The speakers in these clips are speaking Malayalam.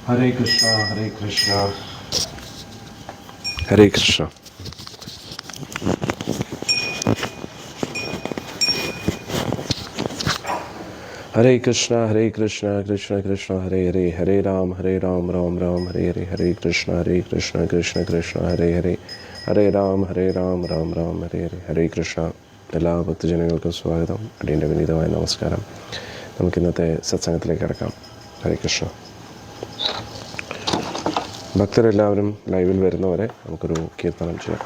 Hare Krishna, Hare Krishna, Hare Krishna. Hare Krishna, Hare Krishna, Krishna Krishna, Hare Hare, Hare Ram, Ram Ram, Hare Hare, Hare Krishna, Krishna Krishna, Hare Hare, Hare Ram, Ram Ram, Hare Hare, Hare Krishna. എല്ലാ ഭക്തജനങ്ങൾക്കും സ്വാഗതം. അടിയൻ്റെ വിനീതമായ നമസ്കാരം. നമുക്കിന്നത്തെ സത്സംഗത്തിലേക്ക് കടക്കാം. ഹരേ കൃഷ്ണ. ഭക്തരെല്ലാവരും ലൈവിൽ വരുന്നവരെ നമുക്കൊരു കീർത്തനം ചെയ്യാം.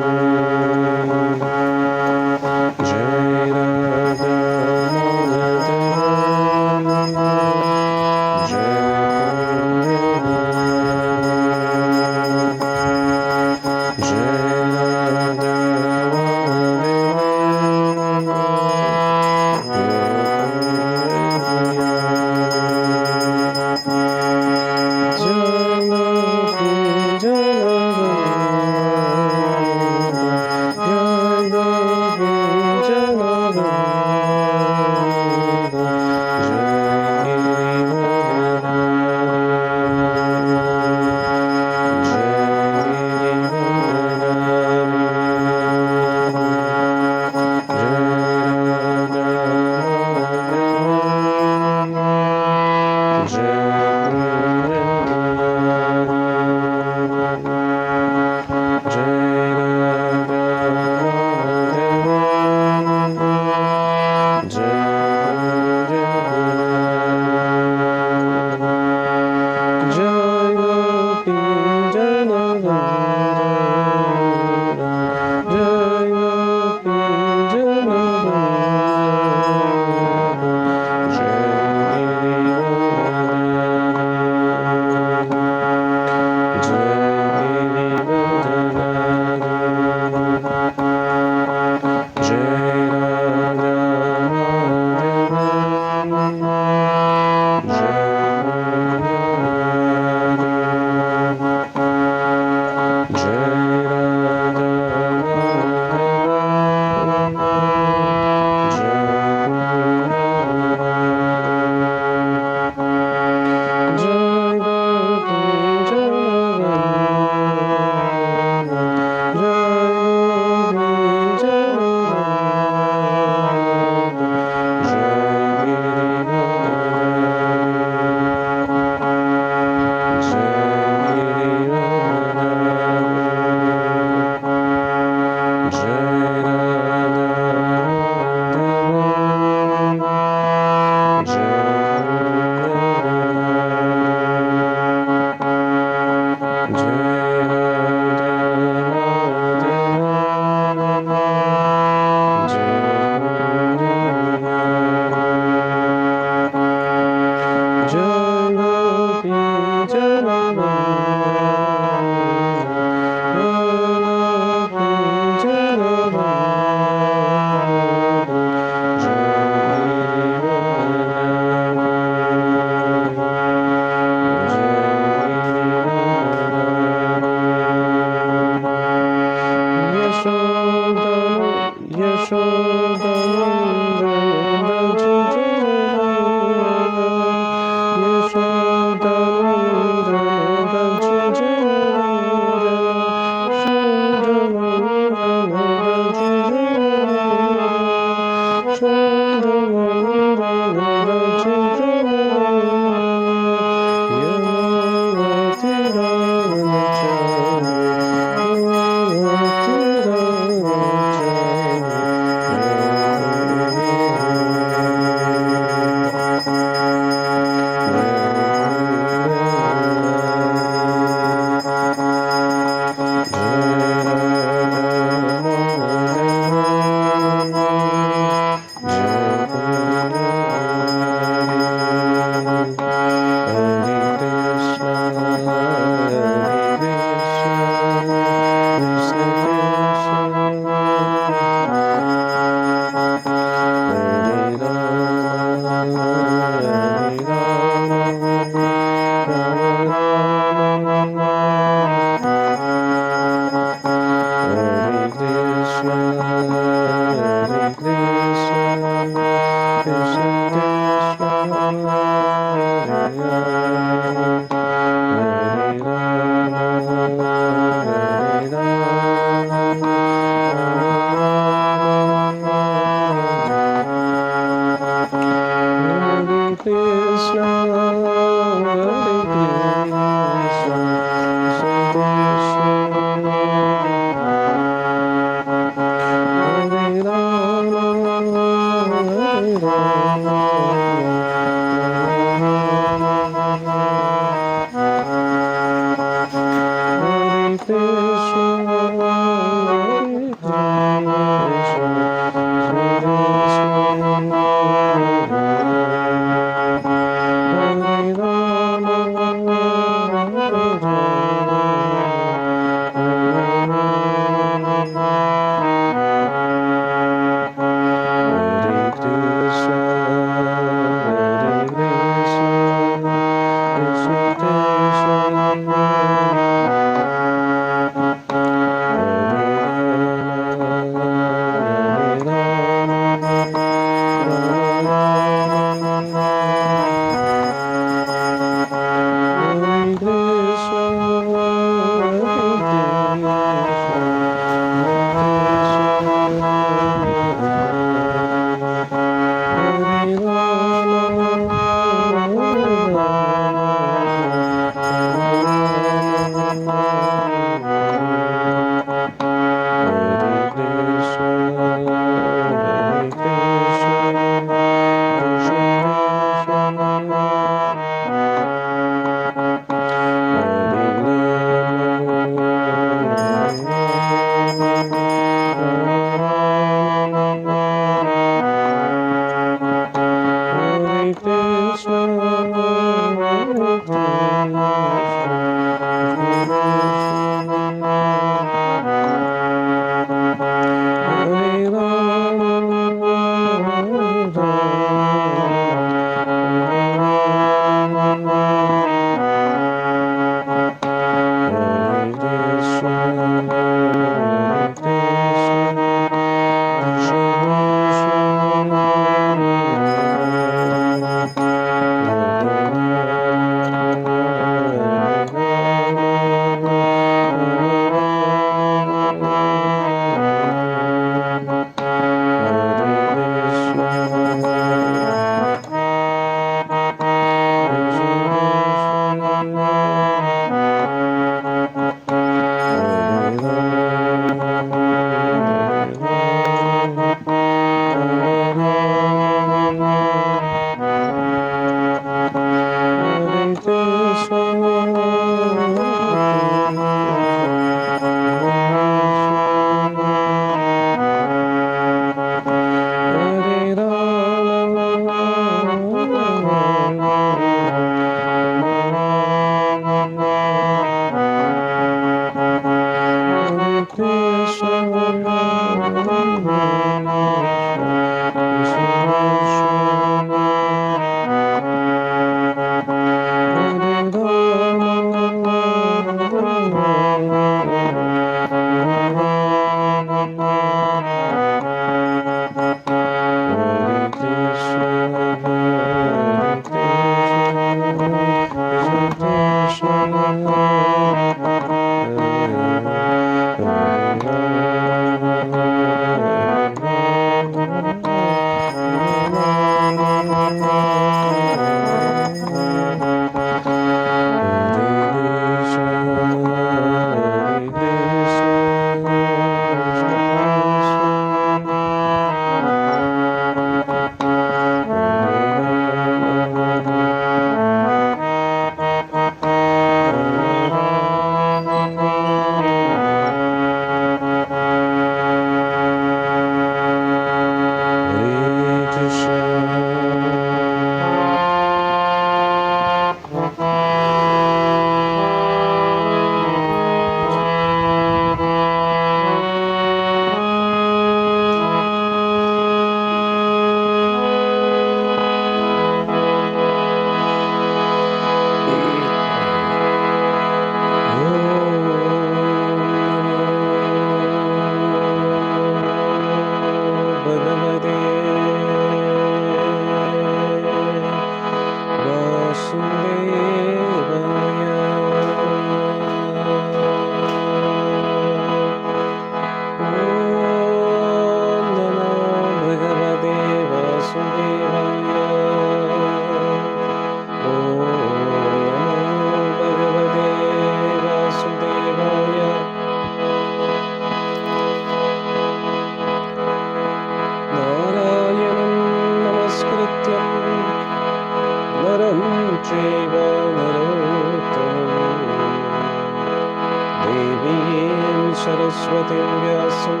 देवीं सरस्वतीं व्यासं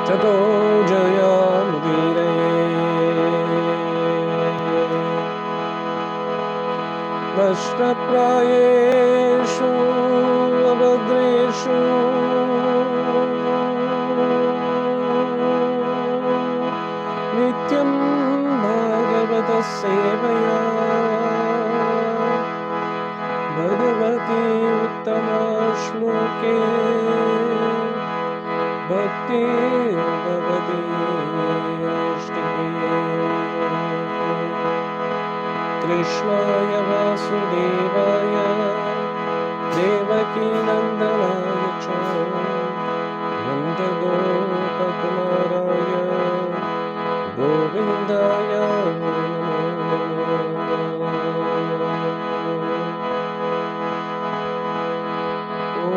ततो जयामुदीरये। नष्टप्रायेषु अभद्रेषु नित्यं भगवतः सेवया भगवती उत्तमश्लोके भक्तिर्भवति नैष्टिकी। कृष्णाय वासुदेवाय देवकीनन्दनाय च नन्दगोपकुमाराय गोविन्दाय नमो नमः। ॐ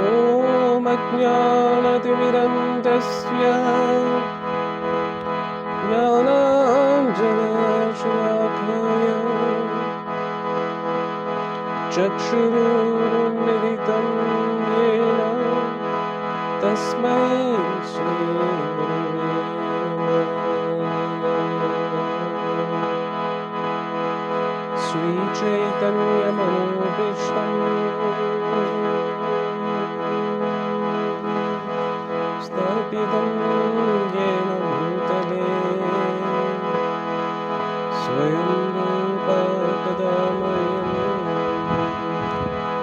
अज्ञानतिमिरन्तस्य ज्ञानाञ्जनशलाकाय चक्षुरुन्मिलितं येन तस्मै श्रीगुरवे नमः। श्रीचैतन्यमनोभीष्टं स्थापितं येन भूतले स्वयं रूपा कदा मह्यं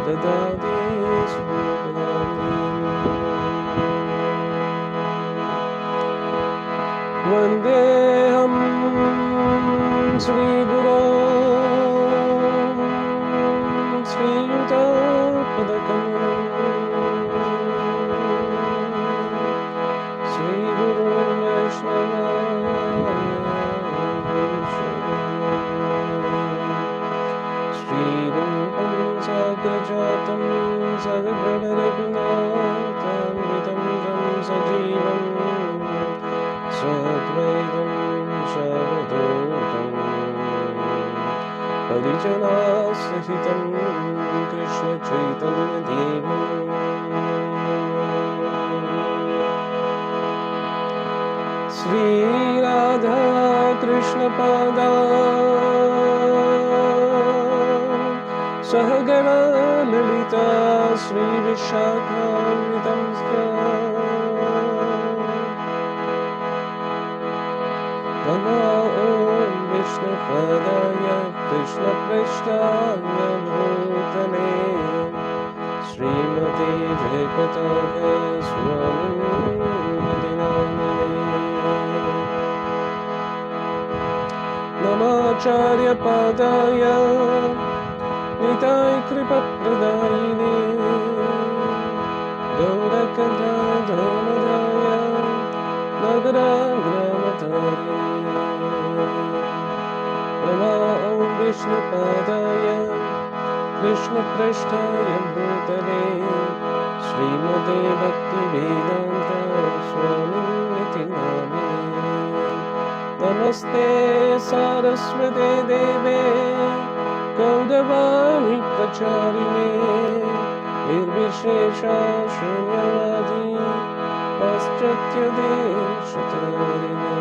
ददाति स्वपदान्तिम्। वन्देऽहं श्रीगुरो श्रीयुतपदकमलं श्रीगुरुं वैष्णवांश्च श्रीरूपं साग्रजातं सद्गुणरघुनाथान्वितं तं सजीवं साद्वैतं सावधूतं परिजनासहितं कृष्णचैतन्यदेवं श्रीराधा कृष्णपादा सहगणा ललिता श्रीविशाखान्वितं नमो ॐ विष्णुपदाय कृष्णप्रेष्ठाय भूतले श्रीमते जयपताक स्वामिनिधि नामिने। नमाचार्यपादाय निताय कृपप्रदायिने गौरकथाधर्मदाय नगराग्रामतारिणे। नमो ॐ विष्णुपादाय कृष्णप्रेष्ठाय भूतले श्रीमते भक्तिवेदान्त स्वामिनिधि नामिने। नमस्ते सारस्वते देवे गौरवाणी प्रचारिणे निर्विशेषा शून्यवादी पाश्चात्यदेशतारिणे।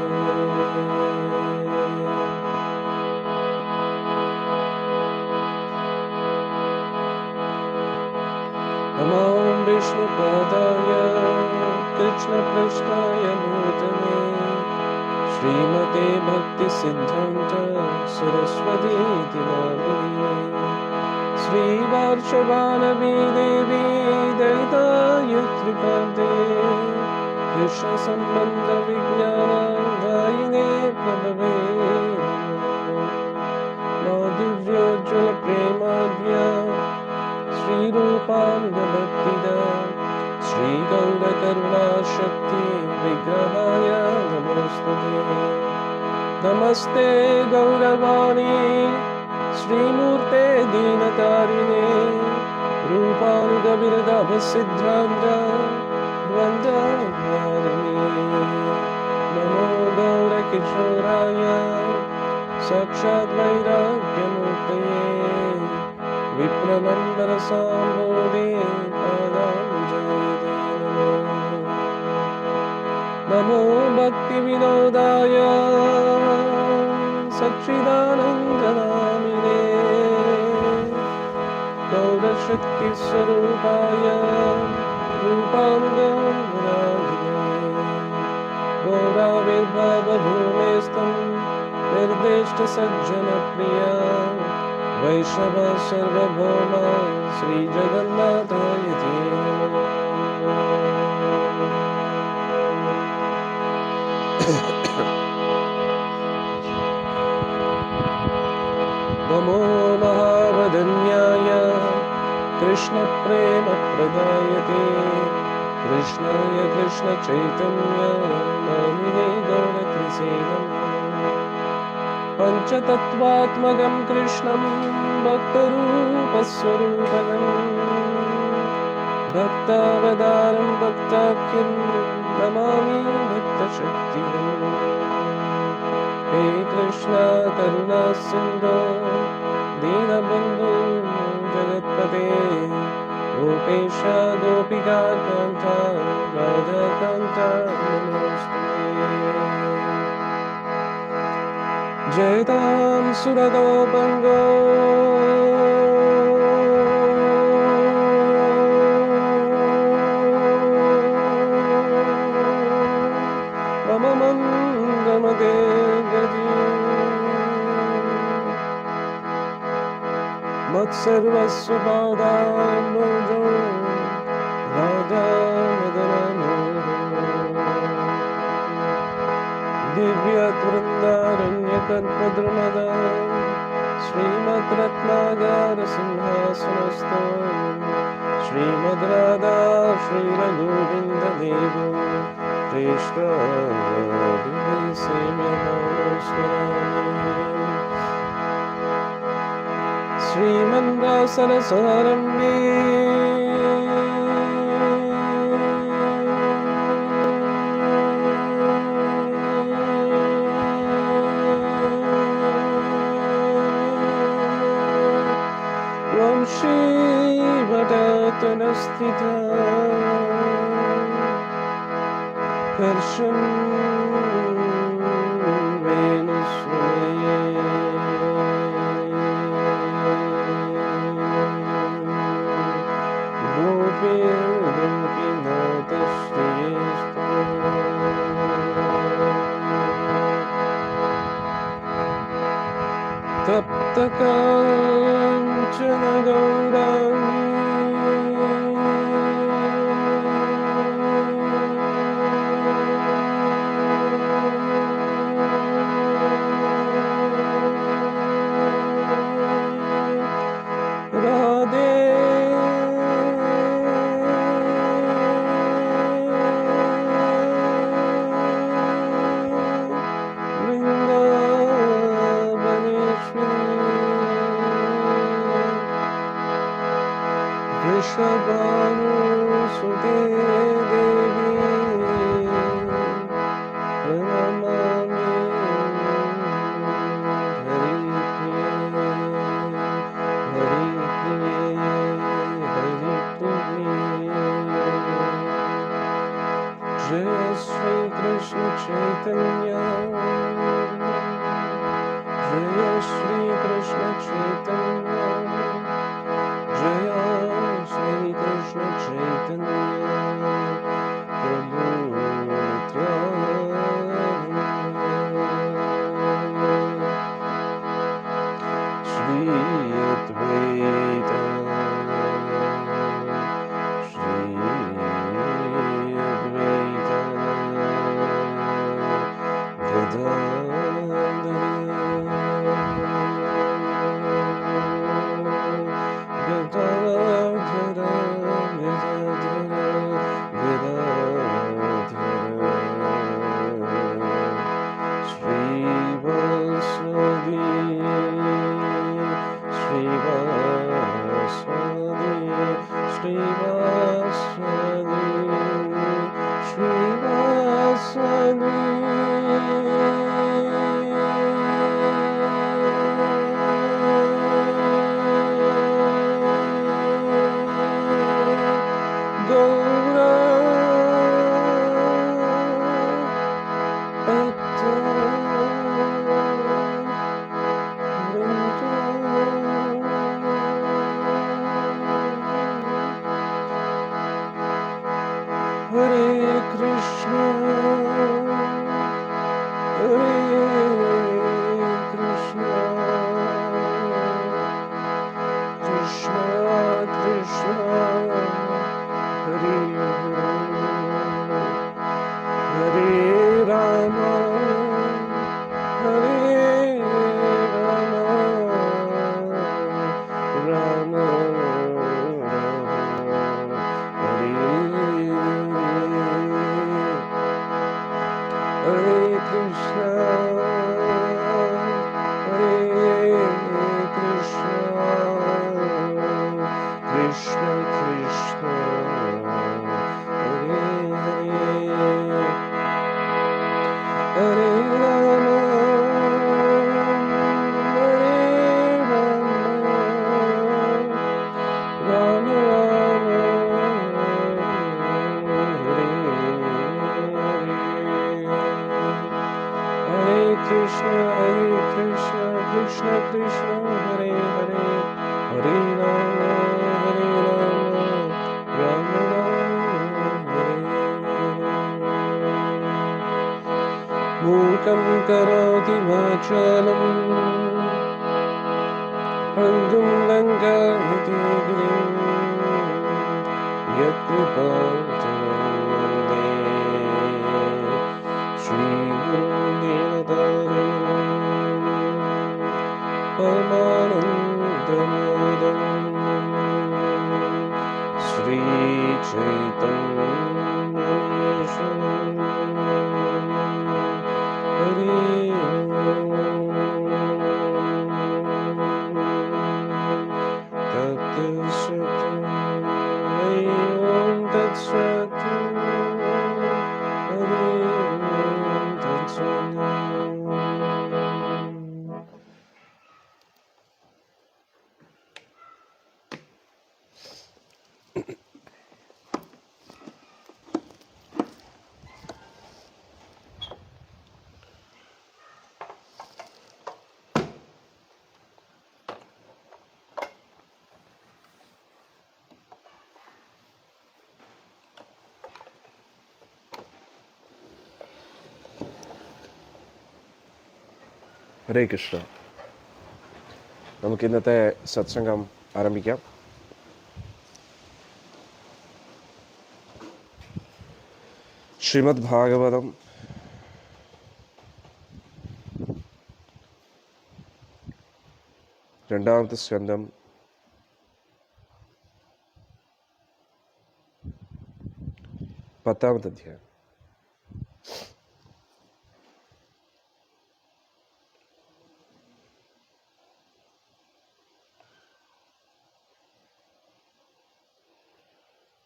नमो विष्णुपादाय कृष्णप्रेष्ठाय भूतले श्रीमते भक्तिसिद्धान्त सरस्वतीति नामिने। श्रीवार्षवानवी देवी दयिताय कृपाब्धे कृष्णसम्बन्धविज्ञानदायिने प्रभवे माधुर्योज्ज्वलप्रेमाद्या श्रीरूपानुगभक्तिदा श्रीगौरकरुणाशक्ति विग्रहाय नमोस्तुते। नमस्ते गौरवाणी श्रीमूर्ते दीनतारिणे रूपानुगविरदभसिद्धान्त द्वन्द्वहारिणे। नमो गौरकिशोराय साक्षात् वैराग्यमूर्तये विप्रनन्दरसाम्बोधे पादाञ्जलिते नमो भक्तिविनोदाय सच्चिदानन्दनामिने गौरशक्तिस्वरूपाय रूपानुगौराङ्गिने गौराविर्भावभूमेस्तं निर्दिष्टसज्जनप्रिया वैष्णव सर्वभौम श्रीजगन्नाथाय ते नमो महावदन्याय कृष्णप्रेमप्रदायते कृष्णाय कृष्णचैतन्य नामिने गौरकृसेनम् पञ्चतत्त्वात्मकं कृष्णं भक्तरूपस्वरूपकम् भक्तावतारं भक्ताख्यं नमामि भक्तशक्तिधरम् हे कृष्ण करुणा सिन्धो दीनबन्धो जगत्पते गोपेश गोपिकान्त राधाकान्त नमोऽस्तुते जयतां सुरगोपङ्गो मम मन्दमते गति मत्सर्वस्व पादाम्बोजो दिव्यवृन्दारण्यकल्पद्रुमदा श्रीमद्रत्नागारसिंहासनस्थो श्रीमद् राधा श्रीरघुविन्ददेवो श्रीमन्दासनसारम्ये वंशीवटतनस्थिता कर्षं वेणुस्वये गोपीर्गोपीनाथश्रेष्ठो तप्तकाञ्चन गौराङ्गी वृषभानुसुते देवी प्रणमामि जय श्री कृष्ण चैतन्य जय श्री कृष्ण चैतन्य जय श्री कृष्ण चैतन्य प्रभु Shri Advaita Hare Krishna, Hare Krishna, Krishna Krishna, Hare Hare, Hare Rama, Hare Rama, Rama Hare Krishna, Hare Krishna, Krishna Krishna, Hare Hare, Hare Rama, Hare Rama, Rama Hare Krishna, Krishna Krishna, Hare Hare, Hare Rama, Rama Rama, Hare Mukam karoti vachalam, Pangum langayate girim, Yatkripatamam vande, Shri Guru Dinataram, Paramanandamodam, Shri Chaitanya Swaminam, Hare Tat Sat, Om Tat Sat, Hare Tat Sat. ഹരേ കൃഷ്ണ. നമുക്ക് ഇന്നത്തെ സത്സംഗം ആരംഭിക്കാം. ശ്രീമദ് ഭാഗവതം രണ്ടാമത്തെ സ്കന്ധം 10ാമത്തെ അധ്യായം.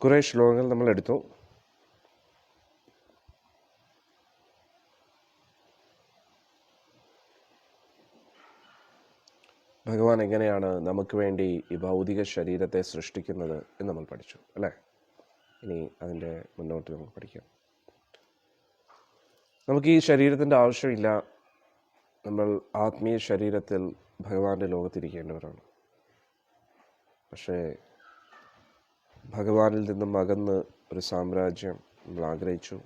കുറേ ശ്ലോകങ്ങൾ നമ്മൾ എടുത്തു. ഭഗവാൻ എങ്ങനെയാണ് നമുക്ക് വേണ്ടി ഈ ഭൗതിക ശരീരത്തെ സൃഷ്ടിക്കുന്നത് എന്ന് നമ്മൾ പഠിച്ചു അല്ലേ? ഇനി അതിൻ്റെ മുന്നോട്ട് നമുക്ക് പഠിക്കാം. നമുക്ക് ഈ ശരീരത്തിൻ്റെ ആവശ്യമില്ല. നമ്മൾ ആത്മീയ ശരീരത്തിൽ ഭഗവാന്റെ ലോകത്തിരിക്കേണ്ടവരാണ്. പക്ഷേ ഭഗവാനിൽ നിന്നും അകന്ന് ഒരു സാമ്രാജ്യം നമ്മൾ ആഗ്രഹിച്ചു,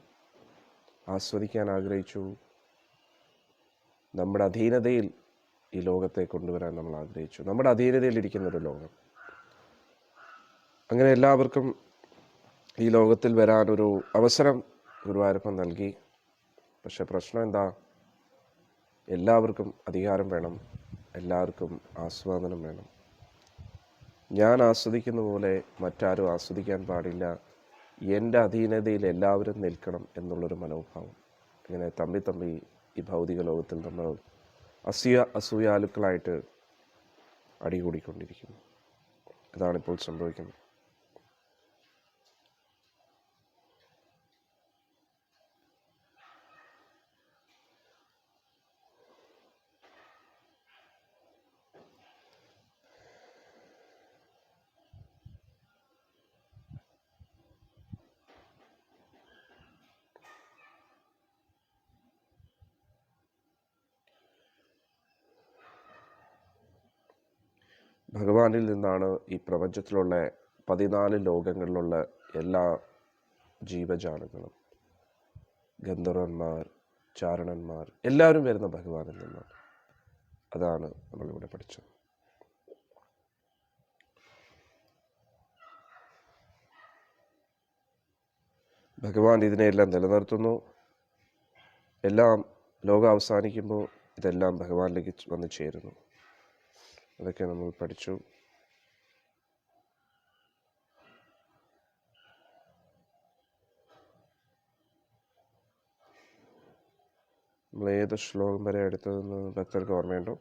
ആസ്വദിക്കാൻ ആഗ്രഹിച്ചു. നമ്മുടെ അധീനതയിൽ ഈ ലോകത്തെ കൊണ്ടുവരാൻ നമ്മൾ ആഗ്രഹിച്ചു. നമ്മുടെ അധീനതയിൽ ഇരിക്കുന്നൊരു ലോകം. അങ്ങനെ എല്ലാവർക്കും ഈ ലോകത്തിൽ വരാനൊരു അവസരം ഗുരുവായൂരപ്പൻ നൽകി. പക്ഷെ പ്രശ്നം എന്താ? എല്ലാവർക്കും അധികാരം വേണം, എല്ലാവർക്കും ആസ്വാദനം വേണം. ഞാൻ ആസ്വദിക്കുന്ന പോലെ മറ്റാരും ആസ്വദിക്കാൻ പാടില്ല, എൻ്റെ അധീനതയിൽ എല്ലാവരും നിൽക്കണം എന്നുള്ളൊരു മനോഭാവം. ഇങ്ങനെ തമ്പി ഈ ഭൗതിക ലോകത്തിൽ നമ്മൾ അസൂയാലുക്കളായിട്ട് അടികൂടിക്കൊണ്ടിരിക്കുന്നു. ഇതാണിപ്പോൾ സംഭവിക്കുന്നത്. ഭഗവാനിൽ നിന്നാണ് ഈ പ്രപഞ്ചത്തിലുള്ള 14 ലോകങ്ങളിലുള്ള എല്ലാ ജീവജാലങ്ങളും ഗന്ധർവന്മാർ, ചാരണന്മാർ എല്ലാവരും വരുന്ന ഭഗവാനിൽ നിന്നാണ്. അതാണ് നമ്മളിവിടെ പഠിച്ചത്. ഭഗവാൻ ഇതിനെയെല്ലാം നിലനിർത്തുന്നു. എല്ലാം ലോകം അവസാനിക്കുമ്പോൾ ഇതെല്ലാം ഭഗവാനിലേക്ക് വന്ന് ചേരുന്നു. അതൊക്കെ നമ്മൾ പഠിച്ചു. നമ്മൾ ഏത് ശ്ലോകം വരെ എടുത്തതെന്ന് ഭക്തർക്ക് ഓർമ്മയുണ്ടോ?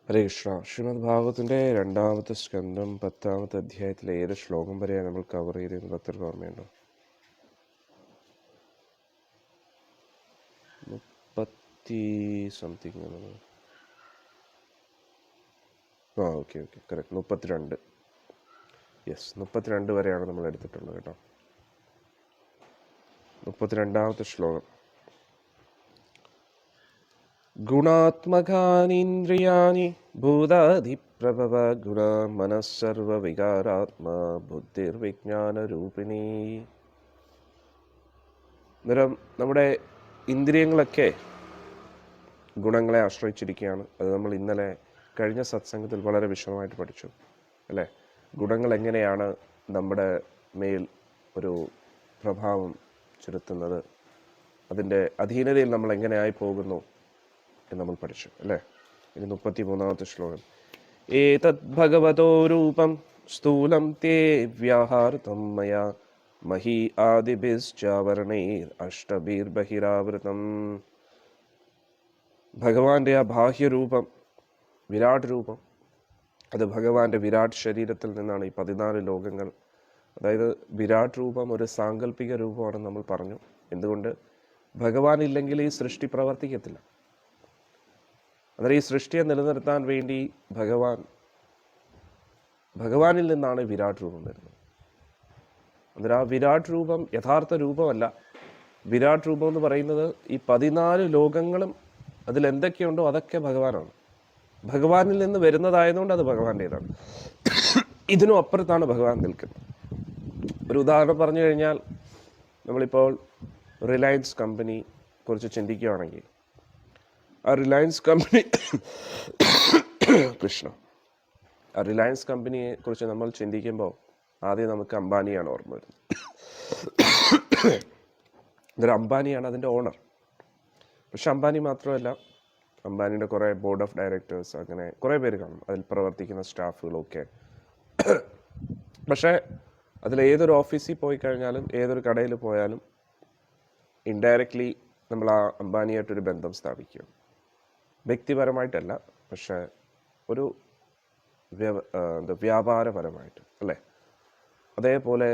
ഹരേ കൃഷ്ണ. ശ്രീമദ് ഭാഗവതത്തിൻ്റെ 2-ാമത്തെ സ്കന്ധം 10-ാമത്തെ അധ്യായത്തിലെ ഏത് ശ്ലോകം വരെയാണ് നമ്മൾ കവർ ചെയ്തതെന്ന് ഭക്തർക്ക് ഓർമ്മയുണ്ടോ? 30-സംതിങ്. Okay correct. 32. യെസ്, 32 വരെയാണ് നമ്മൾ എടുത്തിട്ടുള്ളത് കേട്ടോ. 32-ാമത്തെ ശ്ലോകം. ഗുണാത്മകാനീന്ദ്രിയാണി ഭൂതാധിപ്രഭവ ഗുണ മനസ്സർവ വികാരാത്മാ ബുദ്ധിർവിജ്ഞാനരൂപിണി. അന്നേരം നമ്മുടെ ഇന്ദ്രിയങ്ങളൊക്കെ ഗുണങ്ങളെ ആശ്രയിച്ചിരിക്കുകയാണ്. അത് നമ്മൾ ഇന്നലെ കഴിഞ്ഞ സത്സംഗത്തിൽ വളരെ വിശദമായിട്ട് പഠിച്ചു അല്ലേ? ഗുണങ്ങൾ എങ്ങനെയാണ് നമ്മുടെ മേൽ ഒരു പ്രഭാവം ചെലുത്തുന്നത്, അതിൻ്റെ അധീനതയിൽ നമ്മൾ എങ്ങനെയായി പോകുന്നു എന്ന് നമ്മൾ പഠിച്ചു അല്ലേ? ഇനി 33-ാമത്തെ ശ്ലോകം. ഏതത് ഭഗവതോ രൂപം സ്ഥൂലം തേ വ്യാഹാർത്തം മയാ മഹി ആദിഭിശ്ചാവരണൈർ അഷ്ടഭിർബഹിരാവൃതം. ഭഗവാന്റെ ആ ബാഹ്യരൂപം, വിരാട് രൂപം, അത് ഭഗവാന്റെ വിരാട് ശരീരത്തിൽ നിന്നാണ് ഈ 14 ലോകങ്ങൾ. അതായത് വിരാട് രൂപം ഒരു സാങ്കല്പിക രൂപമാണെന്ന് നമ്മൾ പറഞ്ഞു. എന്തുകൊണ്ട്? ഭഗവാൻ ഇല്ലെങ്കിൽ ഈ സൃഷ്ടി പ്രവർത്തിക്കത്തില്ല. അന്നേരം ഈ സൃഷ്ടിയെ നിലനിർത്താൻ വേണ്ടി ഭഗവാനിൽ നിന്നാണ് വിരാട് രൂപം വരുന്നത്. അന്നേരം ആ വിരാട് രൂപം യഥാർത്ഥ രൂപമല്ല. വിരാട് രൂപം എന്ന് പറയുന്നത് ഈ 14 ലോകങ്ങളും അതിലെന്തൊക്കെയുണ്ടോ അതൊക്കെ ഭഗവാനാണ്. ഭഗവാനിൽ നിന്ന് വരുന്നതായതുകൊണ്ട് അത് ഭഗവാന്റേതാണ്. ഇതിനും അപ്പുറത്താണ് ഭഗവാൻ നിൽക്കുന്നത്. ഒരു ഉദാഹരണം പറഞ്ഞു കഴിഞ്ഞാൽ, നമ്മളിപ്പോൾ റിലയൻസ് കമ്പനി കുറിച്ച് ചിന്തിക്കുകയാണെങ്കിൽ, ആ റിലയൻസ് കമ്പനി ആ റിലയൻസ് കമ്പനിയെ കുറിച്ച് നമ്മൾ ചിന്തിക്കുമ്പോൾ ആദ്യം നമുക്ക് അംബാനിയാണ് ഓർമ്മ വരുന്നത്. ഇതൊരു അംബാനിയാണ് അതിൻ്റെ ഓണർ. പക്ഷെ അംബാനി മാത്രമല്ല, അംബാനിയുടെ കുറേ ബോർഡ് ഓഫ് ഡയറക്ടേഴ്സ്, അങ്ങനെ കുറേ പേര് കാണും, അതിൽ പ്രവർത്തിക്കുന്ന സ്റ്റാഫുകളൊക്കെ. പക്ഷേ അതിലേതൊരു ഓഫീസിൽ പോയി കഴിഞ്ഞാലും ഏതൊരു കടയിൽ പോയാലും ഇൻഡയറക്റ്റ്ലി നമ്മൾ ആ അംബാനിയായിട്ടൊരു ബന്ധം സ്ഥാപിക്കുക. വ്യക്തിപരമായിട്ടല്ല, പക്ഷേ ഒരു വ്യാപാരപരമായിട്ട് അല്ലേ? അതേപോലെ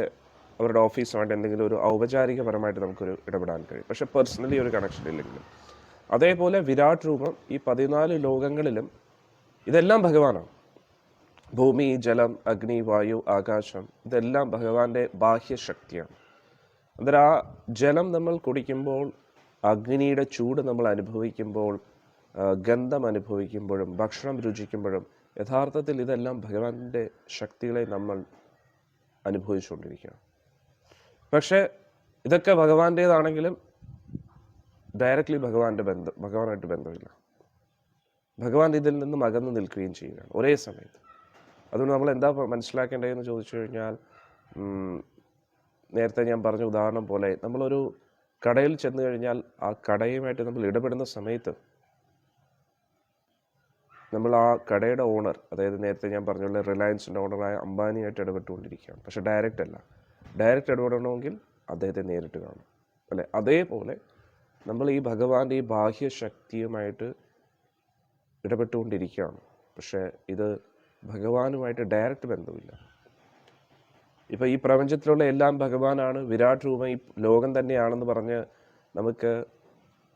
അവരുടെ ഓഫീസുമായിട്ട് എന്തെങ്കിലും ഒരു ഔപചാരികപരമായിട്ട് നമുക്കൊരു ഇടപെടാൻ കഴിയും. പക്ഷെ പേഴ്സണലി ഒരു കണക്ഷൻ ഇല്ലെങ്കിലും. അതേപോലെ വിരാട് രൂപം ഈ 14 ലോകങ്ങളിലും ഇതെല്ലാം ഭഗവാനാണ്. ഭൂമി, ജലം, അഗ്നി, വായു, ആകാശം, ഇതെല്ലാം ഭഗവാന്റെ ബാഹ്യശക്തിയാണ്. അന്നേരം ആ ജലം നമ്മൾ കുടിക്കുമ്പോൾ, അഗ്നിയുടെ ചൂട് നമ്മൾ അനുഭവിക്കുമ്പോൾ, ഗന്ധം അനുഭവിക്കുമ്പോഴും, ഭക്ഷണം രുചിക്കുമ്പോഴും യഥാർത്ഥത്തിൽ ഇതെല്ലാം ഭഗവാന്റെ ശക്തികളെ നമ്മൾ അനുഭവിച്ചുകൊണ്ടിരിക്കുകയാണ്. പക്ഷേ ഇതൊക്കെ ഭഗവാന്റേതാണെങ്കിലും ഡയറക്റ്റ്ലി ഭഗവാനായിട്ട് ബന്ധമില്ല. ഭഗവാൻ ഇതിൽ നിന്നും അകന്നു നിൽക്കുകയും ചെയ്യുകയാണ് ഒരേ സമയത്ത്. അതുകൊണ്ട് നമ്മൾ എന്താ മനസ്സിലാക്കേണ്ടതെന്ന് ചോദിച്ചു കഴിഞ്ഞാൽ, നേരത്തെ ഞാൻ പറഞ്ഞ ഉദാഹരണം പോലെ, നമ്മളൊരു കടയിൽ ചെന്ന് കഴിഞ്ഞാൽ ആ കടയുമായിട്ട് നമ്മൾ ഇടപെടുന്ന സമയത്ത് നമ്മൾ ആ കടയുടെ ഓണർ, അതായത് നേരത്തെ ഞാൻ പറഞ്ഞ റിലയൻസിൻ്റെ ഓണറായ അംബാനിയായിട്ട് ഇടപെട്ടുകൊണ്ടിരിക്കുകയാണ്. പക്ഷെ ഡയറക്റ്റ് അല്ല. ഡയറക്റ്റ് ഇടപെടണമെങ്കിൽ അദ്ദേഹത്തെ നേരിട്ട് കാണും അല്ലേ? അതേപോലെ നമ്മൾ ഈ ഭഗവാന്റെ ഈ ബാഹ്യശക്തിയുമായിട്ട് ഇടപെട്ടുകൊണ്ടിരിക്കുകയാണ്. പക്ഷേ ഇത് ഭഗവാനുമായിട്ട് ഡയറക്റ്റ് ബന്ധമില്ല. ഇപ്പം ഈ പ്രപഞ്ചത്തിലുള്ള എല്ലാം ഭഗവാനാണ്, വിരാട് രൂപം ഈ ലോകം തന്നെയാണെന്ന് പറഞ്ഞ് നമുക്ക്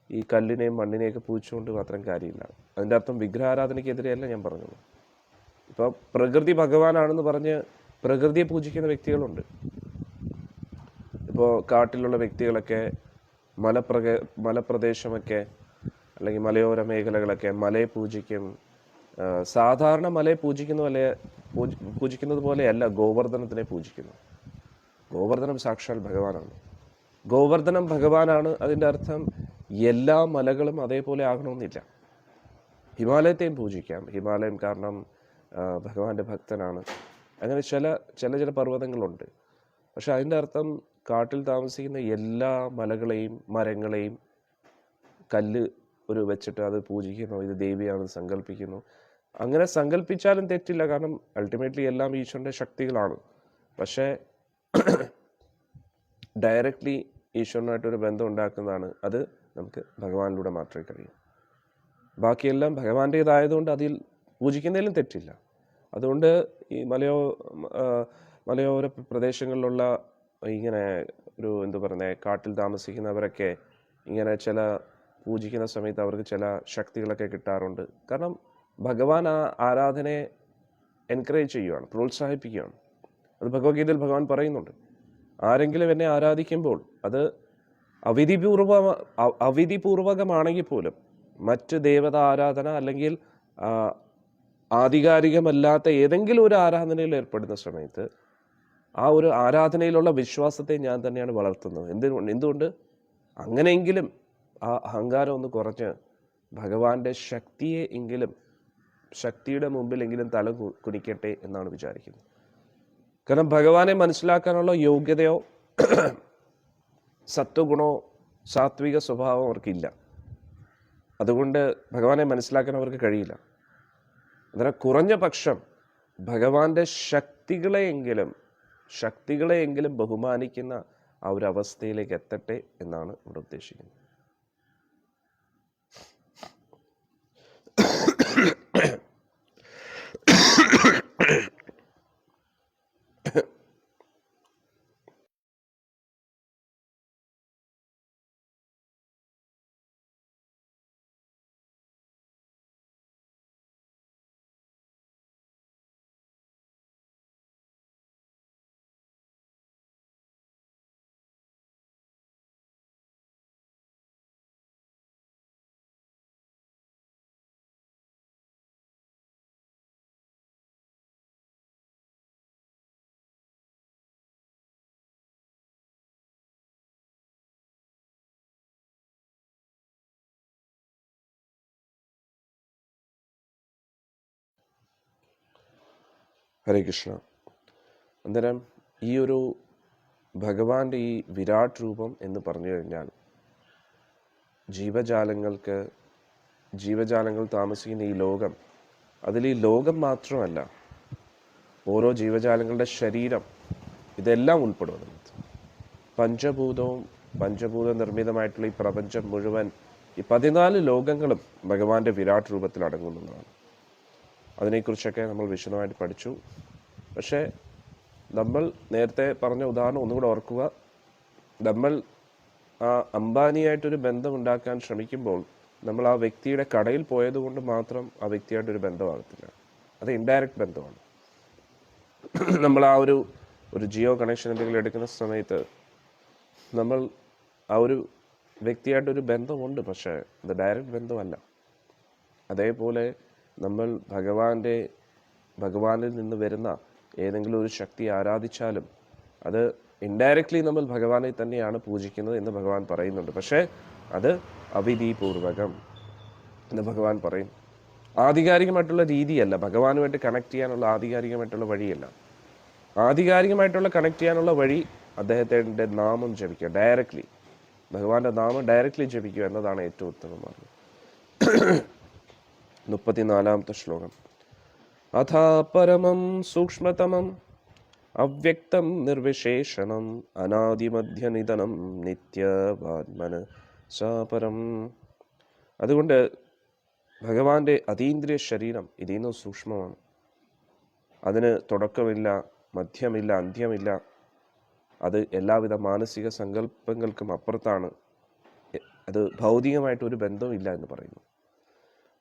ഈ കല്ലിനെയും മണ്ണിനെയൊക്കെ പൂജിച്ചുകൊണ്ട് മാത്രം കാര്യമില്ല. അതിൻ്റെ അർത്ഥം വിഗ്രഹാരാധനയ്ക്കെതിരെയല്ല ഞാൻ പറഞ്ഞത്. ഇപ്പോൾ പ്രകൃതി ഭഗവാനാണെന്ന് പറഞ്ഞ് പ്രകൃതിയെ പൂജിക്കുന്ന വ്യക്തികളുണ്ട്. ഇപ്പോൾ കാട്ടിലുള്ള വ്യക്തികളൊക്കെ മലപ്രദേശമൊക്കെ അല്ലെങ്കിൽ മലയോര മേഖലകളൊക്കെ മലയെ പൂജിക്കും. സാധാരണ മലയെ പൂജിക്കുന്നത് പോലെയല്ല ഗോവർദ്ധനത്തിനെ പൂജിക്കുന്നത്. ഗോവർദ്ധനം സാക്ഷാൽ ഭഗവാനാണ്. ഗോവർദ്ധനം ഭഗവാനാണ്. അതിൻ്റെ അർത്ഥം എല്ലാ മലകളും അതേപോലെ ആകണമെന്നില്ല. ഹിമാലയത്തെയും പൂജിക്കാം. ഹിമാലയം കാരണം ഭഗവാന്റെ ഭക്തനാണ്. അങ്ങനെ ചില പർവ്വതങ്ങളുണ്ട്. പക്ഷെ അതിൻ്റെ അർത്ഥം കാട്ടിൽ താമസിക്കുന്ന എല്ലാ മലകളെയും മരങ്ങളെയും കല്ല് വെച്ചിട്ട് അത് പൂജിക്കുന്നു, ഇത് ദേവിയാണെന്ന് സങ്കല്പിക്കുന്നു. അങ്ങനെ സങ്കല്പിച്ചാലും തെറ്റില്ല, കാരണം അൾട്ടിമേറ്റ്ലി എല്ലാം ഈശ്വരൻ്റെ ശക്തികളാണ്. പക്ഷേ ഡയറക്റ്റ്ലി ഈശ്വരനായിട്ടൊരു ബന്ധം ഉണ്ടാക്കുന്നതാണ്, അത് നമുക്ക് ഭഗവാനിലൂടെ മാത്രമേ കഴിയൂ. ബാക്കിയെല്ലാം ഭഗവാന്റേതായതുകൊണ്ട് അതിൽ പൂജിക്കുന്നതിലും തെറ്റില്ല. അതുകൊണ്ട് ഈ മലയോര പ്രദേശങ്ങളിലുള്ള ഇങ്ങനെ കാട്ടിൽ താമസിക്കുന്നവരൊക്കെ ഇങ്ങനെ ചില പൂജിക്കുന്ന സമയത്ത് അവർക്ക് ചില ശക്തികളൊക്കെ കിട്ടാറുണ്ട്. കാരണം ഭഗവാൻ ആ ആരാധനയെ എൻകറേജ് ചെയ്യുകയാണ്, പ്രോത്സാഹിപ്പിക്കുകയാണ്. അത് ഭഗവത്ഗീതയിൽ ഭഗവാൻ പറയുന്നുണ്ട്. ആരെങ്കിലും എന്നെ ആരാധിക്കുമ്പോൾ അത് അവിധിപൂർവകമാണെങ്കിൽ പോലും മറ്റ് ദേവത ആരാധന അല്ലെങ്കിൽ ആധികാരികമല്ലാത്ത ഏതെങ്കിലും ഒരു ആരാധനയിൽ ഏർപ്പെടുന്ന സമയത്ത് ആ ഒരു ആരാധനയിലുള്ള വിശ്വാസത്തെ ഞാൻ തന്നെയാണ് വളർത്തുന്നത്. എന്തുകൊണ്ട്? അങ്ങനെയെങ്കിലും ആ അഹങ്കാരം ഒന്ന് കുറഞ്ഞ് ഭഗവാന്റെ ശക്തിയുടെ മുമ്പിലെങ്കിലും തല കുനിക്കട്ടെ എന്നാണ് വിചാരിക്കുന്നത്. കാരണം ഭഗവാനെ മനസ്സിലാക്കാനുള്ള യോഗ്യതയോ സത്വഗുണോ സാത്വിക സ്വഭാവം അവർക്കില്ല. അതുകൊണ്ട് ഭഗവാനെ മനസ്സിലാക്കാൻ അവർക്ക് കഴിയില്ല. അന്നേരം കുറഞ്ഞ പക്ഷം ഭഗവാന്റെ ശക്തികളെയെങ്കിലും ബഹുമാനിക്കുന്ന ആ ഒരു അവസ്ഥയിലേക്ക് എത്തട്ടെ എന്നാണ് ഇവിടെ ഉദ്ദേശിക്കുന്നത്. ഹരേ കൃഷ്ണ. അന്നേരം ഈ ഒരു ഭഗവാന്റെ ഈ വിരാട് രൂപം എന്ന് പറഞ്ഞു കഴിഞ്ഞാൽ ജീവജാലങ്ങൾ താമസിക്കുന്ന ഈ ലോകം, അതിൽ ഈ ലോകം മാത്രമല്ല, ഓരോ ജീവജാലങ്ങളുടെ ശരീരം, ഇതെല്ലാം ഉൾപ്പെടും. പഞ്ചഭൂത നിർമ്മിതമായിട്ടുള്ള ഈ പ്രപഞ്ചം മുഴുവൻ, ഈ 14 ലോകങ്ങളും ഭഗവാന്റെ വിരാട് രൂപത്തിൽ അടങ്ങുന്നതാണ്. അതിനെക്കുറിച്ചൊക്കെ നമ്മൾ വിശദമായിട്ട് പഠിച്ചു. പക്ഷേ നമ്മൾ നേരത്തെ പറഞ്ഞ ഉദാഹരണം ഒന്നുകൂടെ ഓർക്കുക. നമ്മൾ ആ അംബാനിയായിട്ടൊരു ബന്ധം ഉണ്ടാക്കാൻ ശ്രമിക്കുമ്പോൾ നമ്മൾ ആ വ്യക്തിയുടെ കടയിൽ പോയതുകൊണ്ട് മാത്രം ആ വ്യക്തിയായിട്ടൊരു ബന്ധമാകത്തില്ല. അത് ഇൻഡയറക്റ്റ് ബന്ധമാണ്. നമ്മൾ ആ ഒരു ജിയോ കണക്ഷൻ എന്തെങ്കിലും എടുക്കുന്ന സമയത്ത് നമ്മൾ ആ ഒരു വ്യക്തിയായിട്ടൊരു ബന്ധമുണ്ട്, പക്ഷേ അത് ഡയറക്റ്റ് ബന്ധമല്ല. അതേപോലെ നമ്മൾ ഭഗവാനിൽ നിന്ന് വരുന്ന ഏതെങ്കിലും ഒരു ശക്തി ആരാധിച്ചാലും അത് ഇൻഡയറക്റ്റ്ലി നമ്മൾ ഭഗവാനെ തന്നെയാണ് പൂജിക്കുന്നത് എന്ന് ഭഗവാൻ പറയുന്നുണ്ട്. പക്ഷേ അത് അവിധിപൂർവകം എന്ന് ഭഗവാൻ പറയും. ആധികാരികമായിട്ടുള്ള രീതിയല്ല, ഭഗവാനുമായിട്ട് കണക്ട് ചെയ്യാനുള്ള ആധികാരികമായിട്ടുള്ള വഴിയല്ല. ആധികാരികമായിട്ടുള്ള കണക്ട് ചെയ്യാനുള്ള വഴി അദ്ദേഹത്തിൻ്റെ നാമം ജപിക്കുക, ഡയറക്റ്റ്ലി ഭഗവാന്റെ നാമം ഡയറക്റ്റ്ലി ജപിക്കുക എന്നതാണ് ഏറ്റവും ഉത്തമമാർഗം. 34ാമത്തെ ശ്ലോകം. അഥ പരമം സൂക്ഷ്മതമം അവ്യക്തം നിർവിശേഷണം അനാദിമധ്യനിധനം നിത്യവാത്മന സാപരം. അതുകൊണ്ട് ഭഗവാന്റെ അതീന്ദ്രിയ ശരീരം ഇതിൽ നിന്ന് സൂക്ഷ്മമാണ്. അതിന് തുടക്കമില്ല, മധ്യമില്ല, അന്ത്യമില്ല. അത് എല്ലാവിധ മാനസിക സങ്കല്പങ്ങൾക്കും അപ്പുറത്താണ്. അത് ഭൗതികമായിട്ടൊരു ബന്ധവും എന്ന് പറയുന്നു.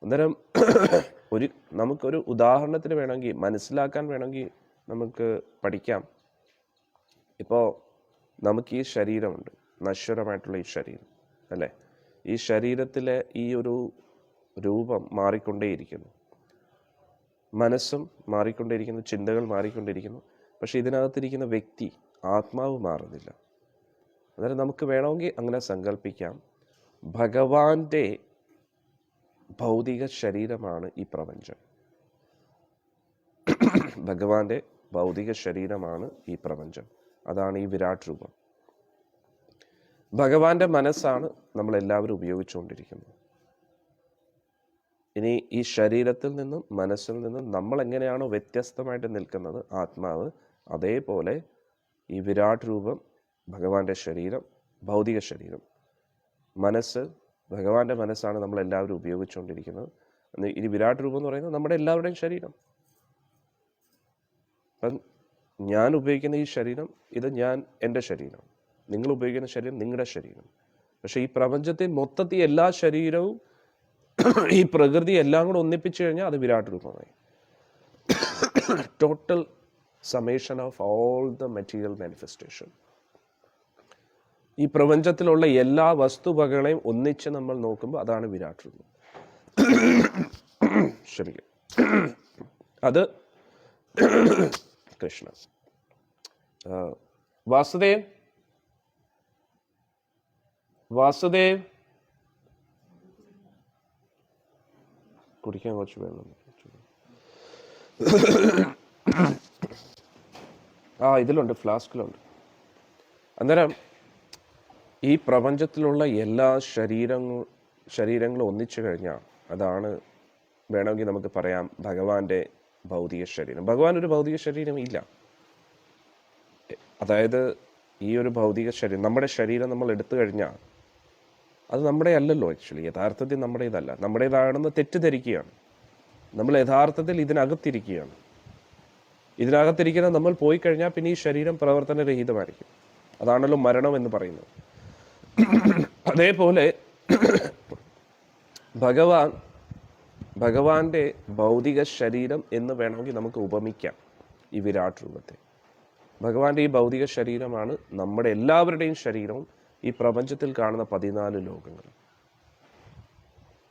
അന്നേരം നമുക്കൊരു ഉദാഹരണത്തിന് വേണമെങ്കിൽ, മനസ്സിലാക്കാൻ വേണമെങ്കിൽ നമുക്ക് പഠിക്കാം. ഇപ്പോൾ നമുക്ക് ഈ ശരീരമുണ്ട്, നശ്വരമായിട്ടുള്ള ഈ ശരീരം അല്ലേ. ഈ ശരീരത്തിലെ ഈ ഒരു രൂപം മാറിക്കൊണ്ടേയിരിക്കുന്നു, മനസ്സും മാറിക്കൊണ്ടേയിരിക്കുന്നു, ചിന്തകൾ മാറിക്കൊണ്ടിരിക്കുന്നു. പക്ഷെ ഇതിനകത്തിരിക്കുന്ന വ്യക്തി, ആത്മാവ് മാറുന്നില്ല. അന്നേരം നമുക്ക് വേണമെങ്കിൽ അങ്ങനെ സങ്കല്പിക്കാം, ഭഗവാന്റെ ഭൗതിക ശരീരമാണ് ഈ പ്രപഞ്ചം. ഭഗവാന്റെ ഭൗതിക ശരീരമാണ് ഈ പ്രപഞ്ചം. അതാണ് ഈ വിരാട് രൂപം. ഭഗവാന്റെ മനസ്സാണ് നമ്മളെല്ലാവരും ഉപയോഗിച്ചുകൊണ്ടിരിക്കുന്നത്. ഇനി ഈ ശരീരത്തിൽ നിന്നും മനസ്സിൽ നിന്നും നമ്മൾ എങ്ങനെയാണോ വ്യത്യസ്തമായിട്ട് നിൽക്കുന്നത്, ആത്മാവ്, അതേപോലെ ഈ വിരാട് രൂപം, ഭഗവാന്റെ ശരീരം, ഭൗതിക ശരീരം, മനസ്സ്, ഭഗവാന്റെ മനസ്സാണ് നമ്മളെല്ലാവരും ഉപയോഗിച്ചുകൊണ്ടിരിക്കുന്നത്. ഈ വിരാട് രൂപം എന്ന് പറയുന്നത് നമ്മുടെ എല്ലാവരുടെയും ശരീരം. അപ്പം ഞാൻ ഉപയോഗിക്കുന്ന ഈ ശരീരം, ഇത് എൻ്റെ ശരീരം. നിങ്ങൾ ഉപയോഗിക്കുന്ന ശരീരം നിങ്ങളുടെ ശരീരം. പക്ഷെ ഈ പ്രപഞ്ചത്തിൽ മൊത്തത്തിൽ എല്ലാ ശരീരവും, ഈ പ്രകൃതി എല്ലാം കൂടെ ഒന്നിപ്പിച്ചു കഴിഞ്ഞാൽ അത് വിരാട് രൂപമായി. Total summation of all the material manifestation. ഈ പ്രപഞ്ചത്തിലുള്ള എല്ലാ വസ്തുവകകളെയും ഒന്നിച്ച് നമ്മൾ നോക്കുമ്പോൾ അതാണ് വിരാട് രൂപം. ക്ഷമിക്കും, അത് കൃഷ്ണ. വാസുദേവ്, വാസുദേവ്, കുടിക്കാൻ കുറച്ച് വെള്ളം. ഇതിലുണ്ട്, ഫ്ലാസ്കിലുണ്ട്. അന്നേരം ഈ പ്രപഞ്ചത്തിലുള്ള എല്ലാ ശരീരങ്ങളും ഒന്നിച്ചു കഴിഞ്ഞാൽ അതാണ് വേണമെങ്കിൽ നമുക്ക് പറയാം ഭഗവാന്റെ ഭൗതിക ശരീരം. ഭഗവാൻ ഒരു ഭൗതിക ശരീരം ഇല്ല. അതായത് ഈ ഒരു ഭൗതിക ശരീരം, നമ്മുടെ ശരീരം നമ്മൾ എടുത്തു കഴിഞ്ഞാൽ അത് നമ്മുടെ അല്ലല്ലോ. ആക്ച്വലി യഥാർത്ഥത്തിൽ നമ്മുടേതല്ല, നമ്മുടേതാണെന്ന് തെറ്റിദ്ധരിക്കുകയാണ്. നമ്മൾ യഥാർത്ഥത്തിൽ ഇതിനകത്തിരിക്കുകയാണ്. ഇതിനകത്തിരിക്കുന്ന നമ്മൾ പോയി കഴിഞ്ഞാൽ പിന്നെ ഈ ശരീരം പ്രവർത്തനരഹിതമായിരിക്കും. അതാണല്ലോ മരണം എന്ന് പറയുന്നത്. അതേപോലെ ഭഗവാന്റെ ഭൗതിക ശരീരം എന്ന് വേണമെങ്കിൽ നമുക്ക് ഉപമിക്കാം ഈ വിരാട് രൂപത്തെ. ഭഗവാന്റെ ഈ ഭൗതിക ശരീരമാണ് നമ്മുടെ എല്ലാവരുടെയും ശരീരവും, ഈ പ്രപഞ്ചത്തിൽ കാണുന്ന 14 ലോകങ്ങൾ.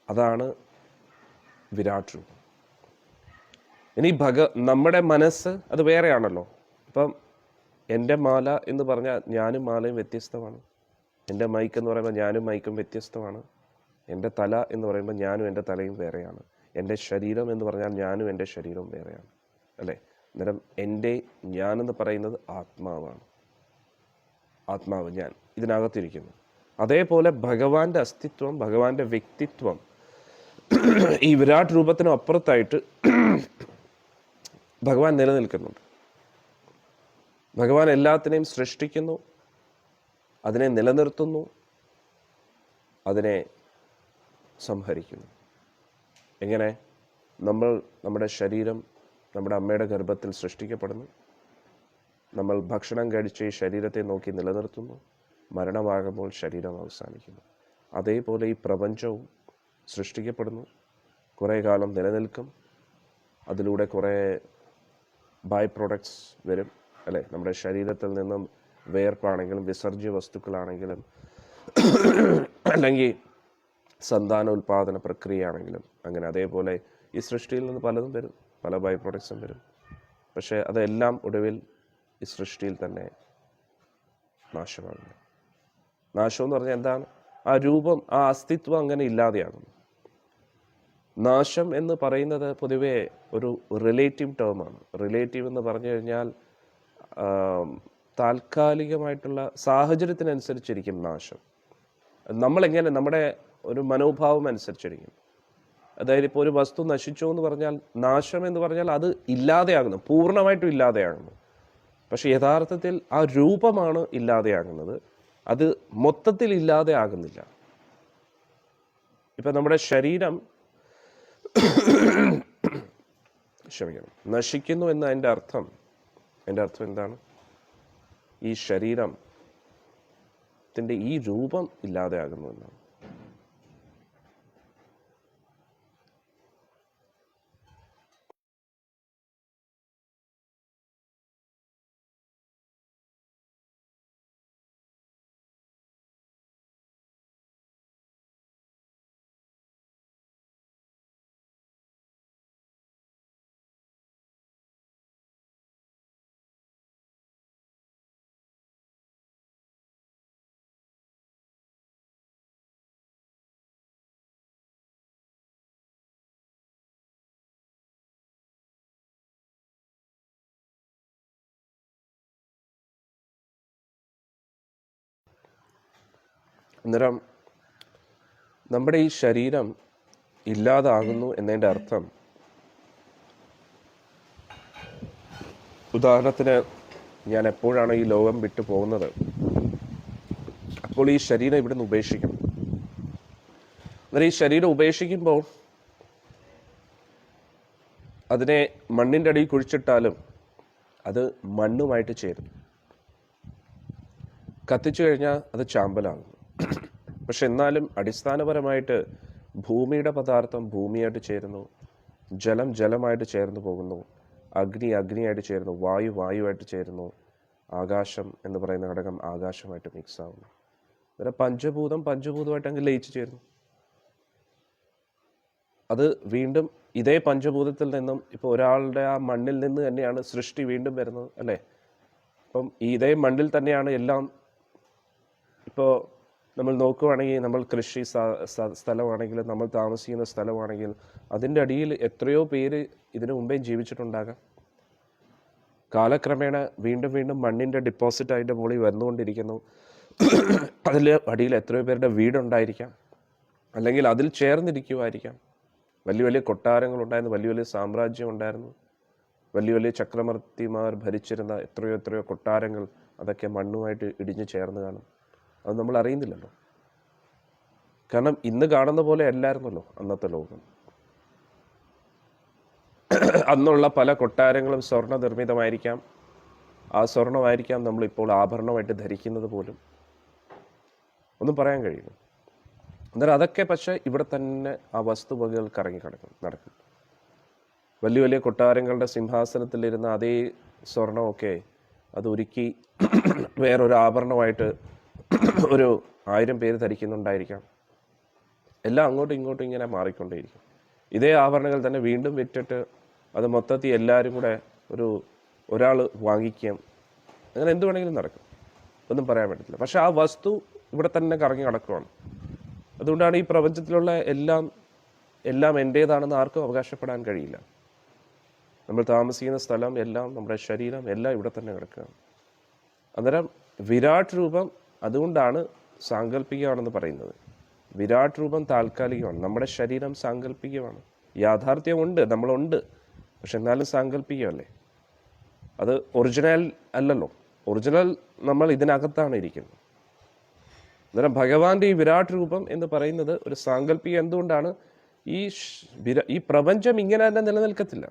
അതാണ് വിരാട് രൂപം. ഇനി നമ്മുടെ മനസ്സ് അത് വേറെയാണല്ലോ. ഇപ്പം എൻ്റെ മാല എന്ന് പറഞ്ഞാൽ ഞാനും മാലയും വ്യത്യസ്തമാണ്. എൻ്റെ മൈക്ക് എന്ന് പറയുമ്പോൾ ഞാനും മൈക്കും വ്യത്യസ്തമാണ്. എൻ്റെ തല എന്ന് പറയുമ്പോൾ ഞാനും എൻ്റെ തലയും വേറെയാണ്. എൻ്റെ ശരീരം എന്ന് പറഞ്ഞാൽ ഞാനും എൻ്റെ ശരീരവും വേറെയാണ്, അല്ലേ? അന്നേരം ഞാനെന്ന് പറയുന്നത് ആത്മാവാണ്. ആത്മാവ്, ഞാൻ ഇതിനകത്തിരിക്കുന്നു. അതേപോലെ ഭഗവാന്റെ അസ്തിത്വം, ഭഗവാന്റെ വ്യക്തിത്വം ഈ വിരാട് രൂപത്തിനും അപ്പുറത്തായിട്ട് ഭഗവാൻ നിലനിൽക്കുന്നുണ്ട്. ഭഗവാൻ എല്ലാത്തിനെയും സൃഷ്ടിക്കുന്നു, അതിനെ നിലനിർത്തുന്നു, അതിനെ സംഹരിക്കുന്നു. എങ്ങനെ? നമ്മുടെ ശരീരം നമ്മുടെ അമ്മയുടെ ഗർഭത്തിൽ സൃഷ്ടിക്കപ്പെടുന്നു. നമ്മൾ ഭക്ഷണം കഴിച്ച് ഈ ശരീരത്തെ നോക്കി നിലനിർത്തുന്നു. മരണമാകുമ്പോൾ ശരീരം അവസാനിക്കുന്നു. അതേപോലെ ഈ പ്രപഞ്ചവും സൃഷ്ടിക്കപ്പെടുന്നു, കുറേ കാലം നിലനിൽക്കും. അതിലൂടെ കുറേ ബൈ പ്രൊഡക്ട്സ് വരും, അല്ലേ? നമ്മുടെ ശരീരത്തിൽ നിന്നും വേർപ്പാണെങ്കിലും വിസർജ്യ വസ്തുക്കളാണെങ്കിലും അല്ലെങ്കിൽ സന്താനോൽപാദന പ്രക്രിയ ആണെങ്കിലും അങ്ങനെ. അതേപോലെ ഈ സൃഷ്ടിയിൽ നിന്ന് പലതും വരും, പല ബൈ പ്രൊഡക്ട്സും വരും. പക്ഷേ അതെല്ലാം ഒടുവിൽ ഈ സൃഷ്ടിയിൽ തന്നെ നാശമാകുന്നു. നാശം എന്ന് പറഞ്ഞാൽ എന്താണ്? ആ രൂപം, ആ അസ്തിത്വം അങ്ങനെ ഇല്ലാതെയാകുന്നു. നാശം എന്ന് പറയുന്നത് പൊതുവേ ഒരു റിലേറ്റീവ് ടേമാണ്. റിലേറ്റീവ് എന്ന് പറഞ്ഞു കഴിഞ്ഞാൽ താൽക്കാലികമായിട്ടുള്ള സാഹചര്യത്തിനനുസരിച്ചിരിക്കും നാശം. നമ്മളെങ്ങനെ, നമ്മുടെ ഒരു മനോഭാവം അനുസരിച്ചിരിക്കും. അതായത് ഇപ്പോൾ ഒരു വസ്തു നശിച്ചു എന്ന് പറഞ്ഞാൽ, നാശം എന്ന് പറഞ്ഞാൽ അത് ഇല്ലാതെയാകുന്നു, പൂർണ്ണമായിട്ടും ഇല്ലാതെയാകുന്നു. പക്ഷെ യഥാർത്ഥത്തിൽ ആ രൂപമാണ് ഇല്ലാതെയാകുന്നത്, അത് മൊത്തത്തിൽ ഇല്ലാതെ ആകുന്നില്ല. ഇപ്പം നമ്മുടെ ശരീരം നശിക്കുന്നു എന്ന എൻ്റെ അർത്ഥം എന്താണ്? ഈ ശരീരത്തിൻ്റെ ഈ രൂപം ഇല്ലാതെയാകുന്നു എന്നാണ്. അന്നേരം നമ്മുടെ ഈ ശരീരം ഇല്ലാതാകുന്നു എന്നതിൻ്റെ അർത്ഥം, ഉദാഹരണത്തിന് ഞാൻ എപ്പോഴാണ് ഈ ലോകം വിട്ടു പോകുന്നത്, അപ്പോൾ ഈ ശരീരം ഇവിടുന്ന് ഉപേക്ഷിക്കണം. അന്നേരം ഈ ശരീരം ഉപേക്ഷിക്കുമ്പോൾ അതിനെ മണ്ണിൻ്റെ അടിയിൽ കുഴിച്ചിട്ടാലും അത് മണ്ണുമായിട്ട് ചേരും. കത്തിച്ചു കഴിഞ്ഞാൽ അത് ചാമ്പലാകും. പക്ഷെ എന്നാലും അടിസ്ഥാനപരമായിട്ട് ഭൂമിയുടെ പദാർത്ഥം ഭൂമിയായിട്ട് ചേരുന്നു, ജലം ജലമായിട്ട് ചേർന്ന് പോകുന്നു, അഗ്നി അഗ്നിയായിട്ട് ചേരുന്നു, വായു വായുവായിട്ട് ചേരുന്നു, ആകാശം എന്ന് പറയുന്ന ഘടകം ആകാശമായിട്ട് മിക്സ് ആവുന്നു. അന്നേരം പഞ്ചഭൂതം പഞ്ചഭൂതമായിട്ട് അങ്ങ് ലയിച്ചു ചേരുന്നു. അത് വീണ്ടും ഇതേ പഞ്ചഭൂതത്തിൽ നിന്നും ഇപ്പോൾ ഒരാളുടെ ആ മണ്ണിൽ നിന്ന് തന്നെയാണ് സൃഷ്ടി വീണ്ടും വരുന്നത്, അല്ലേ? അപ്പം ഇതേ മണ്ണിൽ തന്നെയാണ് എല്ലാം. ഇപ്പോൾ നമ്മൾ നോക്കുകയാണെങ്കിൽ, നമ്മൾ കൃഷി സ്ഥലമാണെങ്കിൽ, നമ്മൾ താമസിക്കുന്ന സ്ഥലമാണെങ്കിൽ, അതിൻ്റെ അടിയിൽ എത്രയോ പേര് ഇതിനു മുമ്പേ ജീവിച്ചിട്ടുണ്ടാകാം. കാലക്രമേണ വീണ്ടും വീണ്ടും മണ്ണിൻ്റെ ഡിപ്പോസിറ്റ് അതിൻ്റെ മുകളിൽ വന്നുകൊണ്ടിരിക്കുന്നു. അതിൽ അടിയിൽ എത്രയോ പേരുടെ വീടുണ്ടായിരിക്കാം, അല്ലെങ്കിൽ അതിൽ ചേർന്നിരിക്കുമായിരിക്കാം. വലിയ വലിയ കൊട്ടാരങ്ങളുണ്ടായിരുന്നു, വലിയ വലിയ സാമ്രാജ്യം ഉണ്ടായിരുന്നു, വലിയ വലിയ ചക്രവർത്തിമാർ ഭരിച്ചിരുന്ന എത്രയോ എത്രയോ കൊട്ടാരങ്ങൾ, അതൊക്കെ മണ്ണുമായിട്ട് ഇടിഞ്ഞു ചേർന്ന് കാണും. അത് നമ്മൾ അറിയുന്നില്ലല്ലോ. കാരണം ഇന്ന് കാണുന്ന പോലെ അല്ലായിരുന്നല്ലോ അന്നത്തെ ലോകം. അന്നുള്ള പല കൊട്ടാരങ്ങളും സ്വർണ്ണ നിർമ്മിതമായിരിക്കാം. ആ സ്വർണ്ണമായിരിക്കാം നമ്മളിപ്പോൾ ആഭരണമായിട്ട് ധരിക്കുന്നത് പോലും. ഒന്നും പറയാൻ കഴിയും. അന്നേരം അതൊക്കെ പക്ഷേ ഇവിടെ തന്നെ ആ വസ്തുവകകൾ കറങ്ങി നടക്കും. വലിയ വലിയ കൊട്ടാരങ്ങളുടെ സിംഹാസനത്തിലിരുന്ന അതേ സ്വർണമൊക്കെ അത് ഒരുക്കി വേറൊരു ആഭരണമായിട്ട് ഒരു 1000 പേര് ധരിക്കുന്നുണ്ടായിരിക്കാം. എല്ലാം അങ്ങോട്ടും ഇങ്ങോട്ടും ഇങ്ങനെ മാറിക്കൊണ്ടേയിരിക്കും. ഇതേ ആഭരണങ്ങൾ തന്നെ വീണ്ടും വിറ്റിട്ട് അത് മൊത്തത്തിൽ എല്ലാവരും കൂടെ ഒരാൾ വാങ്ങിക്കാം. അങ്ങനെ എന്ത് വേണമെങ്കിലും നടക്കും, ഒന്നും പറയാൻ പറ്റില്ല. പക്ഷെ ആ വസ്തു ഇവിടെ തന്നെ കറങ്ങി നടക്കുവാണ്. അതുകൊണ്ടാണ് ഈ പ്രപഞ്ചത്തിലുള്ള എല്ലാം എൻ്റേതാണെന്ന് ആർക്കും അവകാശപ്പെടാൻ കഴിയില്ല. നമ്മൾ താമസിക്കുന്ന സ്ഥലം, എല്ലാം, നമ്മുടെ ശരീരം, എല്ലാം ഇവിടെ തന്നെ കിടക്കുകയാണ്. അന്നേരം വിരാട് രൂപം അതുകൊണ്ടാണ് സാങ്കല്പികമാണെന്ന് പറയുന്നത്. വിരാട് രൂപം താൽക്കാലികമാണ്. നമ്മുടെ ശരീരം സാങ്കല്പികമാണ്. യാഥാർത്ഥ്യമുണ്ട്, നമ്മളുണ്ട്, പക്ഷെ എന്നാലും സാങ്കല്പികമല്ലേ. അത് ഒറിജിനൽ അല്ലല്ലോ. ഒറിജിനൽ നമ്മൾ ഇതിനകത്താണ് ഇരിക്കുന്നത്. അന്നേരം ഭഗവാന്റെ ഈ വിരാട് രൂപം എന്ന് പറയുന്നത് ഒരു സാങ്കല്പിക. എന്തുകൊണ്ടാണ്? ഈ പ്രപഞ്ചം ഇങ്ങനെ തന്നെ നിലനിൽക്കത്തില്ല.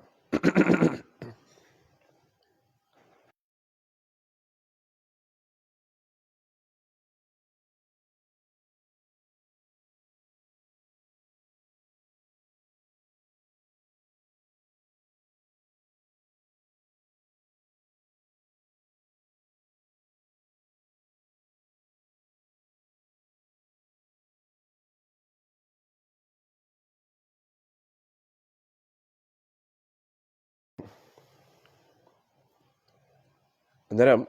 അന്നേരം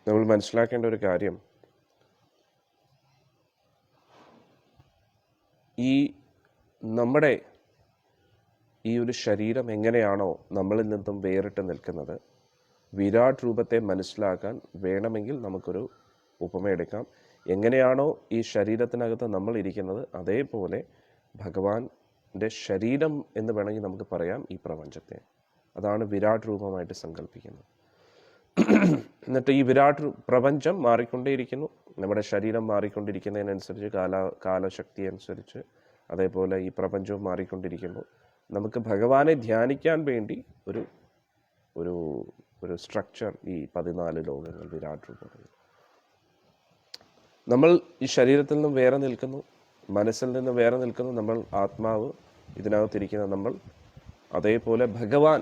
നമ്മൾ മനസ്സിലാക്കേണ്ട ഒരു കാര്യം, നമ്മുടെ ഈ ഒരു ശരീരം എങ്ങനെയാണോ നമ്മളിൽ നിന്നും വേറിട്ട് നിൽക്കുന്നത്, വിരാട് രൂപത്തെ മനസ്സിലാക്കാൻ വേണമെങ്കിൽ നമുക്കൊരു ഉപമയെടുക്കാം. എങ്ങനെയാണോ ഈ ശരീരത്തിനകത്ത് നമ്മൾ ഇരിക്കുന്നത്, അതേപോലെ ഭഗവാന്റെ ശരീരം എന്ന് വേണമെങ്കിൽ നമുക്ക് പറയാം ഈ പ്രപഞ്ചത്തെ. അതാണ് വിരാട് രൂപമായിട്ട് സങ്കല്പിക്കുന്നത്. എന്നിട്ട് ഈ വിരാട് പ്രപഞ്ചം മാറിക്കൊണ്ടേയിരിക്കുന്നു. നമ്മുടെ ശരീരം മാറിക്കൊണ്ടിരിക്കുന്നതിനനുസരിച്ച്, കാലശക്തി അനുസരിച്ച്, അതേപോലെ ഈ പ്രപഞ്ചവും മാറിക്കൊണ്ടിരിക്കുന്നു. നമുക്ക് ഭഗവാനെ ധ്യാനിക്കാൻ വേണ്ടി ഒരു ഒരു ഒരു സ്ട്രക്ചർ ഈ 14 ലോകങ്ങൾ, വിരാട് രൂപങ്ങൾ. നമ്മൾ ഈ ശരീരത്തിൽ നിന്നും വേറെ നിൽക്കുന്നു, മനസ്സിൽ നിന്ന് വേറെ നിൽക്കുന്നു. നമ്മൾ ആത്മാവ്, ഇതിനകത്തിരിക്കുന്ന നമ്മൾ. അതേപോലെ ഭഗവാൻ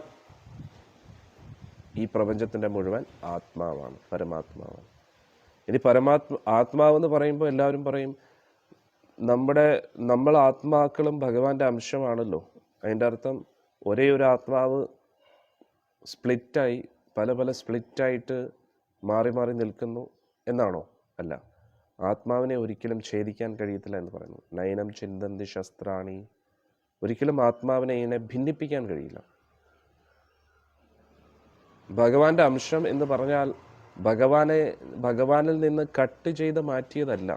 ഈ പ്രപഞ്ചത്തിൻ്റെ മുഴുവൻ ആത്മാവാണ്, പരമാത്മാവാണ്. ഇനി ആത്മാവെന്ന് പറയുമ്പോൾ എല്ലാവരും പറയും നമ്മൾ ആത്മാക്കളും ഭഗവാന്റെ അംശമാണല്ലോ. അതിൻ്റെ അർത്ഥം ഒരേ ഒരു ആത്മാവ് സ്പ്ലിറ്റായി പല പല സ്പ്ലിറ്റായിട്ട് മാറി മാറി നിൽക്കുന്നു എന്നാണോ? അല്ല. ആത്മാവിനെ ഒരിക്കലും ഛേദിക്കാൻ കഴിയത്തില്ല എന്ന് പറയുന്നു. നയനം ചിന്തന്തി ശസ്ത്രാണി. ഒരിക്കലും ആത്മാവിനെ ഇങ്ങനെ ഭിന്നിപ്പിക്കാൻ കഴിയില്ല. ഭഗവാന്റെ അംശം എന്ന് പറഞ്ഞാൽ ഭഗവാനിൽ നിന്ന് കട്ട് ചെയ്ത് മാറ്റിയതല്ല.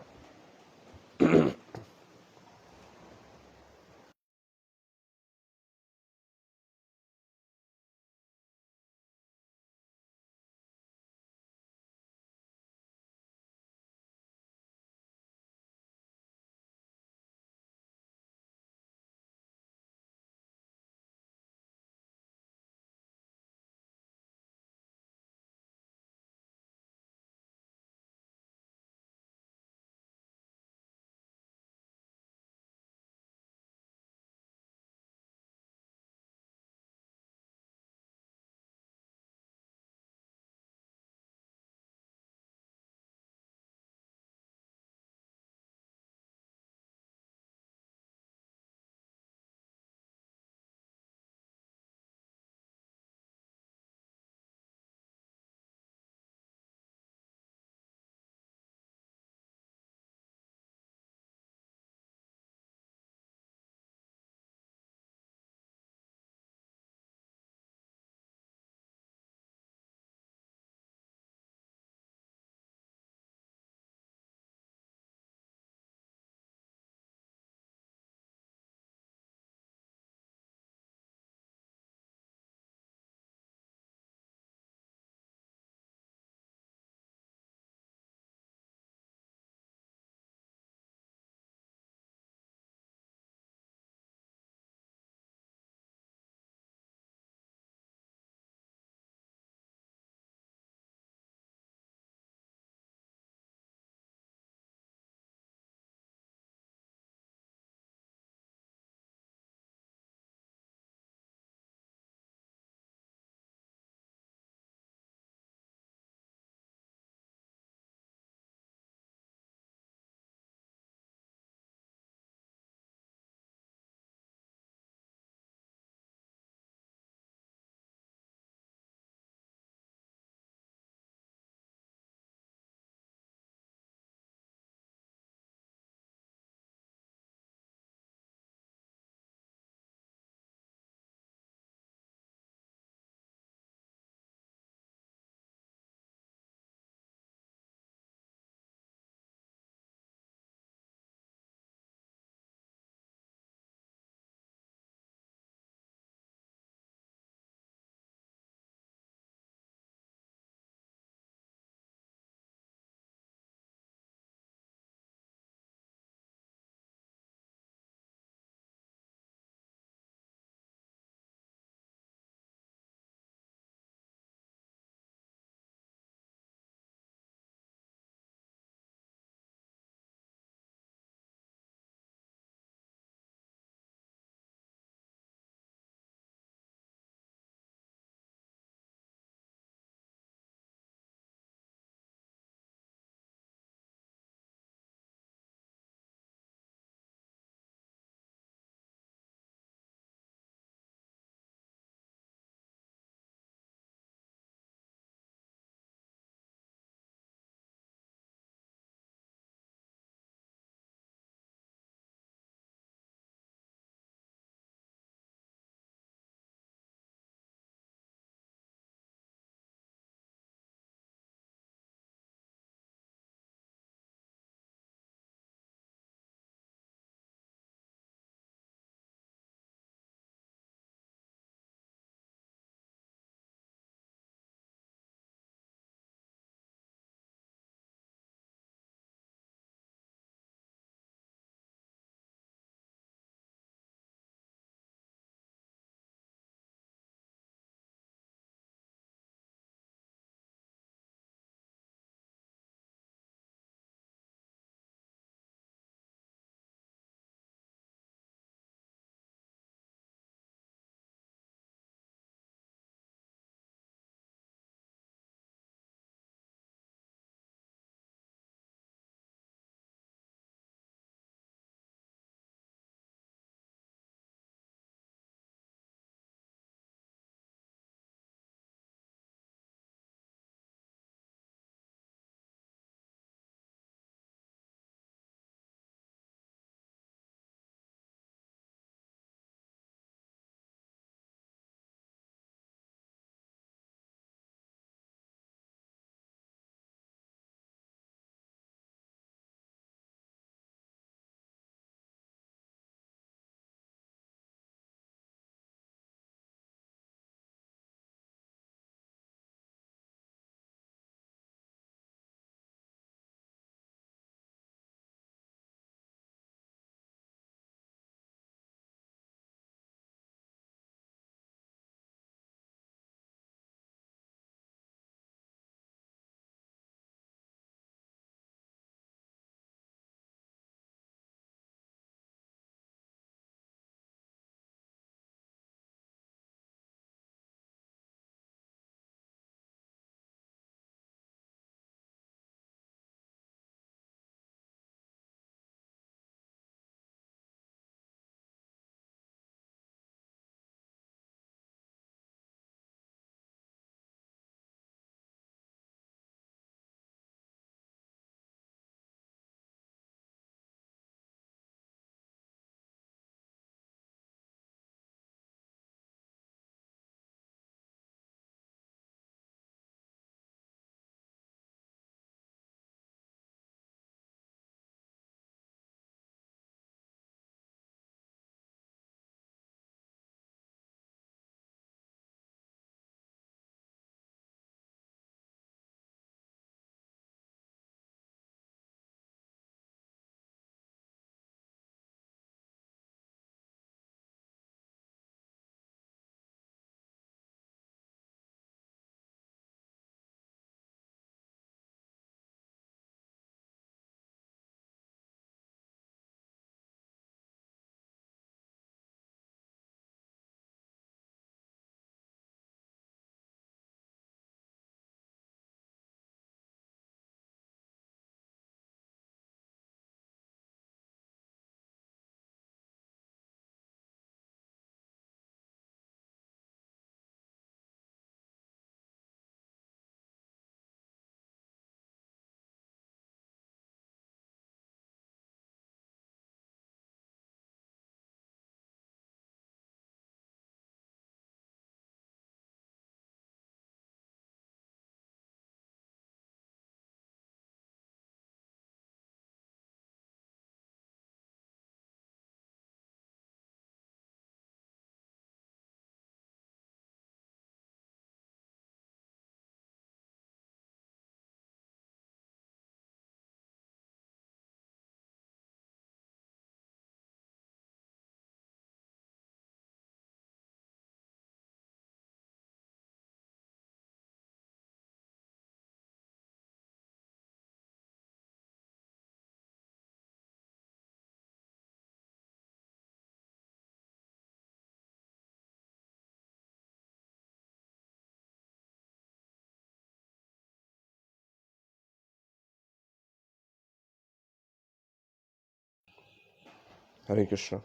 ഹരേ കൃഷ്ണ.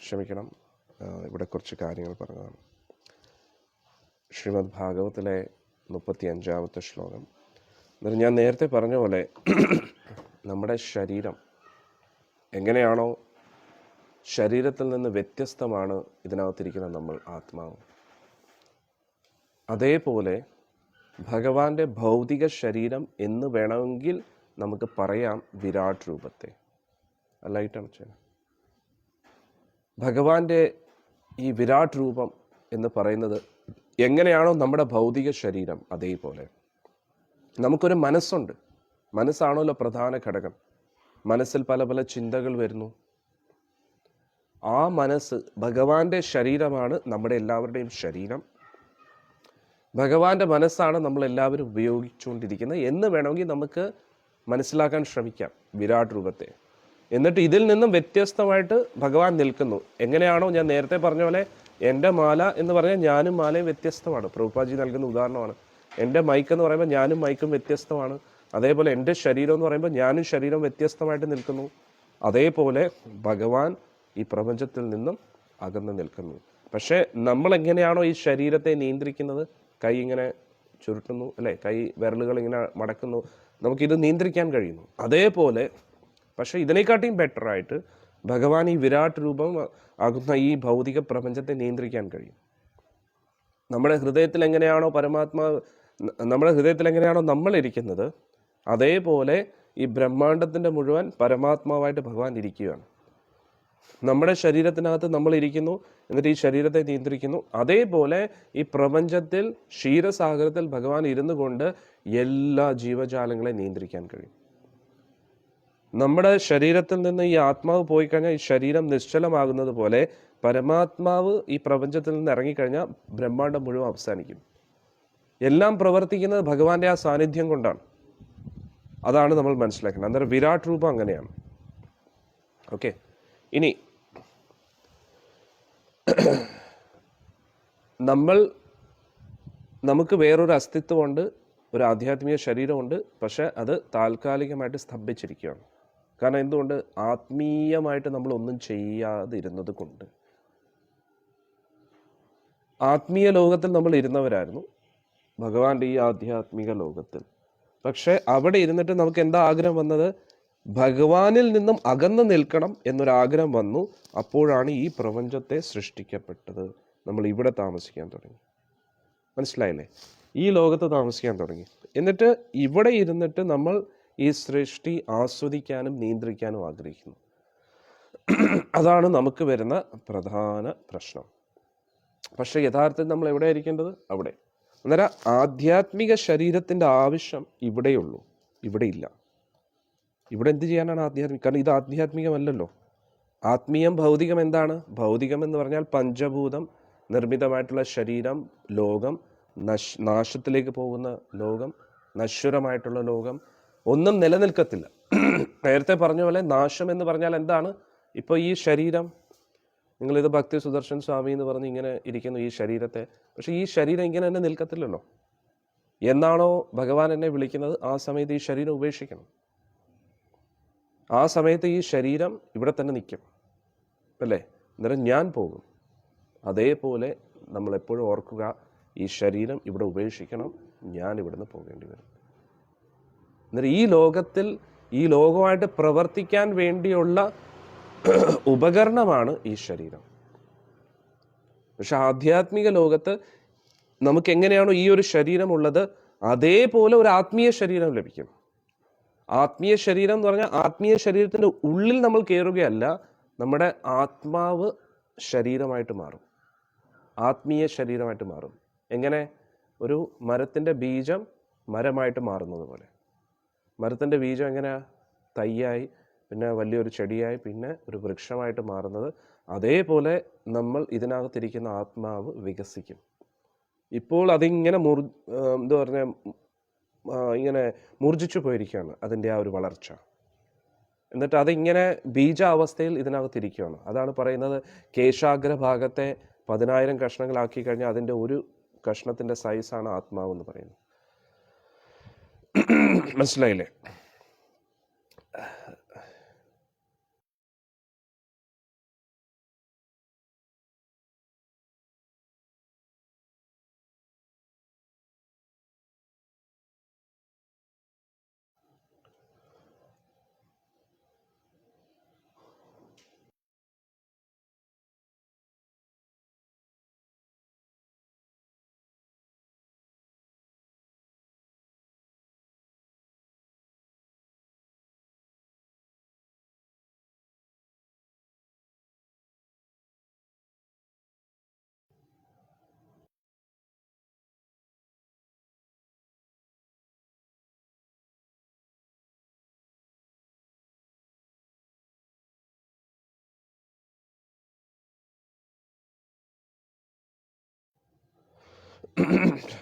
ക്ഷമിക്കണം, ഇവിടെ കുറച്ച് കാര്യങ്ങൾ പറഞ്ഞതാണ്. ശ്രീമദ് ഭാഗവത്തിലെ 35-ാമത്തെ ശ്ലോകം. എന്നിട്ട് ഞാൻ നേരത്തെ പറഞ്ഞ പോലെ നമ്മുടെ ശരീരം എങ്ങനെയാണോ ശരീരത്തിൽ നിന്ന് വ്യത്യസ്തമാണ് ഇതിനകത്തിരിക്കുന്ന നമ്മൾ ആത്മാവ്, അതേപോലെ ഭഗവാന്റെ ഭൗതിക ശരീരം എന്ന് വേണമെങ്കിൽ നമുക്ക് പറയാം വിരാട് രൂപത്തെ. ലൈറ്റാണ് ചെയ്യുന്നത്. ഭഗവാന്റെ ഈ വിരാട് രൂപം എന്ന് പറയുന്നത് എങ്ങനെയാണോ നമ്മുടെ ഭൗതിക ശരീരം, അതേപോലെ നമുക്കൊരു മനസ്സുണ്ട്. മനസ്സാണല്ലോ പ്രധാന ഘടകം. മനസ്സിൽ പല പല ചിന്തകൾ വരുന്നു. ആ മനസ്സ് ഭഗവാന്റെ ശരീരമാണ്, നമ്മുടെ എല്ലാവരുടെയും ശരീരം. ഭഗവാന്റെ മനസ്സാണ് നമ്മളെല്ലാവരും ഉപയോഗിച്ചുകൊണ്ടിരിക്കുന്നത് എന്ന് വേണമെങ്കിൽ നമുക്ക് മനസ്സിലാക്കാൻ ശ്രമിക്കാം വിരാട് രൂപത്തെ. എന്നിട്ട് ഇതിൽ നിന്നും വ്യത്യസ്തമായിട്ട് ഭഗവാൻ നിൽക്കുന്നു. എങ്ങനെയാണോ ഞാൻ നേരത്തെ പറഞ്ഞ പോലെ എൻ്റെ മാല എന്ന് പറഞ്ഞാൽ ഞാനും മാലയും വ്യത്യസ്തമാണ്. പ്രഭുപാദജി നൽകുന്ന ഉദാഹരണമാണ്. എൻ്റെ മൈക്ക് എന്ന് പറയുമ്പോൾ ഞാനും മൈക്കും വ്യത്യസ്തമാണ്. അതേപോലെ എൻ്റെ ശരീരം എന്ന് പറയുമ്പോൾ ഞാനും ശരീരം വ്യത്യസ്തമായിട്ട് നിൽക്കുന്നു. അതേപോലെ ഭഗവാൻ ഈ പ്രപഞ്ചത്തിൽ നിന്നും അകന്ന് നിൽക്കുന്നു. പക്ഷേ നമ്മൾ എങ്ങനെയാണോ ഈ ശരീരത്തെ നിയന്ത്രിക്കുന്നത്, കൈ ഇങ്ങനെ ചുരുട്ടുന്നു അല്ലേ, കൈ വിരലുകൾ ഇങ്ങനെ മടക്കുന്നു, നമുക്കിത് നിയന്ത്രിക്കാൻ കഴിയുന്നു. അതേപോലെ പക്ഷേ ഇതിനെക്കാട്ടിയും ബെറ്ററായിട്ട് ഭഗവാൻ ഈ വിരാട് രൂപം ആകുന്ന ഈ ഭൗതിക പ്രപഞ്ചത്തെ നിയന്ത്രിക്കാൻ കഴിയും. നമ്മുടെ ഹൃദയത്തിൽ എങ്ങനെയാണോ നമ്മുടെ ഹൃദയത്തിൽ എങ്ങനെയാണോ നമ്മൾ ഇരിക്കുന്നത്, അതേപോലെ ഈ ബ്രഹ്മാണ്ടത്തിൻ്റെ മുഴുവൻ പരമാത്മാവായിട്ട് ഭഗവാൻ ഇരിക്കുകയാണ്. നമ്മുടെ ശരീരത്തിനകത്ത് നമ്മൾ ഇരിക്കുന്നു, എന്നിട്ട് ഈ ശരീരത്തെ നിയന്ത്രിക്കുന്നു. അതേപോലെ ഈ പ്രപഞ്ചത്തിൽ ക്ഷീരസാഗരത്തിൽ ഭഗവാൻ ഇരുന്നു കൊണ്ട് എല്ലാ ജീവജാലങ്ങളെ നിയന്ത്രിക്കാൻ കഴിയും. നമ്മുടെ ശരീരത്തിൽ നിന്ന് ഈ ആത്മാവ് പോയി കഴിഞ്ഞാൽ ഈ ശരീരം നിശ്ചലമാകുന്നത് പോലെ പരമാത്മാവ് ഈ പ്രപഞ്ചത്തിൽ നിന്ന് ഇറങ്ങിക്കഴിഞ്ഞാൽ ബ്രഹ്മാണ്ടം മുഴുവൻ അവസാനിക്കും. എല്ലാം പ്രവർത്തിക്കുന്നത് ഭഗവാന്റെ ആ സാന്നിധ്യം കൊണ്ടാണ്. അതാണ് നമ്മൾ മനസ്സിലാക്കുന്നത്. അന്നേരം വിരാട് രൂപം അങ്ങനെയാണ്. ഓക്കെ, ഇനി നമുക്ക് വേറൊരു അസ്തിത്വമുണ്ട്, ഒരു ആധ്യാത്മിക ശരീരമുണ്ട്. പക്ഷെ അത് താൽക്കാലികമായിട്ട് സ്തംഭിച്ചിരിക്കുകയാണ്. കാരണം എന്തുകൊണ്ട്? ആത്മീയമായിട്ട് നമ്മൾ ഒന്നും ചെയ്യാതിരുന്നത് കൊണ്ട്. ആത്മീയ ലോകത്തിൽ നമ്മൾ ഇരുന്നവരായിരുന്നു, ഭഗവാന്റെ ഈ ആധ്യാത്മിക ലോകത്തിൽ. പക്ഷെ അവിടെ ഇരുന്നിട്ട് നമുക്ക് എന്താ ആഗ്രഹം വന്നത്? ഭഗവാനിൽ നിന്നും അകന്നു നിൽക്കണം എന്നൊരാഗ്രഹം വന്നു. അപ്പോഴാണ് ഈ പ്രപഞ്ചത്തെ സൃഷ്ടിക്കപ്പെട്ടത്. നമ്മൾ ഇവിടെ താമസിക്കാൻ തുടങ്ങി. മനസ്സിലായില്ലേ? ഈ ലോകത്ത് താമസിക്കാൻ തുടങ്ങി. എന്നിട്ട് ഇവിടെ ഇരുന്നിട്ട് നമ്മൾ ഈ സൃഷ്ടി ആസ്വദിക്കാനും നിയന്ത്രിക്കാനും ആഗ്രഹിക്കുന്നു. അതാണ് നമുക്ക് വരുന്ന പ്രധാന പ്രശ്നം. പക്ഷെ യഥാർത്ഥത്തിൽ നമ്മൾ എവിടെ ആയിരിക്കേണ്ടത്? അവിടെ. അന്നേരം ആധ്യാത്മിക ശരീരത്തിൻ്റെ ആവശ്യം ഇവിടെയുള്ളൂ, ഇവിടെ ഇല്ല. ഇവിടെ എന്ത് ചെയ്യാനാണ് ആധ്യാത്മികം? കാരണം ഇത് ആധ്യാത്മികമല്ലല്ലോ. ആത്മീയം ഭൗതികം എന്താണ്? ഭൗതികം എന്ന് പറഞ്ഞാൽ പഞ്ചഭൂതം നിർമ്മിതമായിട്ടുള്ള ശരീരം, ലോകം, നാശത്തിലേക്ക് പോകുന്ന ലോകം, നശ്വരമായിട്ടുള്ള ലോകം, ഒന്നും നിലനിൽക്കത്തില്ല. നേരത്തെ പറഞ്ഞ പോലെ നാശം എന്ന് പറഞ്ഞാൽ എന്താണ്? ഇപ്പോൾ ഈ ശരീരം, നിങ്ങളിത് ഭക്തി സുദർശൻ സ്വാമി എന്ന് പറഞ്ഞ് ഇങ്ങനെ ഇരിക്കുന്നു ഈ ശരീരത്തെ. പക്ഷെ ഈ ശരീരം ഇങ്ങനെ തന്നെ നിൽക്കത്തില്ലല്ലോ. എന്നാണോ ഭഗവാൻ എന്നെ വിളിക്കുന്നത് ആ സമയത്ത് ഈ ശരീരം ഉപേക്ഷിക്കണം. ആ സമയത്ത് ഈ ശരീരം ഇവിടെ തന്നെ നിൽക്കും അല്ലേ? അന്നേരം ഞാൻ പോകും. അതേപോലെ നമ്മളെപ്പോഴും ഓർക്കുക, ഈ ശരീരം ഇവിടെ ഉപേക്ഷിക്കണം, ഞാൻ ഇവിടുന്ന് പോകേണ്ടി വരും. അന്നേരം ഈ ലോകത്തിൽ ഈ ലോകമായിട്ട് പ്രവർത്തിക്കാൻ വേണ്ടിയുള്ള ഉപകരണമാണ് ഈ ശരീരം. പക്ഷെ ആധ്യാത്മിക ലോകത്ത് നമുക്ക് എങ്ങനെയാണോ ഈ ഒരു ശരീരം ഉള്ളത്, അതേപോലെ ഒരു ആത്മീയ ശരീരം ലഭിക്കും. ആത്മീയ ശരീരം എന്ന് പറഞ്ഞാൽ ആത്മീയ ശരീരത്തിൻ്റെ ഉള്ളിൽ നമ്മൾ കയറുകയല്ല, നമ്മുടെ ആത്മാവ് ശരീരമായിട്ട് മാറും, ആത്മീയ ശരീരമായിട്ട് മാറും. എങ്ങനെ? ഒരു മരത്തിൻ്റെ ബീജം മരമായിട്ട് മാറുന്നത് പോലെ. മരത്തിൻ്റെ ബീജം എങ്ങനെയാ? തൈയായി, പിന്നെ വലിയൊരു ചെടിയായി, പിന്നെ ഒരു വൃക്ഷമായിട്ട് മാറുന്നത്. അതേപോലെ നമ്മൾ ഇതിനകത്തിരിക്കുന്ന ആത്മാവ് വികസിക്കും. ഇപ്പോൾ അതിങ്ങനെ എന്താ പറഞ്ഞ ഇങ്ങനെ മൂർജിച്ചു പോയിരിക്കുകയാണ് അതിൻ്റെ ആ ഒരു വളർച്ച. എന്നിട്ട് അതിങ്ങനെ ബീജാവസ്ഥയിൽ ഇതിനകത്തിരിക്കുകയാണ്. അതാണ് പറയുന്നത്, കേശാഗ്രഭാഗത്തെ 10,000 കഷ്ണങ്ങളാക്കി കഴിഞ്ഞാൽ അതിൻ്റെ ഒരു കഷ്ണത്തിൻ്റെ സൈസാണ് ആത്മാവ് എന്ന് പറയുന്നത്. മനസ്സിലായില്ലേ?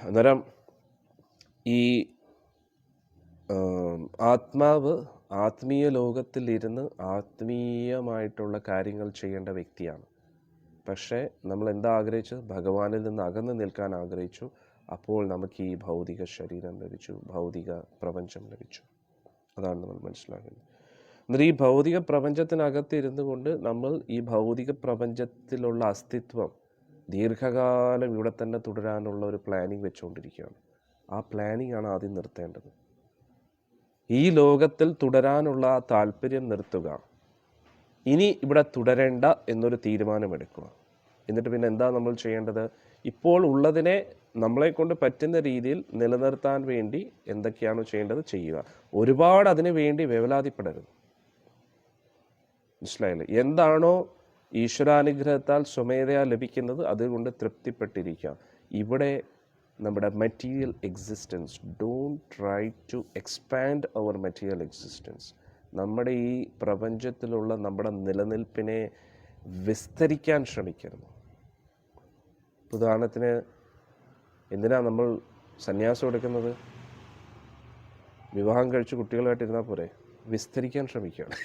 അന്നേരം ഈ ആത്മാവ് ആത്മീയ ലോകത്തിലിരുന്ന് ആത്മീയമായിട്ടുള്ള കാര്യങ്ങൾ ചെയ്യേണ്ട വ്യക്തിയാണ്. പക്ഷേ നമ്മൾ എന്താ ആഗ്രഹിച്ചത്? ഭഗവാനിൽ നിന്ന് അകന്ന് നിൽക്കാൻ ആഗ്രഹിച്ചു. അപ്പോൾ നമുക്ക് ഈ ഭൗതിക ശരീരം ലഭിച്ചു, ഭൗതിക പ്രപഞ്ചം ലഭിച്ചു. അതാണ് നമ്മൾ മനസ്സിലാക്കുന്നത്. എന്നിട്ട് ഈ ഭൗതിക പ്രപഞ്ചത്തിനകത്ത് ഇരുന്നു കൊണ്ട് നമ്മൾ ഈ ഭൗതിക പ്രപഞ്ചത്തിലുള്ള അസ്തിത്വം ദീർഘകാലം ഇവിടെ തന്നെ തുടരാനുള്ള ഒരു പ്ലാനിങ് വെച്ചുകൊണ്ടിരിക്കുകയാണ്. ആ പ്ലാനിങ് ആണ് ആദ്യം നിർത്തേണ്ടത്. ഈ ലോകത്തിൽ തുടരാനുള്ള ആ താല്പര്യം നിർത്തുക. ഇനി ഇവിടെ തുടരേണ്ട എന്നൊരു തീരുമാനമെടുക്കുക. എന്നിട്ട് പിന്നെ എന്താ നമ്മൾ ചെയ്യേണ്ടത്? ഇപ്പോൾ ഉള്ളതിനെ നമ്മളെ കൊണ്ട് പറ്റുന്ന രീതിയിൽ നിലനിർത്താൻ വേണ്ടി എന്തൊക്കെയാണോ ചെയ്യേണ്ടത് ചെയ്യുക. ഒരുപാട് അതിനു വേണ്ടി വേവലാതിപ്പെടരുത്. മനസ്സിലായില്ലേ? എന്താണോ ഈശ്വരാനുഗ്രഹത്താൽ സ്വമേധയാ ലഭിക്കുന്നത് അതുകൊണ്ട് തൃപ്തിപ്പെട്ടിരിക്കുക. ഇവിടെ നമ്മുടെ material existence, don't try to expand our material existence. നമ്മുടെ ഈ പ്രപഞ്ചത്തിലുള്ള നമ്മുടെ നിലനിൽപ്പിനെ വിസ്തരിക്കാൻ ശ്രമിക്കരുത്. ഉദാഹരണത്തിന്, എന്തിനാ നമ്മൾ സന്യാസം എടുക്കുന്നത്? വിവാഹം കഴിച്ച് കുട്ടികളായിട്ടിരുന്നാൽ പോരെ? വിസ്തരിക്കാൻ ശ്രമിക്കുകയാണ്.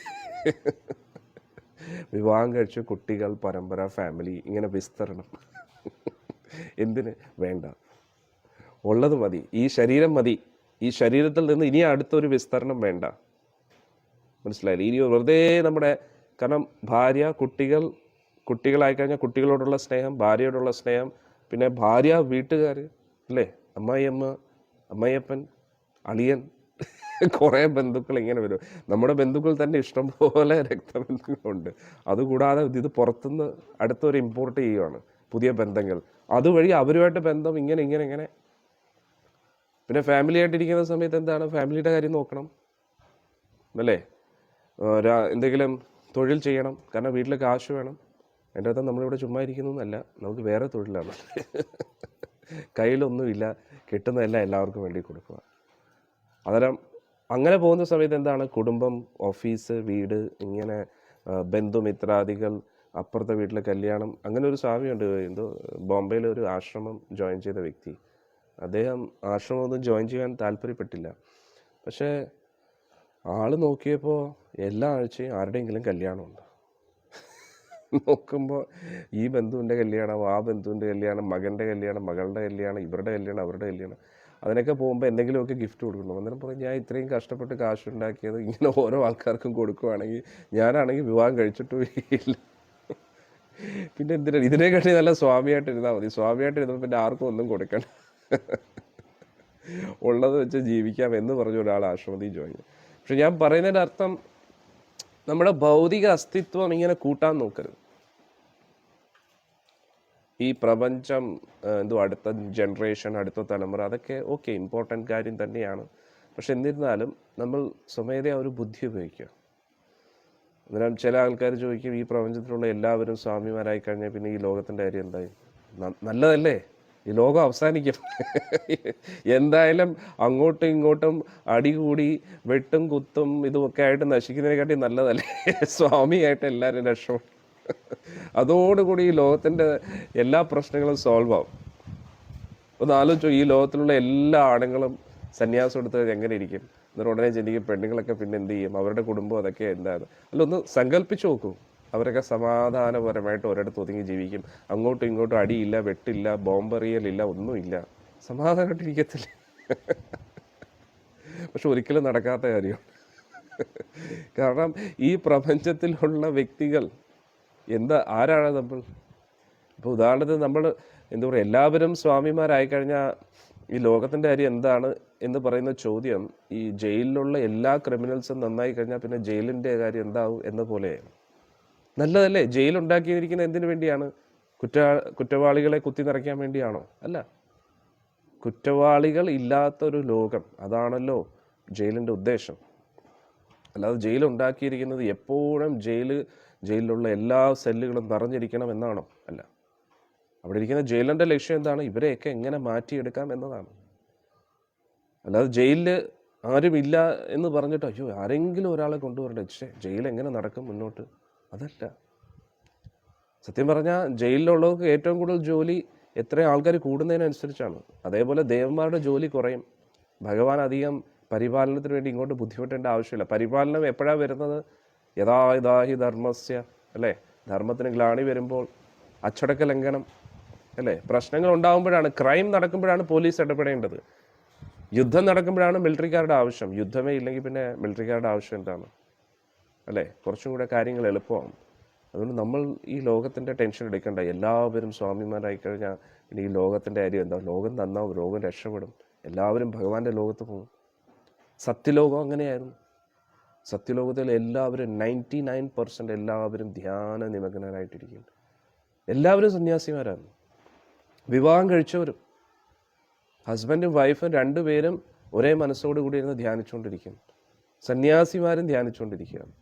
വിവാഹം കഴിച്ച് കുട്ടികൾ, പരമ്പര, ഫാമിലി, ഇങ്ങനെ വിസ്തരണം എന്തിന്? വേണ്ട, ഉള്ളത് മതി. ഈ ശരീരം മതി. ഈ ശരീരത്തിൽ നിന്ന് ഇനി അടുത്തൊരു വിസ്തരണം വേണ്ട. മനസ്സിലായില്ലേ? ഇനി വെറുതെ നമ്മുടെ, കാരണം ഭാര്യ, കുട്ടികളായിക്കഴിഞ്ഞാൽ കുട്ടികളോടുള്ള സ്നേഹം, ഭാര്യയോടുള്ള സ്നേഹം, പിന്നെ ഭാര്യ, വീട്ടുകാർ, അല്ലേ, അമ്മായിയമ്മ, അമ്മായിയപ്പൻ, അളിയൻ, കുറേ ബന്ധുക്കൾ ഇങ്ങനെ വരും. നമ്മുടെ ബന്ധുക്കൾ തന്നെ ഇഷ്ടംപോലെ രക്തബന്ധുക്കളുണ്ട്. അതുകൂടാതെ ഇത് പുറത്തുനിന്ന് അടുത്തൊരു ഇമ്പോർട്ട് ചെയ്യുകയാണ്, പുതിയ ബന്ധങ്ങൾ. അതുവഴി അവരുമായിട്ട് ബന്ധം ഇങ്ങനെ. പിന്നെ ഫാമിലി ആയിട്ടിരിക്കുന്ന സമയത്ത് എന്താണ്? ഫാമിലിയുടെ കാര്യം നോക്കണം, അല്ലേ? എന്തെങ്കിലും തൊഴിൽ ചെയ്യണം, കാരണം വീട്ടിൽ കാശ് വേണം. എൻ്റെ അർത്ഥം നമ്മളിവിടെ ചുമ്മാ ഇരിക്കുന്നതല്ല, നമുക്ക് വേറെ തൊഴിലാണ്. കയ്യിലൊന്നുമില്ല, കിട്ടുന്നതെല്ലാം എല്ലാവർക്കും വേണ്ടി കൊടുക്കുക. അന്നേരം അങ്ങനെ പോകുന്ന സമയത്ത് എന്താണ്? കുടുംബം, ഓഫീസ്, വീട്, ഇങ്ങനെ ബന്ധുമിത്രാദികൾ, അപ്പുറത്തെ വീട്ടിലെ കല്യാണം. അങ്ങനെ ഒരു സ്വാമിയുണ്ട്, എന്തോ ബോംബെയിലെ ഒരു ആശ്രമം ജോയിൻ ചെയ്ത വ്യക്തി. അദ്ദേഹം ആശ്രമമൊന്നും ജോയിൻ ചെയ്യാൻ താല്പര്യപ്പെട്ടില്ല. പക്ഷേ ആള് നോക്കിയപ്പോൾ എല്ലാ ആഴ്ചയും ആരുടെയെങ്കിലും കല്യാണമുണ്ട്. നോക്കുമ്പോൾ ഈ ബന്ധുവിൻ്റെ കല്യാണം, ആ ബന്ധുവിൻ്റെ കല്യാണം, മകൻ്റെ കല്യാണം, മകളുടെ കല്യാണം, ഇവരുടെ കല്യാണം, അവരുടെ കല്യാണം. അതിനൊക്കെ പോകുമ്പോൾ എന്തെങ്കിലുമൊക്കെ ഗിഫ്റ്റ് കൊടുക്കണം. അന്നേരം പറയും, ഞാൻ ഇത്രയും കഷ്ടപ്പെട്ട് കാശുണ്ടാക്കിയത് ഇങ്ങനെ ഓരോ ആൾക്കാർക്കും കൊടുക്കുവാണെങ്കിൽ, ഞാനാണെങ്കിൽ വിവാഹം കഴിച്ചിട്ടും ഇല്ല. പിന്നെ എന്തിനാണ്? ഇതിനെക്കാട്ടി നല്ല സ്വാമിയായിട്ടിരുന്നാൽ മതി. സ്വാമിയായിട്ടിരുന്നപ്പോൾ പിന്നെ ആർക്കും ഒന്നും കൊടുക്കണം, ഉള്ളത് വെച്ച് ജീവിക്കാം എന്ന് പറഞ്ഞ ഒരാൾ ആശ്രമത്തിൽ ജോയിൻ ചെയ്യും. പക്ഷെ ഞാൻ പറയുന്നതിൻ്റെ അർത്ഥം, നമ്മുടെ ഭൗതിക അസ്തിത്വം ഇങ്ങനെ കൂട്ടാൻ നോക്കരുത്. ഈ പ്രപഞ്ചം, അടുത്ത ജനറേഷൻ, അടുത്ത തലമുറ, അതൊക്കെ ഓക്കെ, ഇമ്പോർട്ടൻ്റ് കാര്യം തന്നെയാണ്. പക്ഷെ എന്നിരുന്നാലും നമ്മൾ സ്വമേധയാ ഒരു ബുദ്ധി ഉപയോഗിക്കുക. അന്നേരം ചില ആൾക്കാർ ചോദിക്കും, ഈ പ്രപഞ്ചത്തിലുള്ള എല്ലാവരും സ്വാമിമാരായി കഴിഞ്ഞാൽ പിന്നെ ഈ ലോകത്തിൻ്റെ കാര്യം എന്തായി? നല്ലതല്ലേ? ഈ ലോകം അവസാനിക്കും. എന്തായാലും അങ്ങോട്ടും ഇങ്ങോട്ടും അടികൂടി വെട്ടും കുത്തും ഇതുമൊക്കെ ആയിട്ട് നശിക്കുന്നതിനെക്കാട്ടി നല്ലതല്ലേ സ്വാമിയായിട്ട് എല്ലാവരും രക്ഷപ്പെടും. അതോടുകൂടി ഈ ലോകത്തിൻ്റെ എല്ലാ പ്രശ്നങ്ങളും സോൾവ് ആവും. ഒന്ന് ആലോചിച്ചോ, ഈ ലോകത്തിലുള്ള എല്ലാ ആണുങ്ങളും സന്യാസം എടുത്തത് എങ്ങനെ ഇരിക്കും? എന്നിട്ട് ഉടനെ ജനിക്കും പെണ്ണുങ്ങളൊക്കെ പിന്നെ എന്ത് ചെയ്യും? അവരുടെ കുടുംബം അതൊക്കെ എന്താണ്? അല്ല, ഒന്ന് സങ്കല്പിച്ച് നോക്കൂ. അവരൊക്കെ സമാധാനപരമായിട്ട് ഒരിടത്ത് ഒതുങ്ങി ജീവിക്കും. അങ്ങോട്ടും ഇങ്ങോട്ടും അടിയില്ല, വെട്ടില്ല, ബോംബെറിയലില്ല, ഒന്നുമില്ല, സമാധാനമായിട്ടിരിക്കത്തില്ല. പക്ഷെ ഒരിക്കലും നടക്കാത്ത കാര്യമാണ്. കാരണം ഈ പ്രപഞ്ചത്തിലുള്ള വ്യക്തികൾ ആരാണ് നമ്മൾ? ഇപ്പോൾ ഉദാഹരണത്തിന് നമ്മൾ എന്താ പറയുക, എല്ലാവരും സ്വാമിമാരായിക്കഴിഞ്ഞാൽ ഈ ലോകത്തിൻ്റെ കാര്യം എന്താണ് എന്ന് പറയുന്ന ചോദ്യം, ഈ ജയിലിലുള്ള എല്ലാ ക്രിമിനൽസും നന്നായി കഴിഞ്ഞാൽ പിന്നെ ജയിലിൻ്റെ കാര്യം എന്താവും എന്ന പോലെയാണ്. നല്ലതല്ലേ? ജയിലുണ്ടാക്കിയിരിക്കുന്നത് എന്തിനു വേണ്ടിയാണ്? കുറ്റവാളികളെ കുത്തി നിറയ്ക്കാൻ വേണ്ടിയാണോ? അല്ല, കുറ്റവാളികൾ ഇല്ലാത്തൊരു ലോകം, അതാണല്ലോ ജയിലിൻ്റെ ഉദ്ദേശം. അല്ലാതെ ജയിലുണ്ടാക്കിയിരിക്കുന്നത് എപ്പോഴും ജയിലിലുള്ള എല്ലാ സെല്ലുകളും നിറഞ്ഞിരിക്കണം എന്നാണോ? അല്ല. അവിടെ ഇരിക്കുന്ന ജയിലിൻ്റെ ലക്ഷ്യം എന്താണ്? ഇവരെയൊക്കെ എങ്ങനെ മാറ്റിയെടുക്കാം എന്നതാണ്. അല്ലാതെ ജയിലിൽ ആരുമില്ല എന്ന് പറഞ്ഞിട്ട് അയ്യോ ആരെങ്കിലും ഒരാളെ കൊണ്ടുവരണ്ടേ, ജയിൽ എങ്ങനെ നടക്കും മുന്നോട്ട്? അതല്ല. സത്യം പറഞ്ഞാൽ ജയിലിലുള്ളവർക്ക് ഏറ്റവും കൂടുതൽ ജോലി എത്രയും ആൾക്കാർ കൂടുന്നതിനനുസരിച്ചാണ്. അതേപോലെ ദേവന്മാരുടെ ജോലി കുറയും. ഭഗവാൻ അധികം പരിപാലനത്തിന് വേണ്ടി ഇങ്ങോട്ട് ബുദ്ധിമുട്ടേണ്ട ആവശ്യമില്ല. പരിപാലനം എപ്പോഴാണ് വരുന്നത്? യഥാ യഥാഹി ധർമ്മസ്യ, അല്ലേ? ധർമ്മത്തിന് ഗ്ലാണി വരുമ്പോൾ, അച്ചടക്ക ലംഘനം, അല്ലേ? പ്രശ്നങ്ങൾ ഉണ്ടാകുമ്പോഴാണ്, ക്രൈം നടക്കുമ്പോഴാണ് പോലീസ് ഇടപെടേണ്ടത്. യുദ്ധം നടക്കുമ്പോഴാണ് മിലിറ്ററിക്കാരുടെ ആവശ്യം. യുദ്ധമേ ഇല്ലെങ്കിൽ പിന്നെ മിലിറ്ററിക്കാരുടെ ആവശ്യം എന്താണ്, അല്ലേ? കുറച്ചും കൂടെ കാര്യങ്ങൾ എളുപ്പമാകും. അതുകൊണ്ട് നമ്മൾ ഈ ലോകത്തിൻ്റെ ടെൻഷൻ എടുക്കേണ്ട. എല്ലാവരും സ്വാമിമാരായി കഴിഞ്ഞാൽ പിന്നെ ഈ ലോകത്തിൻ്റെ കാര്യം എന്താ? ലോകം നന്നാവും, ലോകം രക്ഷപ്പെടും, എല്ലാവരും ഭഗവാന്റെ ലോകത്ത് പോകും. സത്യലോകം അങ്ങനെയായിരുന്നു. സത്യലോകത്തിൽ എല്ലാവരും 99% എല്ലാവരും ധ്യാന നിമഗ്നരായിട്ടിരിക്കും. എല്ലാവരും സന്യാസിമാരാണ്. വിവാഹം കഴിച്ചവരും, ഹസ്ബൻഡും വൈഫും രണ്ടുപേരും ഒരേ മനസ്സോടു കൂടി ഇരുന്ന് ധ്യാനിച്ചുകൊണ്ടിരിക്കും. സന്യാസിമാരും ധ്യാനിച്ചുകൊണ്ടിരിക്കുകയാണ്.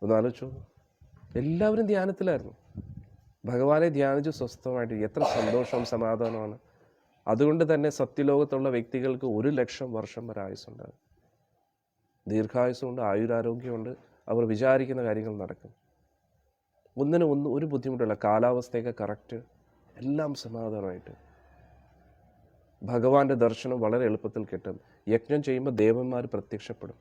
ഒന്ന് ആലോചിച്ചോ, എല്ലാവരും ധ്യാനത്തിലായിരുന്നു. ഭഗവാനെ ധ്യാനിച്ച് സ്വസ്ഥമായിട്ട് എത്ര സന്തോഷവും സമാധാനമാണ്. അതുകൊണ്ട് തന്നെ സത്യലോകത്തുള്ള വ്യക്തികൾക്ക് 1,00,000 വർഷം വരെ ആയുസ്സുണ്ടാകും. ദീർഘായുസ്സുണ്ട്, ആയുരാരോഗ്യമുണ്ട്. അവർ വിചാരിക്കുന്ന കാര്യങ്ങൾ നടക്കും. ഒരു ബുദ്ധിമുട്ടില്ല. കാലാവസ്ഥയൊക്കെ കറക്റ്റ്, എല്ലാം സമാധാനമായിട്ട്. ഭഗവാന്റെ ദർശനം വളരെ എളുപ്പത്തിൽ കിട്ടും. യജ്ഞം ചെയ്യുമ്പോൾ ദേവന്മാർ പ്രത്യക്ഷപ്പെടും.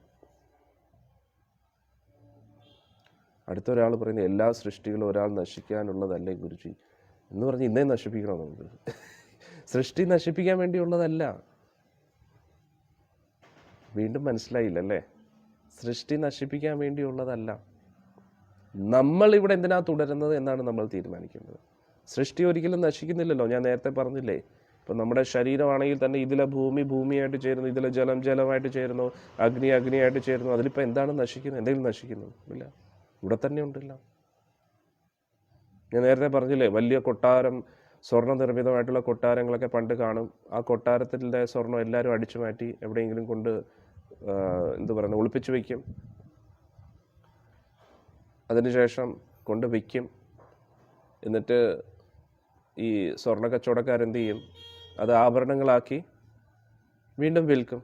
അടുത്തൊരാൾ പറയുന്നത് എല്ലാ സൃഷ്ടികളും ഒരാൾ നശിക്കാനുള്ളതല്ലേ ഗുരുജി എന്ന് പറഞ്ഞ് ഇന്നേ നശിപ്പിക്കണം നമുക്ക്. സൃഷ്ടി നശിപ്പിക്കാൻ വേണ്ടിയുള്ളതല്ല. വീണ്ടും മനസ്സിലായില്ലല്ലേ? സൃഷ്ടി നശിപ്പിക്കാൻ വേണ്ടിയുള്ളതല്ല. നമ്മൾ ഇവിടെ എന്തിനാ തുടരുന്നത് എന്നാണ് നമ്മൾ തീരുമാനിക്കേണ്ടത്. സൃഷ്ടി ഒരിക്കലും നശിക്കുന്നില്ലല്ലോ. ഞാൻ നേരത്തെ പറഞ്ഞില്ലേ, ഇപ്പം നമ്മുടെ ശരീരമാണെങ്കിൽ തന്നെ ഇതിലെ ഭൂമിയായിട്ട് ചേരുന്നു, ഇതിലെ ജലമായിട്ട് ചേരുന്നു, അഗ്നിയായിട്ട് ചേരുന്നു. അതിലിപ്പോൾ എന്താണ് നശിക്കുന്നത്? എന്തെങ്കിലും നശിക്കുന്നു? ഇല്ല, ഇവിടെ തന്നെ ഉണ്ടല്ല. ഞാൻ നേരത്തെ പറഞ്ഞില്ലേ, വലിയ കൊട്ടാരം, സ്വർണ്ണ നിർമ്മിതമായിട്ടുള്ള കൊട്ടാരങ്ങളൊക്കെ പണ്ട് കാണും. ആ കൊട്ടാരത്തിൻ്റെ സ്വർണ്ണം എല്ലാവരും അടിച്ചു മാറ്റി എവിടെയെങ്കിലും കൊണ്ട് ഒളിപ്പിച്ചു വയ്ക്കും. അതിനുശേഷം കൊണ്ട് വയ്ക്കും. എന്നിട്ട് ഈ സ്വർണ്ണ കച്ചവടക്കാരെന്ത് ചെയ്യും? അത് ആഭരണങ്ങളാക്കി വീണ്ടും വിൽക്കും.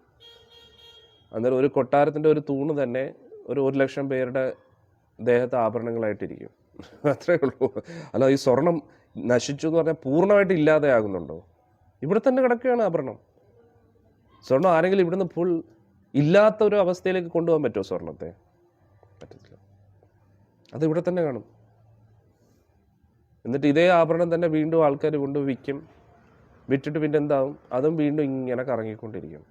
അന്നേരം ഒരു കൊട്ടാരത്തിൻ്റെ ഒരു തൂണ് തന്നെ 1,00,000 പേരുടെ ദേഹത്ത് ആഭരണങ്ങളായിട്ടിരിക്കും. അത്രേ ഉള്ളൂ. അല്ല, ഈ സ്വർണം നശിച്ചു എന്ന് പറഞ്ഞാൽ പൂർണ്ണമായിട്ട് ഇല്ലാതെ ആകുന്നുണ്ടോ? ഇവിടെ തന്നെ കിടക്കുകയാണ് ആഭരണം. സ്വർണം ആരെങ്കിലും ഇവിടുന്ന് ഫുൾ ഇല്ലാത്തൊരു അവസ്ഥയിലേക്ക് കൊണ്ടുപോകാൻ പറ്റുമോ സ്വർണത്തെ? പറ്റത്തില്ല. അത് ഇവിടെ തന്നെ കാണും. എന്നിട്ട് ഇതേ ആഭരണം തന്നെ വീണ്ടും ആൾക്കാർ കൊണ്ട് വിൽക്കും. വിറ്റിട്ട് പിന്നെ എന്താവും? അതും വീണ്ടും ഇങ്ങനെ കറങ്ങിക്കൊണ്ടിരിക്കും.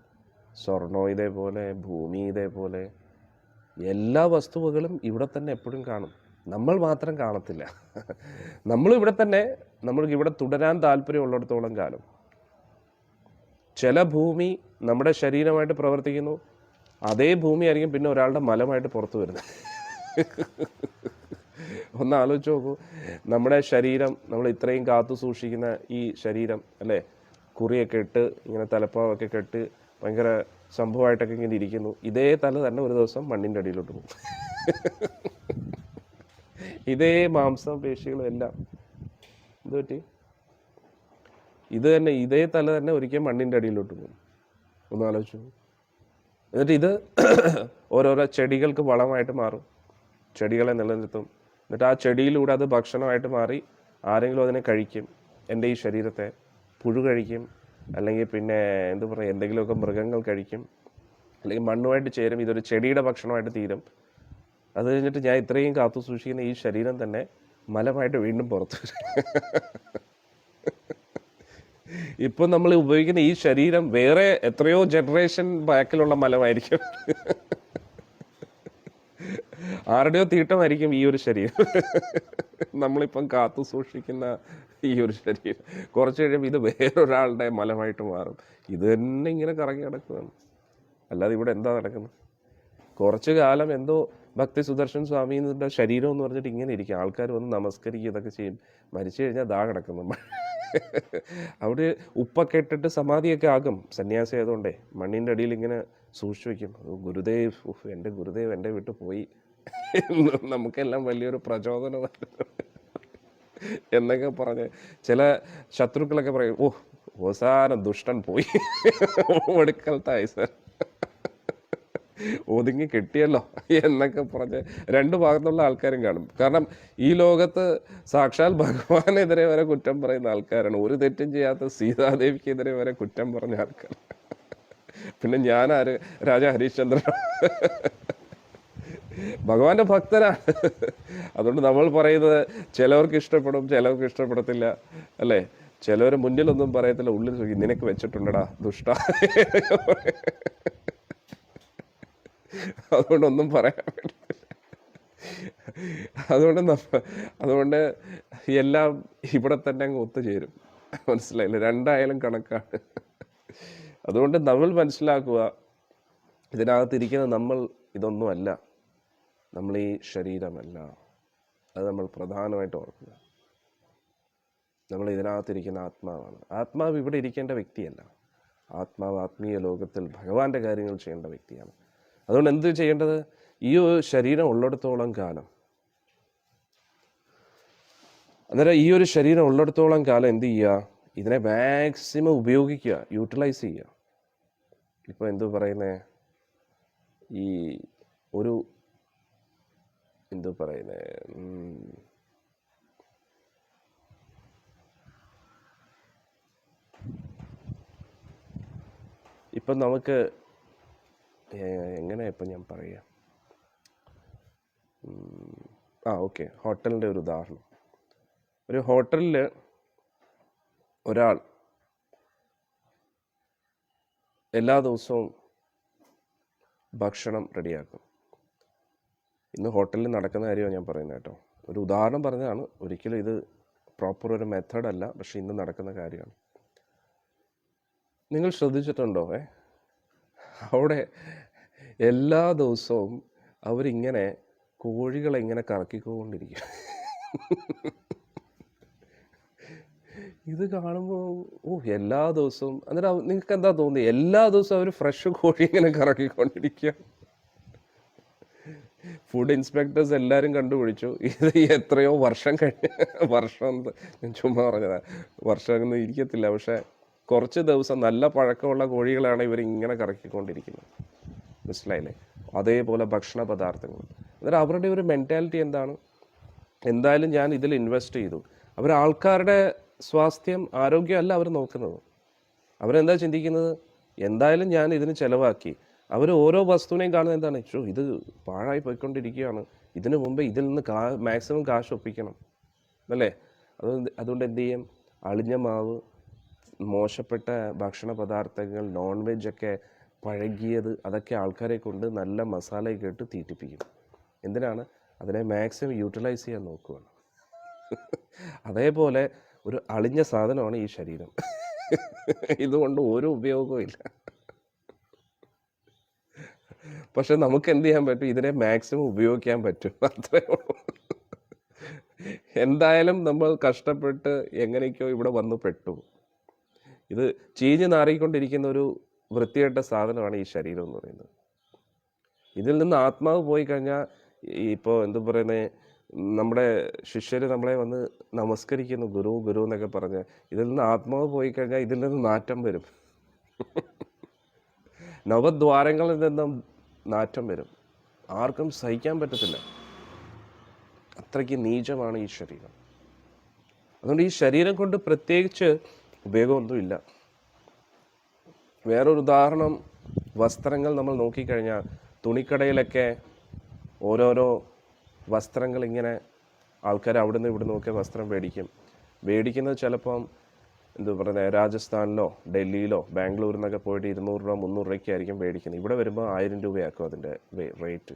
സ്വർണം ഇതേപോലെ, ഭൂമി ഇതേപോലെ, എല്ലാ വസ്തുവകളും ഇവിടെ തന്നെ എപ്പോഴും കാണും. നമ്മൾ മാത്രം കാണത്തില്ല. നമ്മളിവിടെ തന്നെ, നമ്മൾക്ക് ഇവിടെ തുടരാൻ താല്പര്യമുള്ളിടത്തോളം കാലം. ചില ഭൂമി നമ്മുടെ ശരീരമായിട്ട് പ്രവർത്തിക്കുന്നു. അതേ ഭൂമി ആയിരിക്കും പിന്നെ ഒരാളുടെ മലമായിട്ട് പുറത്തു വരുന്നത്. ഒന്ന് ആലോചിച്ച് നോക്കൂ. നമ്മുടെ ശരീരം, നമ്മൾ ഇത്രയും കാത്തു സൂക്ഷിക്കുന്ന ഈ ശരീരം, അല്ലേ? കുറിയൊക്കെ ഇട്ട് ഇങ്ങനെ തലപ്പാവൊക്കെ കെട്ട് ഭയങ്കര സംഭവമായിട്ടൊക്കെ ഇങ്ങനെ ഇരിക്കുന്നു. ഇതേ തല തന്നെ ഒരു ദിവസം മണ്ണിൻ്റെ അടിയിലോട്ട് പോകും. ഇതേ മാംസം പേശികളും എല്ലാം എന്ത് പറ്റി? ഇതേ തല തന്നെ ഒരിക്കലും മണ്ണിൻ്റെ അടിയിലോട്ട് പോകും. ഒന്ന് ആലോചിച്ചു. എന്നിട്ട് ഇത് ഓരോരോ ചെടികൾക്ക് വളമായിട്ട് മാറും, ചെടികളെ നിലനിർത്തും. എന്നിട്ട് ആ ചെടിയിലൂടെ അത് ഭക്ഷണമായിട്ട് മാറി ആരെങ്കിലും അതിനെ കഴിക്കും. എൻ്റെ ഈ ശരീരത്തെ പുഴു കഴിക്കും, അല്ലെങ്കിൽ പിന്നെ എന്തെങ്കിലുമൊക്കെ മൃഗങ്ങൾ കഴിക്കും, അല്ലെങ്കിൽ മണ്ണുമായിട്ട് ചേരും. ഇതൊരു ചെടിയുടെ ഭക്ഷണമായിട്ട് തീരും. അത് കഴിഞ്ഞിട്ട് ഞാൻ ഇത്രയും കാത്തു സൂക്ഷിക്കുന്ന ഈ ശരീരം തന്നെ മലമായിട്ട് വീണ്ടും പുറത്തു വരും. ഇപ്പം നമ്മൾ ഉപയോഗിക്കുന്ന ഈ ശരീരം വേറെ എത്രയോ ജനറേഷൻ ബാക്കിലുള്ള മലമായിരിക്കും. ആരുടെയോ തീട്ടമായിരിക്കും ഈ ഒരു ശരീരം. നമ്മളിപ്പം കാത്തു സൂക്ഷിക്കുന്ന ഈ ഒരു ശരീരം കുറച്ച് കഴിയുമ്പോൾ ഇത് വേറൊരാളുടെ മലമായിട്ട് മാറും. ഇത് തന്നെ ഇങ്ങനെ കറങ്ങി നടക്കുകയാണ്. അല്ലാതെ ഇവിടെ എന്താ നടക്കുന്നത്? കുറച്ചു കാലം എന്തോ ഭക്തി സുദർശൻ സ്വാമിയുടെ ശരീരം എന്ന് പറഞ്ഞിട്ട് ഇങ്ങനെ ഇരിക്കും. ആൾക്കാർ വന്ന് നമസ്കരിക്കുക, ഇതൊക്കെ ചെയ്യും. മരിച്ചു കഴിഞ്ഞാൽ ദാ കിടക്കുന്നു. അവിടെ ഉപ്പൊക്കെ ഇട്ടിട്ട് സമാധിയൊക്കെ ആകും. സന്യാസി ആയതുകൊണ്ടേ മണ്ണിൻ്റെ അടിയിൽ ഇങ്ങനെ സൂക്ഷിച്ചു വയ്ക്കും. ഗുരുദേവ്, എൻ്റെ ഗുരുദേവ് എൻ്റെ വിട്ടു പോയി, നമുക്കെല്ലാം വലിയൊരു പ്രചോദനം എന്നൊക്കെ പറഞ്ഞ് ചില ശത്രുക്കളൊക്കെ പറയും, അവസാനം ദുഷ്ടൻ പോയി, ഒടുക്കലത്തായി സർ. ഒതുങ്ങി കിട്ടിയല്ലോ എന്നൊക്കെ പറഞ്ഞ് രണ്ട് ഭാഗത്തുള്ള ആൾക്കാരും കാണും. കാരണം ഈ ലോകത്ത് സാക്ഷാൽ ഭഗവാനെതിരെ വരെ കുറ്റം പറയുന്ന ആൾക്കാരാണ്. ഒരു തെറ്റും ചെയ്യാത്ത സീതാദേവിക്കെതിരെ വരെ കുറ്റം പറഞ്ഞ ആൾക്കാർ. പിന്നെ ഞാനാര്? രാജാ ഹരിശ്ചന്ദ്രൻ ഭഗവാന്റെ ഭക്തനാണ്. അതുകൊണ്ട് നമ്മൾ പറയുന്നത് ചിലവർക്ക് ഇഷ്ടപ്പെടും, ചിലവർക്ക് ഇഷ്ടപ്പെടത്തില്ല, അല്ലേ? ചിലവർ മുന്നിലൊന്നും പറയത്തില്ല, ഉള്ളിൽ നിനക്ക് വെച്ചിട്ടുണ്ടടാ ദുഷ്ട. അതുകൊണ്ടൊന്നും പറയാൻ പറ്റില്ല. അതുകൊണ്ട് എല്ലാം ഇവിടെ തന്നെ അങ്ങ് ഒത്തുചേരും. മനസ്സിലായില്ല? രണ്ടായാലും കണക്കാണ്. അതുകൊണ്ട് നമ്മൾ മനസ്സിലാക്കുക, ഇതിനകത്തിരിക്കുന്ന നമ്മൾ ഇതൊന്നുമല്ല, നമ്മൾ ഈ ശരീരമല്ല. അത് നമ്മൾ പ്രധാനമായിട്ട് ഓർക്കുക. നമ്മൾ ഇതിനകത്തിരിക്കുന്ന ആത്മാവാണ്. ആത്മാവ് ഇവിടെ ഇരിക്കേണ്ട വ്യക്തിയല്ല. ആത്മാവ് ആത്മീയ ലോകത്തിൽ ഭഗവാന്റെ കാര്യങ്ങൾ ചെയ്യേണ്ട വ്യക്തിയാണ്. അതുകൊണ്ട് എന്ത് ചെയ്യേണ്ടത്? ഈ ശരീരം ഉള്ളിടത്തോളം കാലം, അന്നേരം ഈ ഒരു ശരീരം ഉള്ളിടത്തോളം കാലം എന്ത് ചെയ്യുക? ഇതിനെ മാക്സിമം ഉപയോഗിക്കുക, യൂട്ടിലൈസ് ചെയ്യുക. ഇപ്പോൾ എന്തു പറയുന്നേ, ഈ ഒരു എന്തു പറയുന്നേ, ഇപ്പം നമുക്ക് എങ്ങനെ ഇപ്പം ഞാൻ പറയാം, ഓക്കെ, ഹോട്ടലിൻ്റെ ഒരു ഉദാഹരണം. ഒരു ഹോട്ടലിൽ ഒരാൾ എല്ലാ ദിവസവും ഭക്ഷണം റെഡിയാക്കും. ഇന്ന് ഹോട്ടലിൽ നടക്കുന്ന കാര്യമാണ് ഞാൻ പറയുന്നത് കേട്ടോ. ഒരു ഉദാഹരണം പറഞ്ഞതാണ്, ഒരിക്കലും ഇത് പ്രോപ്പർ ഒരു മെത്തേഡല്ല, പക്ഷെ ഇന്ന് നടക്കുന്ന കാര്യമാണ്. നിങ്ങൾ ശ്രദ്ധിച്ചിട്ടുണ്ടോ? അവിടെ എല്ലാ ദിവസവും അവരിങ്ങനെ കോഴികളെ ഇങ്ങനെ കറക്കിക്കൊണ്ടിരിക്കും. ഇത് കാണുമ്പോൾ എല്ലാ ദിവസവും, അന്നേരം നിങ്ങൾക്ക് എന്താ തോന്നി? എല്ലാ ദിവസവും അവർ ഫ്രഷ് കോഴി ഇങ്ങനെ കറക്കിക്കൊണ്ടിരിക്കുക. ഫുഡ് ഇൻസ്പെക്ടേഴ്സ് എല്ലാവരും കണ്ടുപിടിച്ചു, ഇത് എത്രയോ വർഷം വർഷം ഞാൻ ചുമ്മാ പറഞ്ഞതാ, വർഷമൊന്നും ഇരിക്കത്തില്ല, പക്ഷെ കുറച്ച് ദിവസം നല്ല പഴക്കമുള്ള കോഴികളാണ് ഇവരിങ്ങനെ കറക്കിക്കൊണ്ടിരിക്കുന്നത്. മനസ്സിലായില്ലേ? അതേപോലെ ഭക്ഷണ പദാർത്ഥങ്ങൾ. അന്നേരം അവരുടെ ഒരു മെൻറ്റാലിറ്റി എന്താണ്? എന്തായാലും ഞാൻ ഇതിൽ ഇൻവെസ്റ്റ് ചെയ്തു. അവർ ആൾക്കാരുടെ സ്വാസ്ഥ്യം, ആരോഗ്യമല്ല അവർ നോക്കുന്നത്. അവരെന്താ ചിന്തിക്കുന്നത്? എന്തായാലും ഞാൻ ഇതിന് ചിലവാക്കി. അവർ ഓരോ വസ്തുവിനെയും കാണുന്നത് എന്താണ്? ഇത് പാഴായി പോയിക്കൊണ്ടിരിക്കുകയാണ്, ഇതിനു മുമ്പ് ഇതിൽ നിന്ന് മാക്സിമം കാശ് ഒപ്പിക്കണം, അല്ലേ? അതുകൊണ്ട് എന്ത് ചെയ്യും? അളിഞ്ഞ മാവ്, മോശപ്പെട്ട ഭക്ഷണ പദാർത്ഥങ്ങൾ, നോൺ വെജൊക്കെ പഴകിയത്, അതൊക്കെ ആൾക്കാരെ കൊണ്ട് നല്ല മസാലയൊക്കെ ഇട്ട് തീറ്റിപ്പിക്കും. എന്തിനാണ്? അതിനെ മാക്സിമം യൂട്ടിലൈസ് ചെയ്യാൻ നോക്കുകയാണ്. അതേപോലെ ഒരു അളിഞ്ഞ സാധനമാണ് ഈ ശരീരം. ഇതുകൊണ്ട് ഒരു ഉപയോഗവും ഇല്ല. പക്ഷെ നമുക്ക് എന്ത് ചെയ്യാൻ പറ്റും? ഇതിനെ മാക്സിമം ഉപയോഗിക്കാൻ പറ്റും, അത്രേ ഉള്ളൂ. എന്തായാലും നമ്മൾ കഷ്ടപ്പെട്ട് എങ്ങനെയൊക്കെയോ ഇവിടെ വന്നു പെട്ടു. ഇത് ചീഞ്ഞ് നാറിക്കൊണ്ടിരിക്കുന്ന ഒരു വൃത്തികെട്ട സാധനമാണ് ഈ ശരീരം എന്ന് പറയുന്നത്. ഇതിൽ നിന്ന് ആത്മാവ് പോയി കഴിഞ്ഞാൽ, ഇപ്പോൾ എന്തു പറയുന്നത്, നമ്മുടെ ശിഷ്യർ നമ്മളെ വന്ന് നമസ്കരിക്കുന്നു, ഗുരു ഗുരു എന്നൊക്കെ പറഞ്ഞ്. ഇതിൽ നിന്ന് ആത്മാവ് പോയി കഴിഞ്ഞാൽ ഇതിൽ നിന്ന് നാറ്റം വരും. നവദ്വാരങ്ങളിൽ നിന്നും നാറ്റം വരും. ആർക്കും സഹിക്കാൻ പറ്റത്തില്ല. അത്രയ്ക്ക് നീചമാണ് ഈ ശരീരം. അതുകൊണ്ട് ഈ ശരീരം കൊണ്ട് പ്രത്യേകിച്ച് ഉപയോഗമൊന്നുമില്ല. വേറൊരു ഉദാഹരണം, വസ്ത്രങ്ങൾ നമ്മൾ നോക്കിക്കഴിഞ്ഞാൽ, തുണിക്കടയിലൊക്കെ ഓരോരോ വസ്ത്രങ്ങൾ ഇങ്ങനെ ആൾക്കാർ അവിടുന്ന് ഇവിടുന്ന് ഒക്കെ വസ്ത്രം മേടിക്കുന്നത് ചിലപ്പം എന്തു പറയുന്നത്, രാജസ്ഥാനിലോ ഡൽഹിയിലോ ബാംഗ്ലൂരിൽ നിന്നൊക്കെ പോയിട്ട് 200 രൂപ 300 രൂപയ്ക്കായിരിക്കും മേടിക്കുന്നത്. ഇവിടെ വരുമ്പോൾ 1000 രൂപയാക്കും അതിൻ്റെ റേറ്റ്.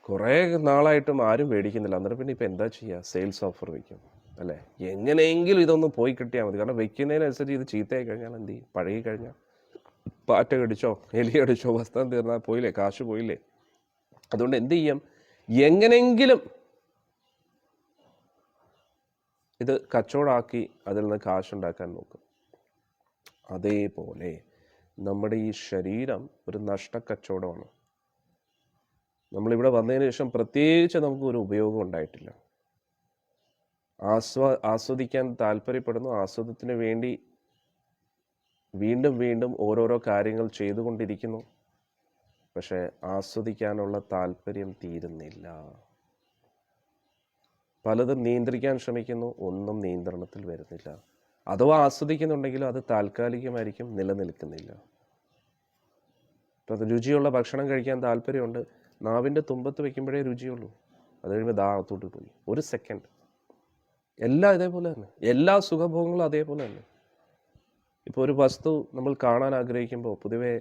കുറേ നാളായിട്ടും ആരും മേടിക്കുന്നില്ല. അന്നേരം പിന്നെ ഇപ്പോൾ എന്താ ചെയ്യുക? സെയിൽസ് ഓഫർ വയ്ക്കും, അല്ലേ? എങ്ങനെയെങ്കിലും ഇതൊന്ന് പോയി കിട്ടിയാൽ മതി. കാരണം വയ്ക്കുന്നതിനനുസരിച്ച് ഇത് ചീത്തയായി കഴിഞ്ഞാൽ എന്ത് ചെയ്യും? പഴകി കഴിഞ്ഞാൽ പാറ്റ കടിച്ചോ എലി കടിച്ചോ വസ്ത്രം തീർന്നാൽ പോയില്ലേ, കാശ് പോയില്ലേ. അതുകൊണ്ട് എന്ത് ചെയ്യും? എങ്ങനെയെങ്കിലും ഇത് കച്ചവടമാക്കി അതിൽ നിന്ന് കാശുണ്ടാക്കാൻ നോക്കും. അതേപോലെ നമ്മുടെ ഈ ശരീരം ഒരു നഷ്ടക്കച്ചവടമാണ്. നമ്മളിവിടെ വന്നതിന് ശേഷം പ്രത്യേകിച്ച് നമുക്ക് ഒരു ഉപയോഗം ഉണ്ടായിട്ടില്ല. ആസ്വദിക്കാൻ താല്പര്യപ്പെടുന്നു, ആസ്വാദത്തിന് വേണ്ടി വീണ്ടും വീണ്ടും ഓരോരോ കാര്യങ്ങൾ ചെയ്തുകൊണ്ടിരിക്കുന്നു. പക്ഷെ ആസ്വദിക്കാനുള്ള താല്പര്യം തീരുന്നില്ല. പലതും നിയന്ത്രിക്കാൻ ശ്രമിക്കുന്നു, ഒന്നും നിയന്ത്രണത്തിൽ വരുന്നില്ല. അഥവാ ആസ്വദിക്കുന്നുണ്ടെങ്കിലും അത് താൽക്കാലികമായിരിക്കും, നിലനിൽക്കുന്നില്ല. ഇപ്പം രുചിയുള്ള ഭക്ഷണം കഴിക്കാൻ താല്പര്യമുണ്ട്, നാവിൻ്റെ തുമ്പത്ത് വെക്കുമ്പോഴേ രുചിയുള്ളൂ, അത് കഴിയുമ്പോൾ ദാഹത്തോട്ട് പോയി. ഒരു സെക്കൻഡ്. എല്ലാം ഇതേപോലെ തന്നെ, എല്ലാ സുഖഭോഗങ്ങളും അതേപോലെ തന്നെ. ഇപ്പോൾ ഒരു വസ്തു നമ്മൾ കാണാൻ ആഗ്രഹിക്കുമ്പോൾ പൊതുവേ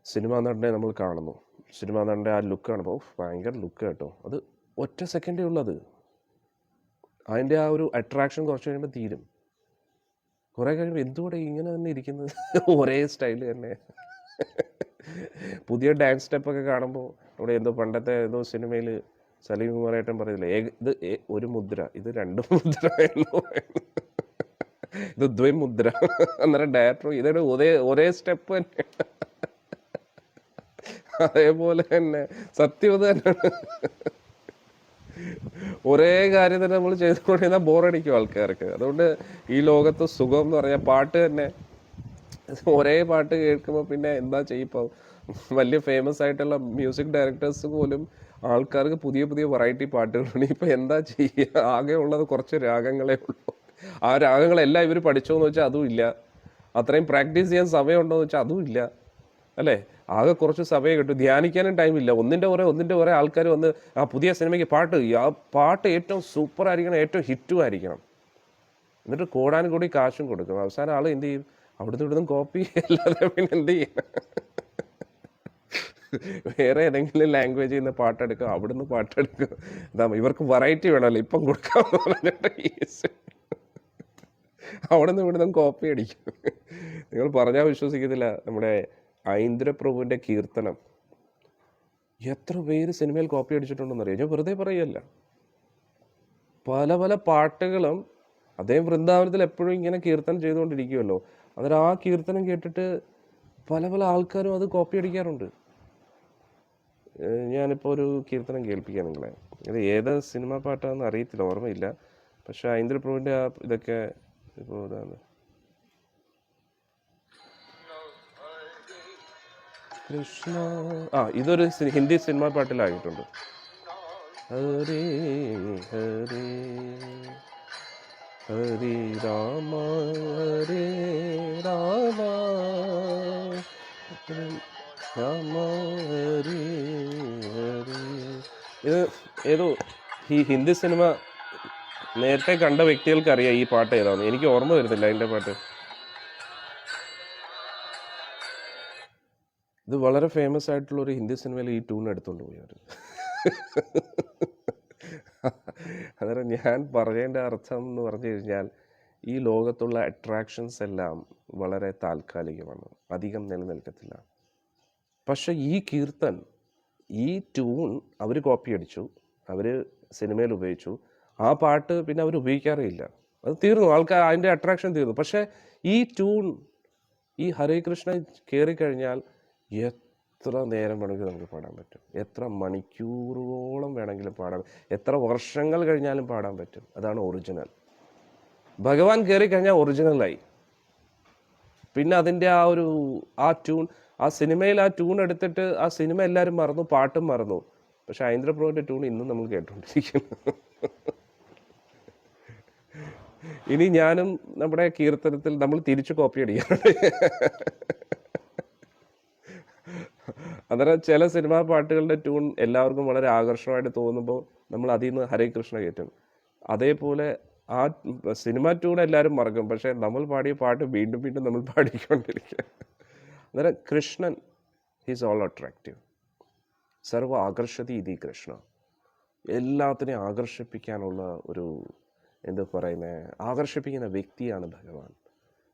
സിനിമാ നടനെ നമ്മൾ കാണുന്നു, സിനിമാ നടൻ്റെ ആ ലുക്ക് കാണുമ്പോൾ ഭയങ്കര ലുക്ക് കേട്ടോ, അത് ഒറ്റ സെക്കൻഡേ ഉള്ളത്. അതിൻ്റെ ആ ഒരു അട്രാക്ഷൻ കുറച്ച് കഴിയുമ്പോൾ തീരും. കുറേ കഴിയുമ്പോൾ എന്തുകൂടെ ഇങ്ങനെ തന്നെ ഇരിക്കുന്നത്, ഒരേ സ്റ്റൈല് തന്നെ. പുതിയ ഡാൻസ് സ്റ്റെപ്പൊക്കെ കാണുമ്പോൾ അവിടെ എന്തോ പണ്ടത്തെ ഏതോ സിനിമയിൽ സലീം കുമാരേട്ടൻ പറയില്ലേ, ഇത് ഒരു മുദ്ര, ഇത് രണ്ട് മുദ്ര എന്ന് പറയുന്നു, ഇത് ദ്വൈമുദ്ര. അന്നേരം ഡയറക്ടർ ഇതൊരു ഒരേ സ്റ്റെപ്പ് തന്നെ. അതേപോലെ തന്നെ സത്യം അത് തന്നെയാണ്. ഒരേ കാര്യം തന്നെ നമ്മൾ ചെയ്തുകൊണ്ടിരുന്നാൽ ബോറടിക്കും ആൾക്കാർക്ക്. അതുകൊണ്ട് ഈ ലോകത്ത് സുഖം എന്ന് പറഞ്ഞാൽ പാട്ട് തന്നെ. ഒരേ പാട്ട് കേൾക്കുമ്പോൾ പിന്നെ എന്താ ചെയ്യിപ്പോൾ വലിയ ഫേമസ് ആയിട്ടുള്ള മ്യൂസിക് ഡയറക്ടേഴ്സ് പോലും ആൾക്കാർക്ക് പുതിയ പുതിയ വെറൈറ്റി പാട്ടുകളുണ്ട്. ഇപ്പം എന്താ ചെയ്യുക, ആകെ ഉള്ളത് കുറച്ച് രാഗങ്ങളേ ഉള്ളൂ. ആ രാഗങ്ങളെല്ലാം ഇവർ പഠിച്ചോന്ന് വെച്ചാൽ അതും ഇല്ല, അത്രയും പ്രാക്ടീസ് ചെയ്യാൻ സമയമുണ്ടോ എന്ന് വെച്ചാൽ അതും ഇല്ല, അല്ലേ? ആകെ കുറച്ച് സമയം കിട്ടും, ധ്യാനിക്കാനും ടൈമില്ല. ഒന്നിൻ്റെ കുറേ ആൾക്കാർ വന്ന് ആ പുതിയ സിനിമയ്ക്ക് പാട്ട്, ആ പാട്ട് ഏറ്റവും സൂപ്പർ ആയിരിക്കണം, ഏറ്റവും ഹിറ്റും ആയിരിക്കണം, എന്നിട്ട് കൂടി കാശും കൊടുക്കും. അവസാനം ആൾ എന്ത് ചെയ്യും, അവിടുന്ന് ഇവിടുന്ന് കോപ്പി, അല്ലാതെ പിന്നെ എന്ത് ചെയ്യും? വേറെ ഏതെങ്കിലും ലാംഗ്വേജിൽ നിന്ന് പാട്ടെടുക്കും, അവിടുന്ന് പാട്ടെടുക്കും. എന്താ ഇവർക്ക് വെറൈറ്റി വേണമല്ലോ, ഇപ്പം കൊടുക്കാമെന്ന് പറഞ്ഞിട്ട് അവിടുന്ന് ഇവിടുന്ന് കോപ്പി അടിക്കും. നിങ്ങൾ പറഞ്ഞാൽ വിശ്വസിക്കത്തില്ല, നമ്മുടെ ഐന്ദ്രപ്രഭുവിൻ്റെ കീർത്തനം എത്ര പേര് സിനിമയിൽ കോപ്പി അടിച്ചിട്ടുണ്ടെന്നറിയാം. ഞാൻ വെറുതെ പറയല്ല, പല പല പാട്ടുകളും അദ്ദേഹം വൃന്ദാവനത്തിൽ എപ്പോഴും ഇങ്ങനെ കീർത്തനം ചെയ്തുകൊണ്ടിരിക്കുമല്ലോ. അന്നേരം ആ കീർത്തനം കേട്ടിട്ട് പല പല ആൾക്കാരും അത് കോപ്പി അടിക്കാറുണ്ട്. ഞാനിപ്പോൾ ഒരു കീർത്തനം കേൾപ്പിക്കാം നിങ്ങളെ. ഇത് ഏത് സിനിമ പാട്ടാണെന്ന് അറിയത്തില്ല, ഓർമ്മയില്ല. പക്ഷെ ഐന്ദ്രപ്രഭുവിൻ്റെ ആ ഇതൊക്കെ ഇപ്പോൾ ഇതാണ്. കൃഷ്ണ, ഇതൊരു ഹിന്ദി സിനിമ പാട്ടിലായിട്ടുണ്ട്. ഹരേ ഹരേ ഹരേ രാമ ഹരേ രാമ രാമ ഹരേ ഹരേ. ഇത് ഏതോ ഈ ഹിന്ദി സിനിമ നേരത്തെ കണ്ട വ്യക്തികൾക്ക് അറിയാം ഈ പാട്ട് ഏതാണെന്ന്. എനിക്ക് ഓർമ്മ വരുന്നില്ല അതിൻ്റെ പാട്ട്. ഇത് വളരെ ഫേമസ് ആയിട്ടുള്ള ഒരു ഹിന്ദി സിനിമയിൽ ഈ ട്യൂൺ എടുത്തുകൊണ്ട് പോയി അവർ. അന്നേരം ഞാൻ പറയേണ്ട അർത്ഥം എന്ന് പറഞ്ഞു കഴിഞ്ഞാൽ, ഈ ലോകത്തുള്ള അട്രാക്ഷൻസ് എല്ലാം വളരെ താൽക്കാലികമാണ്, അധികം നിലനിൽക്കത്തില്ല. പക്ഷെ ഈ കീർത്തൻ, ഈ ട്യൂൺ അവർ കോപ്പി അടിച്ചു, അവർ സിനിമയിൽ ഉപയോഗിച്ചു. ആ പാട്ട് പിന്നെ അവർ ഉപയോഗിക്കാറേ ഇല്ല, അത് തീർന്നു, ആൾക്കാർ അതിൻ്റെ അട്രാക്ഷൻ തീർന്നു. പക്ഷേ ഈ ട്യൂൺ, ഈ ഹരേ കൃഷ്ണ കയറിക്കഴിഞ്ഞാൽ എത്ര നേരം വേണമെങ്കിലും നമുക്ക് പാടാൻ പറ്റും, എത്ര മണിക്കൂറുകളോളം വേണമെങ്കിലും പാടാൻ, എത്ര വർഷങ്ങൾ കഴിഞ്ഞാലും പാടാൻ പറ്റും. അതാണ് ഒറിജിനൽ. ഭഗവാൻ കയറിക്കഴിഞ്ഞാൽ ഒറിജിനലായി. പിന്നെ അതിൻ്റെ ആ ട്യൂൺ, ആ സിനിമയിൽ ആ ട്യൂൺ എടുത്തിട്ട് ആ സിനിമ എല്ലാവരും മറന്നു, പാട്ടും മറന്നു. പക്ഷെ ഐന്ദ്രപ്രഭുവിൻ്റെ ട്യൂൺ ഇന്നും നമ്മൾ കേട്ടുകൊണ്ടിരിക്കുന്നു. ഇനി ഞാനും നമ്മുടെ കീർത്തനത്തിൽ നമ്മൾ തിരിച്ചു കോപ്പി അടിക്കാറുണ്ട്. അന്നേരം ചില സിനിമാ പാട്ടുകളുടെ ട്യൂൺ എല്ലാവർക്കും വളരെ ആകർഷണമായിട്ട് തോന്നുമ്പോൾ നമ്മൾ അതിൽ നിന്ന് ഹരേ കൃഷ്ണ കയറ്റും. അതേപോലെ ആ സിനിമ ട്യൂൺ എല്ലാവരും മറക്കും, പക്ഷേ നമ്മൾ പാടിയ പാട്ട് വീണ്ടും വീണ്ടും നമ്മൾ പാടിക്കൊണ്ടിരിക്കുക. അന്നേരം കൃഷ്ണൻ ഹീസ് ഓൾ അട്രാക്റ്റീവ്, സർവ ആകർഷതി ഇതി കൃഷ്ണ. എല്ലാത്തിനെയും ആകർഷിപ്പിക്കാനുള്ള ഒരു ആകർഷിപ്പിക്കുന്ന വ്യക്തിയാണ് ഭഗവാൻ.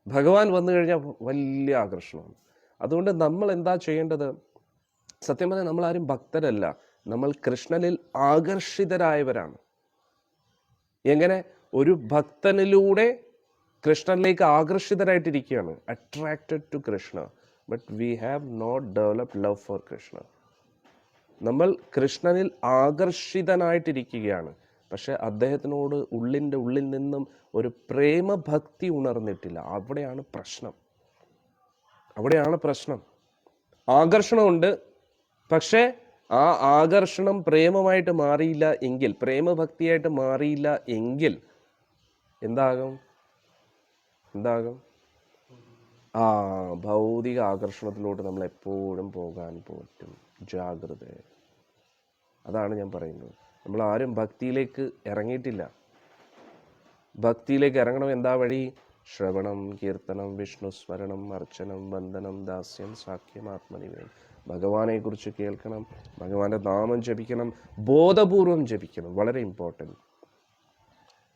ഭഗവാൻ വന്നു കഴിഞ്ഞാൽ വലിയ ആകർഷണമാണ്. അതുകൊണ്ട് നമ്മൾ എന്താ ചെയ്യേണ്ടത്? സത്യം പറഞ്ഞാൽ നമ്മളാരും ഭക്തരല്ല, നമ്മൾ കൃഷ്ണനിൽ ആകർഷിതരായവരാണ്. എങ്ങനെ? ഒരു ഭക്തനിലൂടെ കൃഷ്ണനിലേക്ക് ആകർഷിതരായിട്ടിരിക്കുകയാണ്, attracted to Krishna. But we have not developed love for Krishna. നമ്മൾ കൃഷ്ണനിൽ ആകർഷിതനായിട്ടിരിക്കുകയാണ്, പക്ഷെ അദ്ദേഹത്തിനോട് ഉള്ളിൽ നിന്നും ഒരു പ്രേമഭക്തി ഉണർന്നിട്ടില്ല. അവിടെയാണ് പ്രശ്നം. ആകർഷണമുണ്ട്, പക്ഷേ ആ ആകർഷണം പ്രേമമായിട്ട് മാറിയില്ല എങ്കിൽ, പ്രേമഭക്തിയായിട്ട് മാറിയില്ല എങ്കിൽ എന്താകും? ആ ഭൗതിക ആകർഷണത്തിലോട്ട് നമ്മൾ എപ്പോഴും പോകാൻ പറ്റും. ജാഗ്രത. അതാണ് ഞാൻ പറയുന്നത്. നമ്മൾ ആരും ഭക്തിയിലേക്ക് ഇറങ്ങിയിട്ടില്ല. ഭക്തിയിലേക്ക് ഇറങ്ങണം. എന്താ വഴി? ശ്രവണം, കീർത്തനം, വിഷ്ണു സ്മരണം, അർച്ചനം, വന്ദനം, ദാസ്യം, സാഖ്യം, ആത്മനിവേദനം. ഭഗവാനെ കുറിച്ച് കേൾക്കണം, ഭഗവാന്റെ നാമം ജപിക്കണം, ബോധപൂർവം ജപിക്കണം. വളരെ ഇമ്പോർട്ടൻറ്റ്.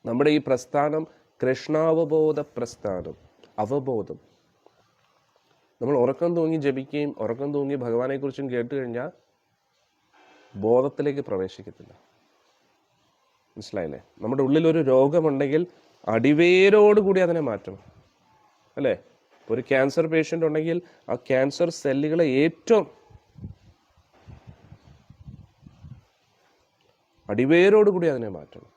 നമ്മുടെ ഈ പ്രസ്ഥാനം കൃഷ്ണാവബോധ പ്രസ്ഥാനം. അവബോധം. നമ്മൾ ഉറക്കം തൂങ്ങി ജപിക്കുകയും ഉറക്കം തൂങ്ങി ഭഗവാനെ കുറിച്ചും കേട്ട് കഴിഞ്ഞാൽ ബോധത്തിലേക്ക് പ്രവേശിക്കത്തില്ല. മനസ്സിലായില്ലേ? നമ്മുടെ ഉള്ളിലൊരു രോഗമുണ്ടെങ്കിൽ അടിവേരോടുകൂടി അതിനെ മാറ്റണം, അല്ലേ? ഒരു ക്യാൻസർ പേഷ്യൻ്റ് ഉണ്ടെങ്കിൽ ആ ക്യാൻസർ സെല്ലുകളെ ഏറ്റവും അടിവേരോടുകൂടി അതിനെ മാറ്റണം.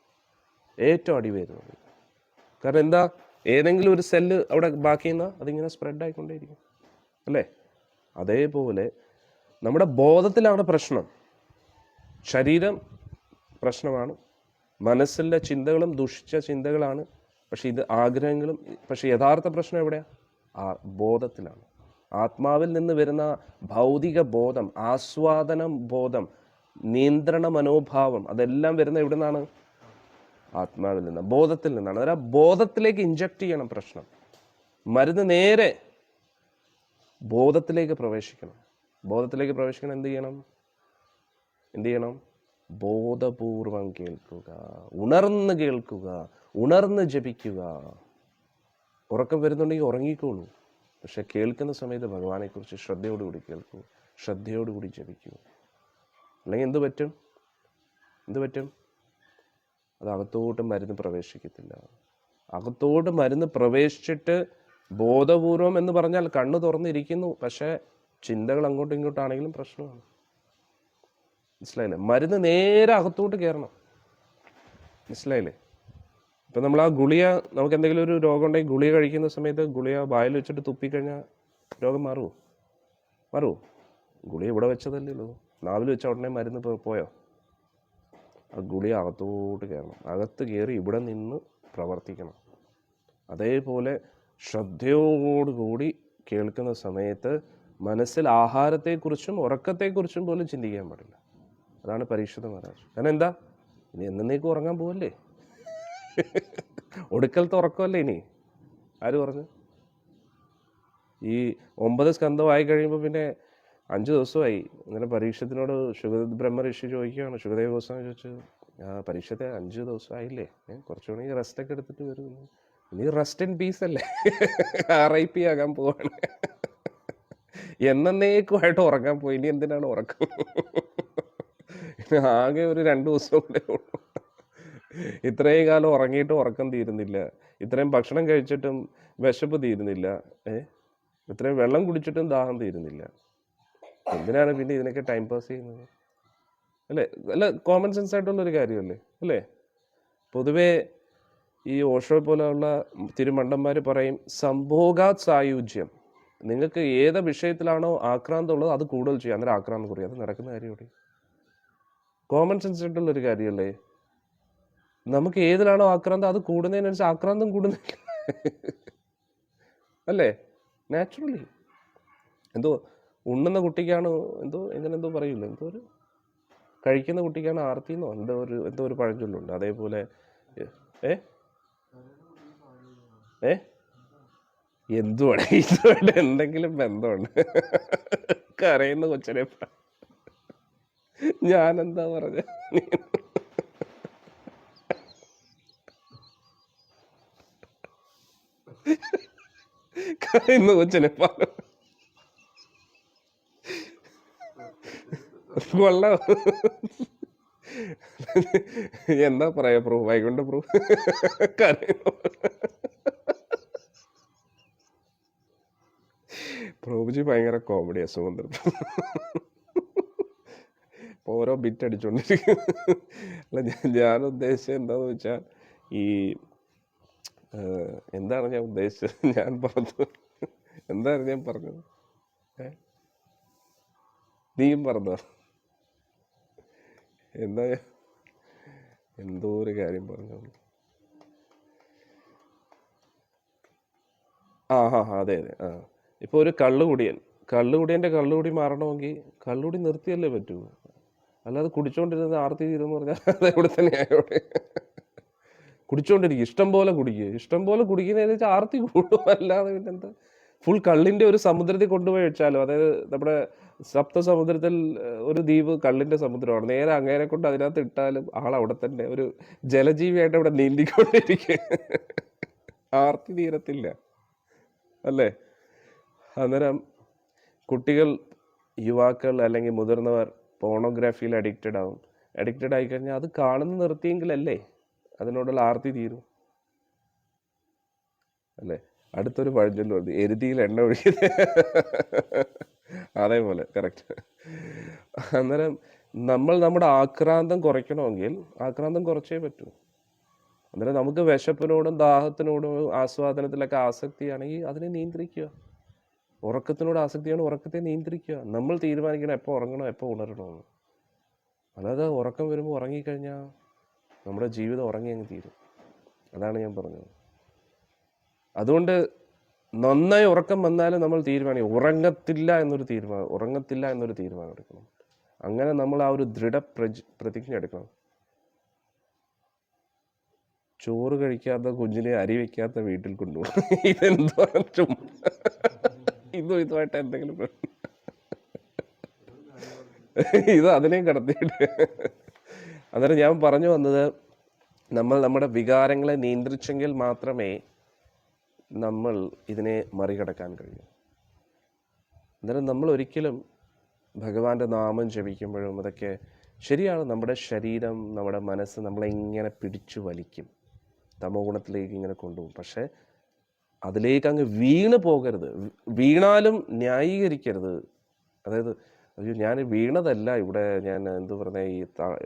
ഏറ്റവും അടിവേരോട്. കാരണം എന്താ? ഏതെങ്കിലും ഒരു സെല്ല് അവിടെ ബാക്കി നിന്നാൽ അതിങ്ങനെ സ്പ്രെഡ് ആയിക്കൊണ്ടേയിരിക്കും, അല്ലേ? അതേപോലെ നമ്മുടെ ബോധത്തിലാണ് പ്രശ്നം. ശരീരം പ്രശ്നമാണ്, മനസ്സിലെ ചിന്തകളും ദുഷിച്ച ചിന്തകളാണ്, പക്ഷെ ഇത് ആഗ്രഹങ്ങളും. പക്ഷെ യഥാർത്ഥ പ്രശ്നം എവിടെയാണ്? ആ ബോധത്തിലാണ്. ആത്മാവിൽ നിന്ന് വരുന്ന ഭൗതിക ബോധം, ആസ്വാദനം ബോധം, നിയന്ത്രണ മനോഭാവം, അതെല്ലാം വരുന്ന എവിടെ നിന്നാണ്? ആത്മാവിൽ നിന്ന്, ബോധത്തിൽ നിന്നാണ്. അതായത് ബോധത്തിലേക്ക് ഇഞ്ചക്ട് ചെയ്യണം പ്രശ്നം. മരുന്ന് നേരെ ബോധത്തിലേക്ക് പ്രവേശിക്കണം. ബോധത്തിലേക്ക് പ്രവേശിക്കണം. എന്ത് ചെയ്യണം? ബോധപൂർവം കേൾക്കുക, ഉണർന്ന് കേൾക്കുക, ഉണർന്ന് ജപിക്കുക. ഉറക്കം വരുന്നുണ്ടെങ്കിൽ ഉറങ്ങിക്കോളൂ, പക്ഷെ കേൾക്കുന്ന സമയത്ത് ഭഗവാനെക്കുറിച്ച് ശ്രദ്ധയോടുകൂടി കേൾക്കൂ, ശ്രദ്ധയോടുകൂടി ജപിക്കൂ. അല്ലെങ്കിൽ എന്ത് പറ്റും? അത് അകത്തോട്ട് മരുന്ന് പ്രവേശിക്കത്തില്ല. അകത്തോട്ട് മരുന്ന് പ്രവേശിച്ചിട്ട് ബോധപൂർവം എന്ന് പറഞ്ഞാൽ കണ്ണ് തുറന്നിരിക്കുന്നു, പക്ഷേ ചിന്തകൾ അങ്ങോട്ടും ഇങ്ങോട്ടാണെങ്കിലും പ്രശ്നമാണ്. മനസ്സിലായില്ലേ? മരുന്ന് നേരെ അകത്തോട്ട് കയറണം. മനസ്സിലായില്ലേ? ഇപ്പം നമ്മൾ ആ ഗുളിക, നമുക്ക് എന്തെങ്കിലും ഒരു രോഗം ഉണ്ടെങ്കിൽ ഗുളിക കഴിക്കുന്ന സമയത്ത് ഗുളിക വായിൽ വെച്ചിട്ട് തുപ്പിക്കഴിഞ്ഞാൽ രോഗം മാറുമോ? ഗുളിക ഇവിടെ വെച്ചതല്ലല്ലോ, നാവിൽ വെച്ച ഉടനെ മരുന്ന് പോയോ? ആ ഗുളിക അകത്തോട്ട് കയറണം. അകത്ത് കയറി ഇവിടെ നിന്ന് പ്രവർത്തിക്കണം. അതേപോലെ ശ്രദ്ധയോടുകൂടി കേൾക്കുന്ന സമയത്ത് മനസ്സിൽ ആഹാരത്തെക്കുറിച്ചും ഉറക്കത്തെക്കുറിച്ചും പോലും ചിന്തിക്കാൻ പാടില്ല. അതാണ് പരീക്ഷിത മഹാരാജ്. കാരണം എന്താ? ഇനി എന്നേക്കും ഉറങ്ങാൻ പോവല്ലേ? ഒടുക്കലത്തെ ഉറക്കമല്ലേ ഇനി? ആര് പറഞ്ഞു? ഈ 9 സ്കന്ധമായി കഴിയുമ്പോൾ പിന്നെ 5 ദിവസമായി. അങ്ങനെ പരീക്ഷത്തിനോട് ബ്രഹ്മ ഋഷി ചോദിക്കുകയാണ്, ശുഗദേവ ഗോസ്വാമി ചോദിച്ചു, പരീക്ഷത്തെ 5 ദിവസമായില്ലേ, കുറച്ചുകൂടി റെസ്റ്റൊക്കെ എടുത്തിട്ട് വരും. ഇനി റെസ്റ്റ് ഇൻ പീസ് അല്ലേ, RIP ആകാൻ പോവാണ്. എന്നേക്കുമായിട്ട് ഉറങ്ങാൻ പോയി, ഇനി എന്തിനാണ് ഉറക്കം? ആകെ ഒരു 2 ദിവസം കൂടെ ഉള്ളൂ. ഇത്രയും കാലം ഉറങ്ങിയിട്ടും ഉറക്കം തീരുന്നില്ല, ഇത്രയും ഭക്ഷണം കഴിച്ചിട്ടും വിശപ്പ് തീരുന്നില്ല, ഇത്രയും വെള്ളം കുടിച്ചിട്ടും ദാഹം തീരുന്നില്ല. എന്തിനാണ് പിന്നെ ഇതിനൊക്കെ ടൈം പാസ് ചെയ്യുന്നത്? അല്ല കോമൺ സെൻസ് ആയിട്ടുള്ളൊരു കാര്യമല്ലേ, അല്ലേ? പൊതുവേ ഈ ഓഷോ പോലെയുള്ള തിരുമണ്ടന്മാർ പറയും, സംഭോഗാത് സായുജ്യം. നിങ്ങൾക്ക് ഏത് വിഷയത്തിലാണോ ആക്രാന്തം ഉള്ളത് അത് കൂടുതൽ ചെയ്യാം, അന്നേരം ആക്രാന്തം കുറയും. അത് നടക്കുന്ന കാര്യം ഇവിടെ കോമൺ സെൻസ് ആയിട്ടുള്ളൊരു കാര്യമല്ലേ? നമുക്ക് ഏതിലാണോ ആക്രാന്തം അത് കൂടുന്നതിനനുസരിച്ച് ആക്രാന്തം കൂടുന്നില്ല, അല്ലേ? നാച്ചുറലി. എന്തോ ഉണ്ണുന്ന കുട്ടിക്കാണ് എന്തോ പറയില്ല, ഒരു കഴിക്കുന്ന കുട്ടിക്കാണ് ആർത്തിന്നോ എന്തോ ഒരു പഴഞ്ചൊല്ലുണ്ട്. അതേപോലെ എന്തുവാണ് ഇതുമായിട്ട് എന്തെങ്കിലും ബന്ധമുണ്ട്? കരയുന്ന കൊച്ചനെ ഞാനെന്താ പറഞ്ഞ? കരയുന്ന കൊച്ചനെ കൊള്ള എന്താ പറയാ പ്രൂ, വൈകുണ്ഠ പ്രൂ. പ്രഭുജി ഭയങ്കര കോമഡിയാ, സുമന്ത്രം. ഓരോ ബിറ്റ് അടിച്ചോണ്ടിരിക്കും. അല്ല, ഞാൻ ഉദ്ദേശിച്ചത് എന്താന്ന് വെച്ചാൽ എന്താണ് ഞാൻ ഉദ്ദേശിച്ചത്? ഞാൻ പറഞ്ഞത് നീയും പറഞ്ഞോ. എന്താ എന്തോ ഒരു കാര്യം പറഞ്ഞു. ആ ഹാ ഹാ അതെ അതെ. ആ ഇപ്പോൾ ഒരു കള്ളുകുടിയൻ്റെ മാറണമെങ്കിൽ കള്ളുകുടി നിർത്തിയല്ലേ പറ്റൂ. അല്ലാതെ കുടിച്ചോണ്ടിരുന്നത് ആർത്തി തീരുമെന്ന് പറഞ്ഞാൽ അത് എവിടെ തന്നെ ആയോടെ. കുടിച്ചോണ്ടിരിക്കും, ഇഷ്ടം പോലെ കുടിക്കുക. ഇഷ്ടം പോലെ കുടിക്കുന്നതെന്ന് വെച്ചാൽ ആർത്തി കൂടും, അല്ലാതെ പിന്നെന്താ. ഫുൾ കള്ളിൻ്റെ ഒരു സമുദ്രത്തിൽ കൊണ്ടുപോയി വെച്ചാലോ, അതായത് നമ്മുടെ സപ്തസമുദ്രത്തിൽ ഒരു ദ്വീപ് കള്ളിൻ്റെ സമുദ്രമാണ്. നേരെ അങ്ങേരെ കൊണ്ട് അതിനകത്ത് ഇട്ടാലും ആളവിടെ തന്നെ ഒരു ജലജീവിയായിട്ട് അവിടെ നീന്തിക്കൊണ്ടിരിക്കുക. ആർത്തി തീരത്തില്ല അല്ലേ. അന്നേരം കുട്ടികൾ, യുവാക്കൾ അല്ലെങ്കിൽ മുതിർന്നവർ പോണോഗ്രാഫിയിൽ അഡിക്റ്റഡ് ആവും. അഡിക്റ്റഡ് ആയിക്കഴിഞ്ഞാൽ അത് കാണുന്ന നിർത്തിയെങ്കിലല്ലേ അതിനോടുള്ള ആർത്തി തീരും അല്ലേ. അടുത്തൊരു പഴഞ്ചൊല്ലുണ്ട്, എരുതിയിൽ എണ്ണ ഒഴിക്കുന്നത്. അതേപോലെ കറക്റ്റ്. അന്നേരം നമ്മൾ നമ്മുടെ ആക്രാന്തം കുറയ്ക്കണമെങ്കിൽ ആക്രാന്തം കുറച്ചേ പറ്റൂ. അന്നേരം നമുക്ക് വിശപ്പിനോടും ദാഹത്തിനോടും ആസ്വാദനത്തിലൊക്കെ ആസക്തിയാണെങ്കിൽ അതിനെ നിയന്ത്രിക്കുക. ഉറക്കത്തിനോട് ആസക്തിയാണ്, ഉറക്കത്തെ നിയന്ത്രിക്കുക. നമ്മൾ തീരുമാനിക്കണം എപ്പോൾ ഉറങ്ങണോ എപ്പോൾ ഉണരണമെന്ന്. അല്ലാതെ ഉറക്കം വരുമ്പോൾ ഉറങ്ങിക്കഴിഞ്ഞാൽ നമ്മുടെ ജീവിതം ഉറങ്ങി അങ്ങ് തീരും. അതാണ് ഞാൻ പറഞ്ഞത്. അതുകൊണ്ട് നന്നായി ഉറക്കം വന്നാലും നമ്മൾ തീരുമാനിക്കും ഉറങ്ങത്തില്ല എന്നൊരു തീരുമാനം എടുക്കണം. അങ്ങനെ നമ്മൾ ആ ഒരു പ്രതിജ്ഞ എടുക്കണം. ചോറ് കഴിക്കാത്ത കുഞ്ഞിനെ അരി വെക്കാത്ത വീട്ടിൽ കൊണ്ടുപോകും. ഇതെന്തോ ഇതുമായിട്ട് എന്തെങ്കിലും ഇത് അതിനെയും കടത്തിയിട്ട്. അന്നേരം ഞാൻ പറഞ്ഞു വന്നത്, നമ്മൾ നമ്മുടെ വികാരങ്ങളെ നിയന്ത്രിച്ചെങ്കിൽ മാത്രമേ നമ്മൾ ഇതിനെ മറികടക്കാൻ കഴിയൂ. അന്നേരം നമ്മൾ ഒരിക്കലും ഭഗവാന്റെ നാമം ജപിക്കുമ്പോഴും അതൊക്കെ ശരിയാണ്, നമ്മുടെ ശരീരം നമ്മുടെ മനസ്സ് നമ്മളെ ഇങ്ങനെ പിടിച്ചു വലിക്കും, തമോ ഗുണത്തിലേക്ക് ഇങ്ങനെ കൊണ്ടുപോകും. പക്ഷെ അതിലേക്ക് അങ്ങ് വീണ് പോകരുത്. വീണാലും ന്യായീകരിക്കരുത്. അതായത് അയ്യോ ഞാൻ വീണതല്ല, ഇവിടെ ഞാൻ എന്തു പറഞ്ഞ ഈ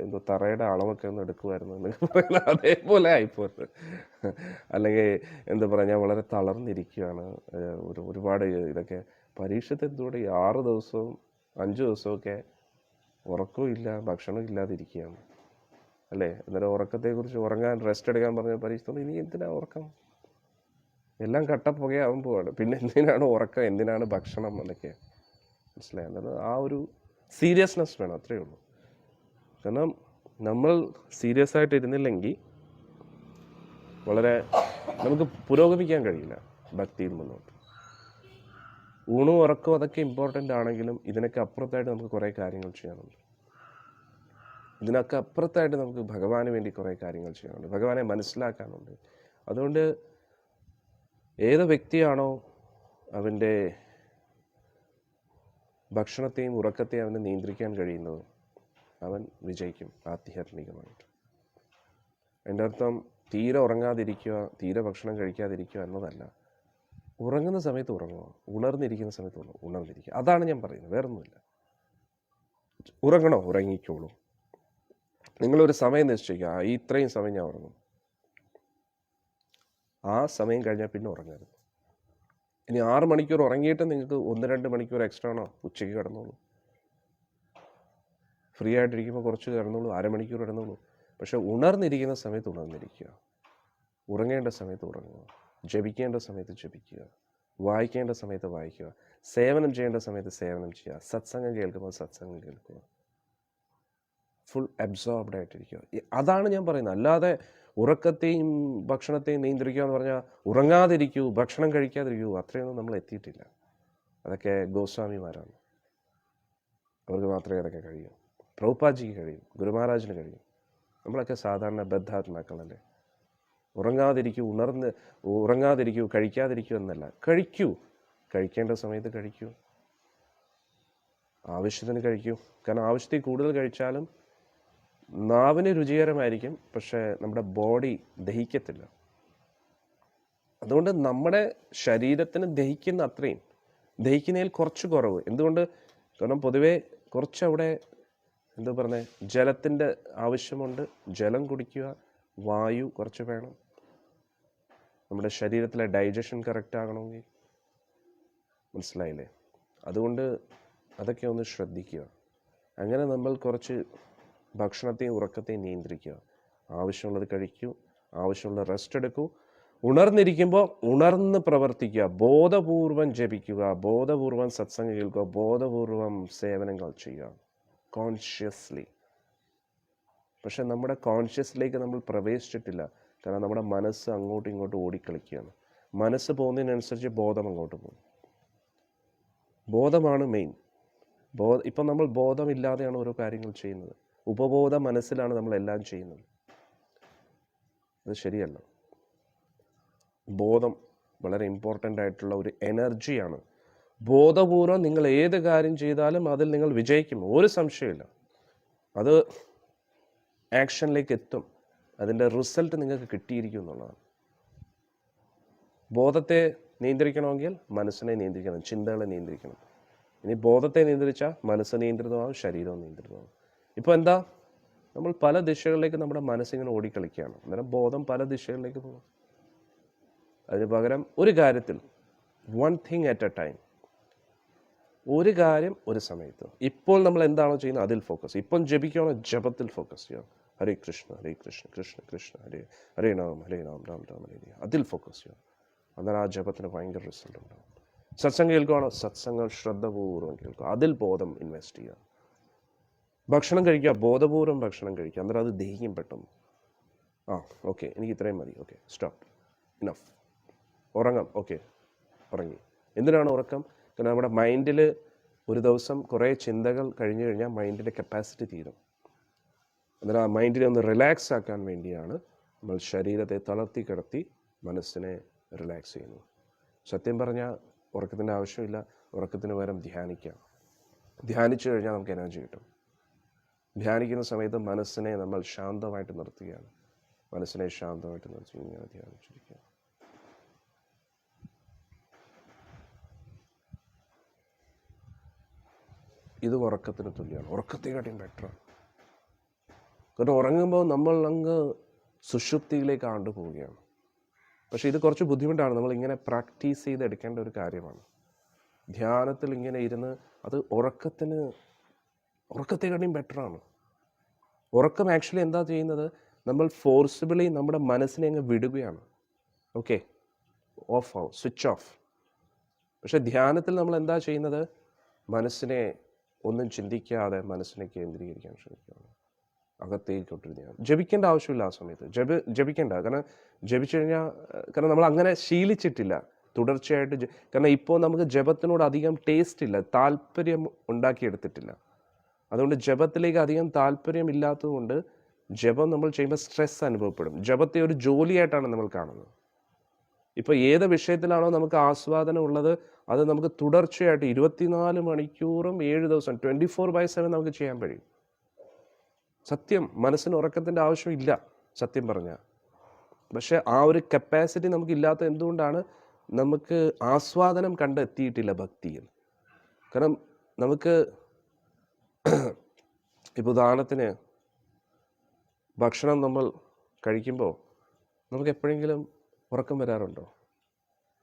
എന്തോ തറയുടെ അളവൊക്കെ ഒന്ന് എടുക്കുമായിരുന്നു എന്നൊക്കെ പറയുന്നത് അതേപോലെ ആയിപ്പോരുത്. അല്ലെങ്കിൽ എന്താ പറയുക, ഞാൻ വളരെ തളർന്നിരിക്കുകയാണ്, ഒരുപാട് ഇതൊക്കെ പരീക്ഷത്തെ എന്തോടെ 6 ദിവസവും 5 ദിവസമൊക്കെ ഉറക്കവും ഇല്ല ഭക്ഷണം ഇല്ലാതിരിക്കുകയാണ് അല്ലേ. അന്നേരം ഉറക്കത്തെക്കുറിച്ച് ഉറങ്ങാൻ റെസ്റ്റ് എടുക്കാൻ പറഞ്ഞ പരീക്ഷ ഇനി എന്തിനാ ഉറക്കം, എല്ലാം കട്ടപ്പുകയാവാൻ പോവാണ്, പിന്നെ എന്തിനാണ് ഉറക്കം, എന്തിനാണ് ഭക്ഷണം എന്നൊക്കെ മനസ്സിലായി. അതായത് ആ ഒരു സീരിയസ്നെസ് വേണം, അത്രയേ ഉള്ളൂ. കാരണം നമ്മൾ സീരിയസ് ആയിട്ട് ഇരുന്നില്ലെങ്കിൽ നമുക്ക് പുരോഗമിക്കാൻ കഴിയില്ല ഭക്തിയിൽ മുന്നോട്ട്. ഊണും ഉറക്കവും അതൊക്കെ ഇമ്പോർട്ടൻ്റ് ആണെങ്കിലും ഇതിനൊക്കെ അപ്പുറത്തായിട്ട് നമുക്ക് കുറേ കാര്യങ്ങൾ ചെയ്യാനുണ്ട്. ഇതിനൊക്കെ അപ്പുറത്തായിട്ട് നമുക്ക് ഭഗവാന് വേണ്ടി കുറേ കാര്യങ്ങൾ ചെയ്യാനുണ്ട്, ഭഗവാനെ മനസ്സിലാക്കാനുണ്ട്. അതുകൊണ്ട് ഏത് വ്യക്തിയാണോ അവൻ്റെ ഭക്ഷണത്തെയും ഉറക്കത്തെയും അവന് നിയന്ത്രിക്കാൻ കഴിയുന്നത് അവൻ വിജയിക്കും ആധ്യാത്മികമായിട്ട്. എൻ്റെ അർത്ഥം തീരെ ഉറങ്ങാതിരിക്കുക, തീരെ ഭക്ഷണം കഴിക്കാതിരിക്കുക എന്നതല്ല. ഉറങ്ങുന്ന സമയത്ത് ഉറങ്ങുക, ഉണർന്നിരിക്കുന്ന സമയത്ത് ഉണർന്നിരിക്കുക. അതാണ് ഞാൻ പറയുന്നത്, വേറൊന്നുമില്ല. ഉറങ്ങണോ ഉറങ്ങിക്കോളൂ. നിങ്ങളൊരു സമയം നിശ്ചയിക്കുക, ഇത്രയും സമയം ഞാൻ ഉറങ്ങും. ആ സമയം കഴിഞ്ഞാൽ പിന്നെ ഉറങ്ങരുത്. ഇനി 6 മണിക്കൂർ ഉറങ്ങിയിട്ട് നിങ്ങൾക്ക് 1-2 മണിക്കൂർ എക്സ്ട്രാ ആണോ, ഉച്ചയ്ക്ക് കിടന്നോളൂ. ഫ്രീ ആയിട്ടിരിക്കുമ്പോൾ കുറച്ച് കിടന്നോളൂ, 1/2 മണിക്കൂർ കിടന്നോളൂ. പക്ഷെ ഉണർന്നിരിക്കുന്ന സമയത്ത് ഉണർന്നിരിക്കുക, ഉറങ്ങേണ്ട സമയത്ത് ഉറങ്ങുക, ജപിക്കേണ്ട സമയത്ത് ജപിക്കുക, വായിക്കേണ്ട സമയത്ത് വായിക്കുക, സേവനം ചെയ്യേണ്ട സമയത്ത് സേവനം ചെയ്യുക, സത്സംഗം കേൾക്കുമ്പോൾ സത്സംഗം കേൾക്കുക, ഫുൾ അബ്സോർബ്ഡ് ആയിട്ടിരിക്കുക. അതാണ് ഞാൻ പറയുന്നത്. അല്ലാതെ ഉറക്കത്തെയും ഭക്ഷണത്തെയും നിയന്ത്രിക്കുക എന്ന് പറഞ്ഞാൽ ഉറങ്ങാതിരിക്കൂ, ഭക്ഷണം കഴിക്കാതിരിക്കൂ, അത്രയൊന്നും നമ്മൾ എത്തിയിട്ടില്ല. അതൊക്കെ ഗോസ്വാമിമാരാണ്, അവർക്ക് മാത്രമേ അതൊക്കെ കഴിയൂ. പ്രഭുപാദ്ജിക്ക് കഴിയും, ഗുരുമഹാരാജിന് കഴിയും. നമ്മളൊക്കെ സാധാരണ ബദ്ധാത്മാക്കളല്ലേ. ഉറങ്ങാതിരിക്കൂ, കഴിക്കാതിരിക്കൂ എന്നല്ല, കഴിക്കേണ്ട സമയത്ത് കഴിക്കൂ, ആവശ്യത്തിന് കഴിക്കൂ. കാരണം ആവശ്യത്തിൽ കൂടുതൽ കഴിച്ചാലും നാവിന് രുചികരമായിരിക്കും, പക്ഷേ നമ്മുടെ ബോഡി ദഹിക്കത്തില്ല. അതുകൊണ്ട് നമ്മുടെ ശരീരത്തിന് ദഹിക്കുന്ന അത്രയും, ദഹിക്കുന്നതിൽ കുറച്ച് കുറവ്. എന്തുകൊണ്ട്? കാരണം പൊതുവേ കുറച്ച് അവിടെ എന്താ പറഞ്ഞത്, ജലത്തിൻ്റെ ആവശ്യമുണ്ട്. ജലം കുടിക്കുക, വായു കുറച്ച് വേണം, നമ്മുടെ ശരീരത്തിലെ ഡൈജഷൻ കറക്റ്റ് ആകണമെങ്കിൽ. മനസ്സിലായില്ലേ? അതുകൊണ്ട് അതൊക്കെ ഒന്ന് ശ്രദ്ധിക്കുക. അങ്ങനെ നമ്മൾ കുറച്ച് ഭക്ഷണത്തെയും ഉറക്കത്തെയും നിയന്ത്രിക്കുക. ആവശ്യമുള്ളത് കഴിക്കൂ, ആവശ്യമുള്ള റെസ്റ്റ് എടുക്കൂ. ഉണർന്നിരിക്കുമ്പോൾ ഉണർന്ന് പ്രവർത്തിക്കുക, ബോധപൂർവം ജപിക്കുക, ബോധപൂർവം സത്സംഗം കേൾക്കുക, ബോധപൂർവം സേവനങ്ങൾ ചെയ്യുക, കോൺഷ്യസ്ലി. പക്ഷെ നമ്മുടെ കോൺഷ്യസിലേക്ക് നമ്മൾ പ്രവേശിച്ചിട്ടില്ല. കാരണം നമ്മുടെ മനസ്സ് അങ്ങോട്ടും ഇങ്ങോട്ടും ഓടിക്കളിക്കുകയാണ്. മനസ്സ് പോകുന്നതിനനുസരിച്ച് ബോധം അങ്ങോട്ട് പോകും. ബോധമാണ് മെയിൻ. ഇപ്പം നമ്മൾ ബോധമില്ലാതെയാണ് ഓരോ കാര്യങ്ങൾ ചെയ്യുന്നത്. ഉപബോധ മനസ്സിലാണ് നമ്മളെല്ലാം ചെയ്യുന്നത്. അത് ശരിയല്ല. ബോധം വളരെ ഇമ്പോർട്ടൻ്റ് ആയിട്ടുള്ള ഒരു എനർജിയാണ്. ബോധപൂർവം നിങ്ങൾ ഏത് കാര്യം ചെയ്താലും അതിൽ നിങ്ങൾ വിജയിക്കും, ഒരു സംശയമില്ല. അത് ആക്ഷനിലേക്ക് എത്തും, അതിൻ്റെ റിസൾട്ട് നിങ്ങൾക്ക് കിട്ടിയിരിക്കും എന്നുള്ളതാണ്. ബോധത്തെ നിയന്ത്രിക്കണമെങ്കിൽ മനസ്സിനെ നിയന്ത്രിക്കണം, ചിന്തകളെ നിയന്ത്രിക്കണം. ഇനി ബോധത്തെ നിയന്ത്രിച്ചാൽ മനസ്സ് നിയന്ത്രിതമാകും, ശരീരവും നിയന്ത്രിതമാകും. ഇപ്പോൾ എന്താ, നമ്മൾ പല ദിശകളിലേക്ക് നമ്മുടെ മനസ്സിങ്ങനെ ഓടിക്കളിക്കുകയാണ്. അന്നേരം ബോധം പല ദിശകളിലേക്ക് പോകും. അതിന് പകരം ഒരു കാര്യത്തിൽ, one thing at A time, ഒരു കാര്യം ഒരു സമയത്ത്. ഇപ്പോൾ നമ്മൾ എന്താണോ ചെയ്യുന്നത് അതിൽ ഫോക്കസ്. ഇപ്പം ജപിക്കുകയാണോ, ജപത്തിൽ ഫോക്കസ് ചെയ്യണം. ഹരേ കൃഷ്ണ ഹരേ കൃഷ്ണ കൃഷ്ണ കൃഷ്ണ ഹരേ ഹരേ രാം രാം രാം ഹരേ. അതിൽ ഫോക്കസ് ചെയ്യണം. അന്നേരം ആ ജപത്തിന് ഭയങ്കര റിസൾട്ട് ഉണ്ടാകും. സത്സംഗം കേൾക്കുകയാണോ, സത്സംഗം ശ്രദ്ധപൂർവ്വം കേൾക്കുക, അതിൽ ബോധം ഇൻവെസ്റ്റ് ചെയ്യുക. ഭക്ഷണം കഴിക്കുക, ബോധപൂർവ്വം ഭക്ഷണം കഴിക്കുക, അന്നേരം അത് ദഹിക്കും പെട്ടെന്ന്. ഓക്കെ, എനിക്ക് ഇത്രയും മതി, ഓക്കെ സ്റ്റോപ്പ്, ഇനഫ്. ഉറങ്ങാം, ഓക്കെ ഉറങ്ങി. എന്തിനാണ് ഉറക്കം? കാരണം നമ്മുടെ മൈൻഡിൽ ഒരു ദിവസം കുറേ ചിന്തകൾ കഴിഞ്ഞു കഴിഞ്ഞാൽ മൈൻഡിൻ്റെ കപ്പാസിറ്റി തീരും. അന്നേരം ആ മൈൻഡിനെ ഒന്ന് റിലാക്സ് ആക്കാൻ വേണ്ടിയാണ് നമ്മൾ ശരീരത്തെ തളർത്തി കിടത്തി മനസ്സിനെ റിലാക്സ് ചെയ്യുന്നു. സത്യം പറഞ്ഞാൽ ഉറക്കത്തിൻ്റെ ആവശ്യമില്ല. ഉറക്കത്തിന് പകരം ധ്യാനിക്കാം. ധ്യാനിച്ചു കഴിഞ്ഞാൽ നമുക്ക് എനർജി കിട്ടും. ധ്യാനിക്കുന്ന സമയത്ത് മനസ്സിനെ നമ്മൾ ശാന്തമായിട്ട് നിർത്തുകയാണ്. മനസ്സിനെ ശാന്തമായിട്ട് നിർത്തി ഇങ്ങനെ ധ്യാനിച്ചിരിക്കുക. ഇത് ഉറക്കത്തിന് തുല്യമാണ്. ഉറക്കത്തെക്കാട്ടിയും ബെറ്ററാണ്. കാരണം ഉറങ്ങുമ്പോൾ നമ്മൾ അങ്ങ് സുഷുപ്തിയിലേക്ക് ആണ്ടുപോവുകയാണ്. പക്ഷേ ഇത് കുറച്ച് ബുദ്ധിമുട്ടാണ്. നമ്മളിങ്ങനെ പ്രാക്ടീസ് ചെയ്തെടുക്കേണ്ട ഒരു കാര്യമാണ്. ധ്യാനത്തിൽ ഇങ്ങനെ ഇരുന്ന് അത് ഉറക്കത്തെക്കാട്ടിയും ബെറ്ററാണ്. ഉറക്കം ആക്ച്വലി എന്താ ചെയ്യുന്നത്, നമ്മൾ ഫോഴ്സിബിളി നമ്മുടെ മനസ്സിനെ അങ്ങ് വിടുകയാണ്. ഓക്കെ, ഓഫ് ആവും, സ്വിച്ച് ഓഫ്. പക്ഷെ ധ്യാനത്തിൽ നമ്മൾ എന്താ ചെയ്യുന്നത്, മനസ്സിനെ ഒന്നും ചിന്തിക്കാതെ മനസ്സിനെ കേന്ദ്രീകരിക്കാൻ ശ്രമിക്കുകയാണ്. അകത്തേക്കൊട്ടൊരു ധ്യാനം. ജപിക്കേണ്ട ആവശ്യമില്ല ആ സമയത്ത്. ജപിക്കേണ്ട. കാരണം ജപിച്ചു കഴിഞ്ഞാൽ, കാരണം നമ്മൾ അങ്ങനെ ശീലിച്ചിട്ടില്ല തുടർച്ചയായിട്ട്. കാരണം ഇപ്പോൾ നമുക്ക് ജപത്തിനോട് അധികം ടേസ്റ്റ് ഇല്ല, താല്പര്യം ഉണ്ടാക്കിയെടുത്തിട്ടില്ല. അതുകൊണ്ട് ജപത്തിലേക്ക് അധികം താല്പര്യം ഇല്ലാത്തതുകൊണ്ട് ജപം നമ്മൾ ചെയ്യുമ്പോൾ സ്ട്രെസ് അനുഭവപ്പെടും. ജപത്തെ ഒരു ജോലിയായിട്ടാണ് നമ്മൾ കാണുന്നത്. ഇപ്പോൾ ഏത് വിഷയത്തിലാണോ നമുക്ക് ആസ്വാദനം ഉള്ളത് അത് നമുക്ക് തുടർച്ചയായിട്ട് 24 മണിക്കൂറും 7 ദിവസം 24/7 നമുക്ക് ചെയ്യാൻ കഴിയും. സത്യം, മനസ്സിന് ഉറക്കത്തിൻ്റെ ആവശ്യമില്ല സത്യം പറഞ്ഞാൽ. പക്ഷെ ആ ഒരു കപ്പാസിറ്റി നമുക്കില്ലാത്ത എന്തുകൊണ്ടാണ്, നമുക്ക് ആസ്വാദനം കണ്ടെത്തിയിട്ടില്ല ഭക്തിയിൽ. കാരണം നമുക്ക് ഇപ്പോൾ ഉദാഹരണത്തിന് ഭക്ഷണം നമ്മൾ കഴിക്കുമ്പോൾ നമുക്ക് എപ്പോഴെങ്കിലും ഉറക്കം വരാറുണ്ടോ?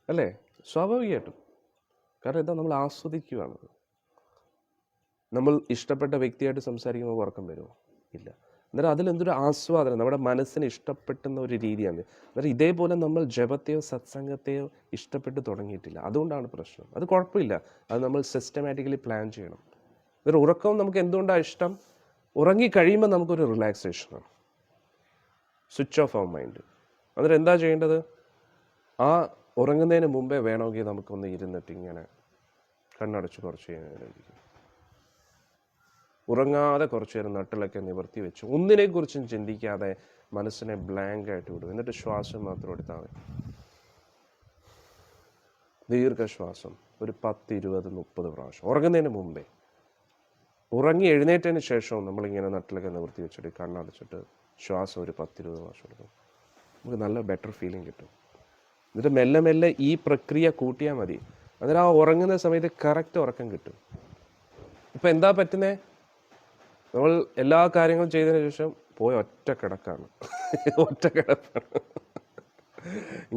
അല്ലേ? സ്വാഭാവികമായിട്ടും. കാരണം എന്താ, നമ്മൾ ആസ്വദിക്കുകയാണ്. നമ്മൾ ഇഷ്ടപ്പെട്ട വ്യക്തിയായിട്ട് സംസാരിക്കുമ്പോൾ ഉറക്കം വരുമോ? ഇല്ല. അന്നേരം അതിലെന്തൊരു ആസ്വാദനം, നമ്മുടെ മനസ്സിന് ഇഷ്ടപ്പെട്ടുന്ന ഒരു രീതിയാണ്. അന്നേരം ഇതേപോലെ നമ്മൾ ജപത്തെയോ സത്സംഗത്തെയോ ഇഷ്ടപ്പെട്ട് തുടങ്ങിയിട്ടില്ല. അതുകൊണ്ടാണ് പ്രശ്നം. അത് കുഴപ്പമില്ല, അത് നമ്മൾ സിസ്റ്റമാറ്റിക്കലി പ്ലാൻ ചെയ്യണം. അന്നേരം ഉറക്കം നമുക്ക് എന്തുകൊണ്ടാണ് ഇഷ്ടം, ഉറങ്ങിക്കഴിയുമ്പോൾ നമുക്കൊരു റിലാക്സേഷനാണ്, സ്വിച്ച് ഓഫ് ആവും മൈൻഡ്. അന്നേരം എന്താ ചെയ്യേണ്ടത്, ആ ഉറങ്ങുന്നതിന് മുമ്പേ വേണമെങ്കിൽ നമുക്കൊന്ന് ഇരുന്നിട്ട് ഇങ്ങനെ കണ്ണടച്ച് കുറച്ച് നേരം ഉറങ്ങാതെ കുറച്ച് നേരം നട്ടിലൊക്കെ നിവർത്തി വെച്ച് ഒന്നിനെക്കുറിച്ചും ചിന്തിക്കാതെ മനസ്സിനെ ബ്ലാങ്ക് ആയിട്ട് വിടും. എന്നിട്ട് ശ്വാസം മാത്രം എടുത്താൽ മതി. ദീർഘശ്വാസം ഒരു 10, 20, 30 പ്രാവശ്യം ഉറങ്ങുന്നതിന് മുമ്പേ. ഉറങ്ങി എഴുന്നേറ്റതിന് ശേഷവും നമ്മളിങ്ങനെ നട്ടിലൊക്കെ നിവർത്തി വെച്ചിട്ട് കണ്ണടച്ചിട്ട് ശ്വാസം ഒരു 10, 20 പ്രാവശ്യം എടുക്കും. നമുക്ക് നല്ല ബെറ്റർ ഫീലിംഗ് കിട്ടും. എന്നിട്ട് മെല്ലെ മെല്ലെ ഈ പ്രക്രിയ കൂട്ടിയാൽ മതി. അന്നേരം ആ ഉറങ്ങുന്ന സമയത്ത് കറക്റ്റ് ഉറക്കം കിട്ടും. ഇപ്പം എന്താ പറ്റുന്നത്, നമ്മൾ എല്ലാ കാര്യങ്ങളും ചെയ്തതിന് ശേഷം പോയി ഒറ്റ കിടക്കാണ്. ഒറ്റ കിടപ്പാണ്.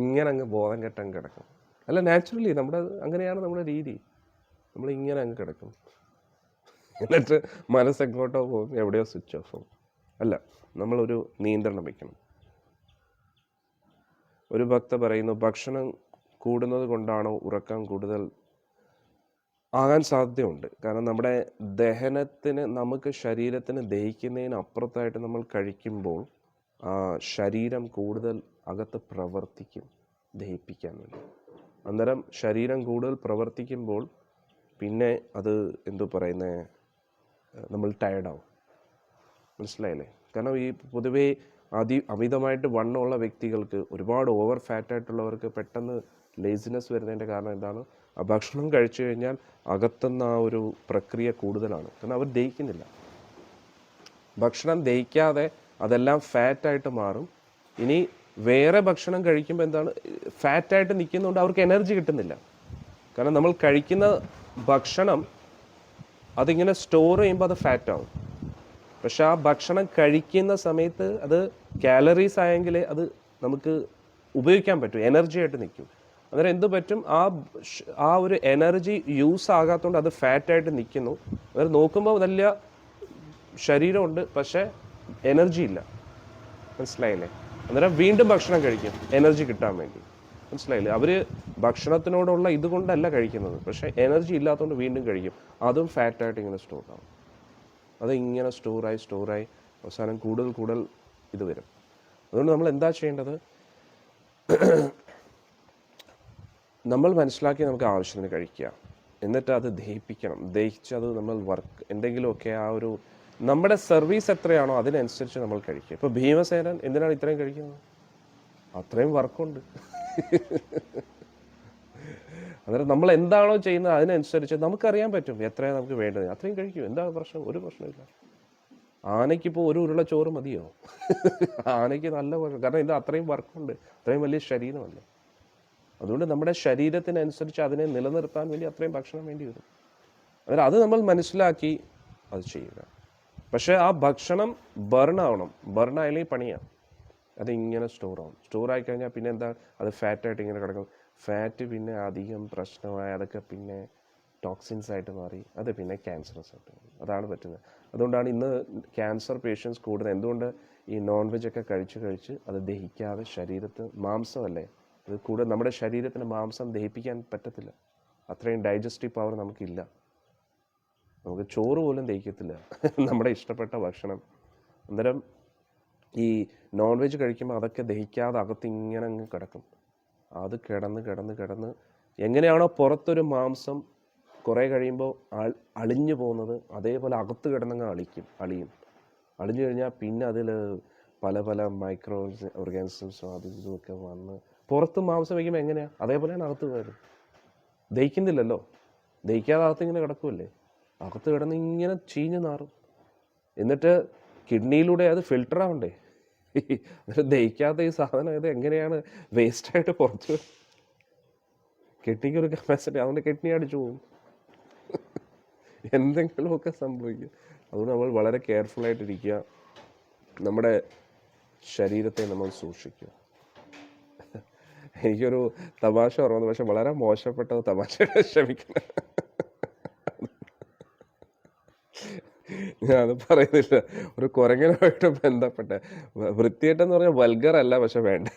ഇങ്ങനെ അങ്ങ് ബോധം കെട്ടങ്ങ് കിടക്കും. അല്ല, നാച്ചുറലി അങ്ങനെയാണ് നമ്മുടെ രീതി. നമ്മളിങ്ങനെ അങ്ങ് കിടക്കും. എന്നിട്ട് മനസ്സെങ്ങോട്ടോ പോകും, എവിടെയോ സ്വിച്ച് ഓഫ് ആവും. അല്ല, നമ്മളൊരു നിയന്ത്രണം വയ്ക്കണം. ഒരു ഭക്ത പറയുന്നു, ഭക്ഷണം കൂടുന്നത് കൊണ്ടാണോ ഉറക്കം കൂടുതൽ ആകാൻ സാധ്യതയുണ്ട്. കാരണം നമ്മുടെ ദഹനത്തിന്, നമുക്ക് ശരീരത്തിന് ദഹിക്കുന്നതിന് അപ്പുറത്തായിട്ട് നമ്മൾ കഴിക്കുമ്പോൾ ശരീരം കൂടുതൽ അകത്ത് പ്രവർത്തിക്കും ദഹിപ്പിക്കാൻ വേണ്ടി. അന്നേരം ശരീരം കൂടുതൽ പ്രവർത്തിക്കുമ്പോൾ പിന്നെ അത് എന്തോ പറയുന്നത്, നമ്മൾ ടയർഡാവും. മനസ്സിലായില്ലേ? കാരണം ഈ പൊതുവേ അമിതമായിട്ട് വണ്ണമുള്ള വ്യക്തികൾക്ക്, ഒരുപാട് ഓവർ ഫാറ്റായിട്ടുള്ളവർക്ക് പെട്ടെന്ന് ലേസിനെസ് വരുന്നതിൻ്റെ കാരണം എന്താണ്? ആ ഭക്ഷണം കഴിച്ചു കഴിഞ്ഞാൽ അകത്തുനിന്ന് ആ ഒരു പ്രക്രിയ കൂടുതലാണ്. കാരണം അവർ ദഹിക്കുന്നില്ല. ഭക്ഷണം ദഹിക്കാതെ അതെല്ലാം ഫാറ്റായിട്ട് മാറും. ഇനി വേറെ ഭക്ഷണം കഴിക്കുമ്പോൾ എന്താണ്, ഫാറ്റായിട്ട് നിൽക്കുന്നതുകൊണ്ട് അവർക്ക് എനർജി കിട്ടുന്നില്ല. കാരണം നമ്മൾ കഴിക്കുന്ന ഭക്ഷണം അതിങ്ങനെ സ്റ്റോർ ചെയ്യുമ്പോൾ അത് ഫാറ്റാവും. പക്ഷെ ആ ഭക്ഷണം കഴിക്കുന്ന സമയത്ത് അത് കാലറീസ് ആയെങ്കിൽ അത് നമുക്ക് ഉപയോഗിക്കാൻ പറ്റും, എനർജി ആയിട്ട് നിൽക്കും. അന്നേരം എന്ത് പറ്റും, ആ ഒരു എനർജി യൂസ് ആകാത്തതുകൊണ്ട് അത് ഫാറ്റായിട്ട് നിൽക്കുന്നു. അന്നേരം നോക്കുമ്പോൾ വലിയ ശരീരമുണ്ട്, പക്ഷേ എനർജി ഇല്ല. മനസ്സിലായില്ലേ? അന്നേരം വീണ്ടും ഭക്ഷണം കഴിക്കും എനർജി കിട്ടാൻ വേണ്ടി. മനസ്സിലായില്ലേ? അവർ ഭക്ഷണത്തിനോടുള്ള ഇതുകൊണ്ടല്ല കഴിക്കുന്നത്, പക്ഷേ എനർജി ഇല്ലാത്തതുകൊണ്ട് വീണ്ടും കഴിക്കും. അതും ഫാറ്റായിട്ട് ഇങ്ങനെ സ്റ്റോർ ആവും. അതിങ്ങനെ സ്റ്റോറായി അവസാനം കൂടുതൽ ഇത് വരും. അതുകൊണ്ട് നമ്മൾ എന്താ ചെയ്യേണ്ടത്? നമ്മൾ മനസ്സിലാക്കി നമുക്ക് ആവശ്യത്തിന് കഴിക്കുക, എന്നിട്ട് അത് ദഹിപ്പിക്കണം. ദഹിച്ചത് നമ്മൾ എന്തെങ്കിലുമൊക്കെ ആ ഒരു നമ്മുടെ സർവീസ് എത്രയാണോ അതിനനുസരിച്ച് നമ്മൾ കഴിക്കുക. ഇപ്പോൾ ഭീമസേനൻ എന്തിനാണ് ഇത്രയും കഴിക്കുന്നത്? അത്രയും വർക്കുണ്ട്. അന്നേരം നമ്മൾ എന്താണോ ചെയ്യുന്നത് അതിനനുസരിച്ച് നമുക്കറിയാൻ പറ്റും എത്രയാണ് നമുക്ക് വേണ്ടത്, അത്രയും കഴിക്കും. എന്താ പ്രശ്നം? ഒരു പ്രശ്നമില്ല. ആനയ്ക്കിപ്പോൾ ഒരു ഉരുള ചോറ് മതിയോ? ആനയ്ക്ക് നല്ല വർഷം, കാരണം ഇത് അത്രയും വർക്കുണ്ട്, അത്രയും വലിയ ശരീരമല്ല. അതുകൊണ്ട് നമ്മുടെ ശരീരത്തിനനുസരിച്ച് അതിനെ നിലനിർത്താൻ വേണ്ടി അത്രയും ഭക്ഷണം വേണ്ടി വരും. അന്നേരം അത് നമ്മൾ മനസ്സിലാക്കി അത് ചെയ്യുക. പക്ഷേ ആ ഭക്ഷണം ബേർണായാലും പണിയാണ്. അതിങ്ങനെ സ്റ്റോറായി കഴിഞ്ഞാൽ പിന്നെ എന്താ, അത് ഫാറ്റായിട്ട് ഇങ്ങനെ കിടക്കും. ഫാറ്റ് പിന്നെ അധികം പ്രശ്നമായി അതൊക്കെ പിന്നെ ടോക്സിൻസ് ആയിട്ട് മാറി, അത് പിന്നെ ക്യാൻസറസ് ആയിട്ട് മാറി. അതാണ് പറ്റുന്നത്. അതുകൊണ്ടാണ് ഇന്ന് ക്യാൻസർ പേഷ്യൻസ് കൂടുതൽ. എന്തുകൊണ്ട്? ഈ നോൺ വെജ് ഒക്കെ കഴിച്ച് അത് ദഹിക്കാതെ ശരീരത്ത് മാംസമല്ലേ ഇത് കൂടുതൽ. നമ്മുടെ ശരീരത്തിന് മാംസം ദഹിപ്പിക്കാൻ പറ്റത്തില്ല, അത്രയും ഡൈജസ്റ്റീവ് പവർ നമുക്കില്ല. നമുക്ക് ചോറ് പോലും ദഹിക്കത്തില്ല നമ്മുടെ ഇഷ്ടപ്പെട്ട ഭക്ഷണം. അന്നേരം ഈ നോൺ വെജ് കഴിക്കുമ്പോൾ അതൊക്കെ ദഹിക്കാതെ അകത്ത് ഇങ്ങനെ അങ്ങ് കിടക്കും. അത് കിടന്ന് എങ്ങനെയാണോ പുറത്തൊരു മാംസം കുറേ കഴിയുമ്പോൾ അളിഞ്ഞു പോകുന്നത്, അതേപോലെ അകത്ത് കിടന്നങ്ങ് അളിഞ്ഞു കഴിഞ്ഞാൽ പിന്നെ അതിൽ പല മൈക്രോ ഓർഗാനിസംസും അതും ഇതുമൊക്കെ വന്ന് പുറത്ത് മാംസം വയ്ക്കുമ്പോൾ എങ്ങനെയാണ്, അതേപോലെയാണ് അകത്ത് പോയത്. ദഹിക്കുന്നില്ലല്ലോ, ദഹിക്കാതെ അകത്ത് ഇങ്ങനെ കിടക്കുമല്ലേ, അകത്ത് കിടന്ന് ഇങ്ങനെ ചീഞ്ഞ് നാറും. എന്നിട്ട് കിഡ്നിയിലൂടെ അത് ഫിൽട്ടർ ആവണ്ടേ. ദഹിക്കാത്ത ഈ സാധനം ഇത് എങ്ങനെയാണ് വേസ്റ്റായിട്ട് പുറത്ത്? കിഡ്നിക്ക് ഒരു കപ്പാസിറ്റി, അതുകൊണ്ട് കിഡ്നി അടിച്ചു പോകും, എന്തെങ്കിലുമൊക്കെ സംഭവിക്കും. അതുകൊണ്ട് നമ്മൾ വളരെ കെയർഫുള്ളായിട്ടിരിക്കുക, നമ്മുടെ ശരീരത്തെ നമ്മൾ സൂക്ഷിക്കുക. എനിക്കൊരു തമാശ ഓർമ്മ, പക്ഷെ വളരെ മോശപ്പെട്ട തമാശ, ക്ഷമിക്കണം, ഞാനത് പറയുന്നില്ല. ഒരു കുരങ്ങനുമായിട്ട് ബന്ധപ്പെട്ട വൃത്തികെട്ടെന്ന് പറഞ്ഞാൽ വൽഗർ അല്ല, പക്ഷെ വേണ്ട,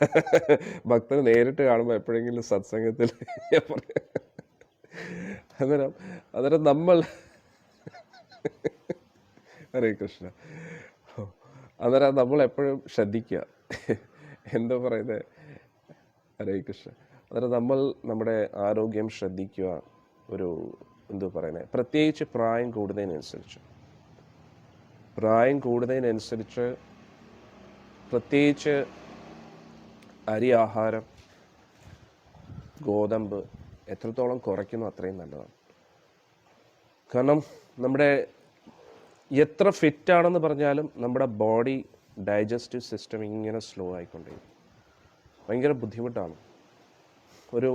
ഭക്തന് നേരിട്ട് കാണുമ്പോൾ എപ്പോഴെങ്കിലും സത്സംഗത്തിൽ അന്നേരം നമ്മൾ ഹരേ കൃഷ്ണ, അന്നേരം നമ്മൾ എപ്പോഴും ശ്രദ്ധിക്കുക, എന്താ പറയുന്നത്, ഹരേ കൃഷ്ണ. അന്നേരം നമ്മൾ നമ്മുടെ ആരോഗ്യം ശ്രദ്ധിക്കുക. ഒരു എന്തോ പറയുന്നത്, പ്രത്യേകിച്ച് പ്രായം കൂടുന്നതിനനുസരിച്ച് പ്രത്യേകിച്ച് അരി ആഹാരം, ഗോതമ്പ് എത്രത്തോളം കുറയ്ക്കുന്നു അത്രയും നല്ലതാണ്. കാരണം നമ്മുടെ എത്ര ഫിറ്റാണെന്ന് പറഞ്ഞാലും നമ്മുടെ ബോഡി ഡൈജസ്റ്റീവ് സിസ്റ്റം ഇങ്ങനെ സ്ലോ ആയിക്കൊണ്ടിരിക്കും. ഭയങ്കര ബുദ്ധിമുട്ടാണ്. ഒരു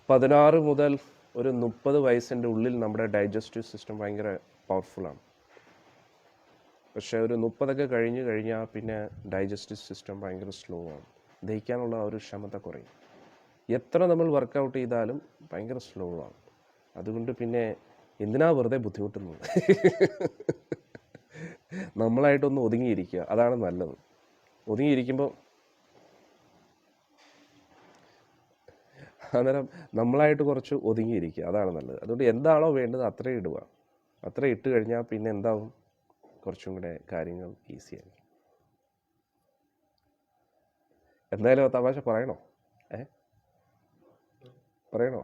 16 മുതൽ ഒരു 30 വയസ്സിൻ്റെ ഉള്ളിൽ നമ്മുടെ ഡൈജസ്റ്റീവ് സിസ്റ്റം ഭയങ്കര പവർഫുള്ളാണ്. പക്ഷേ ഒരു 30 കഴിഞ്ഞാൽ പിന്നെ ഡൈജസ്റ്റീവ് സിസ്റ്റം ഭയങ്കര സ്ലോ ആണ്, ദഹിക്കാനുള്ള ഒരു ക്ഷമത കുറയും. എത്ര നമ്മൾ വർക്കൗട്ട് ചെയ്താലും ഭയങ്കര സ്ലോ ആണ്. അതുകൊണ്ട് പിന്നെ എന്തിനാ വെറുതെ ബുദ്ധിമുട്ടുന്നത്? നമ്മളായിട്ടൊന്ന് ഒതുങ്ങിയിരിക്കുക, അതാണ് നല്ലത്. ഒതുങ്ങിയിരിക്കുമ്പോൾ അന്നേരം നമ്മളായിട്ട് കുറച്ച് ഒതുങ്ങിയിരിക്കുക, അതാണ് നല്ലത്. അതുകൊണ്ട് എന്താണോ വേണ്ടത് അത്രയും ഇടുക. അത്ര ഇട്ട് കഴിഞ്ഞാൽ പിന്നെ എന്താവും, കുറച്ചും കൂടെ കാര്യങ്ങൾ ഈസിയായി. എന്തായാലും തമാശ പറയണോ? പറയണോ?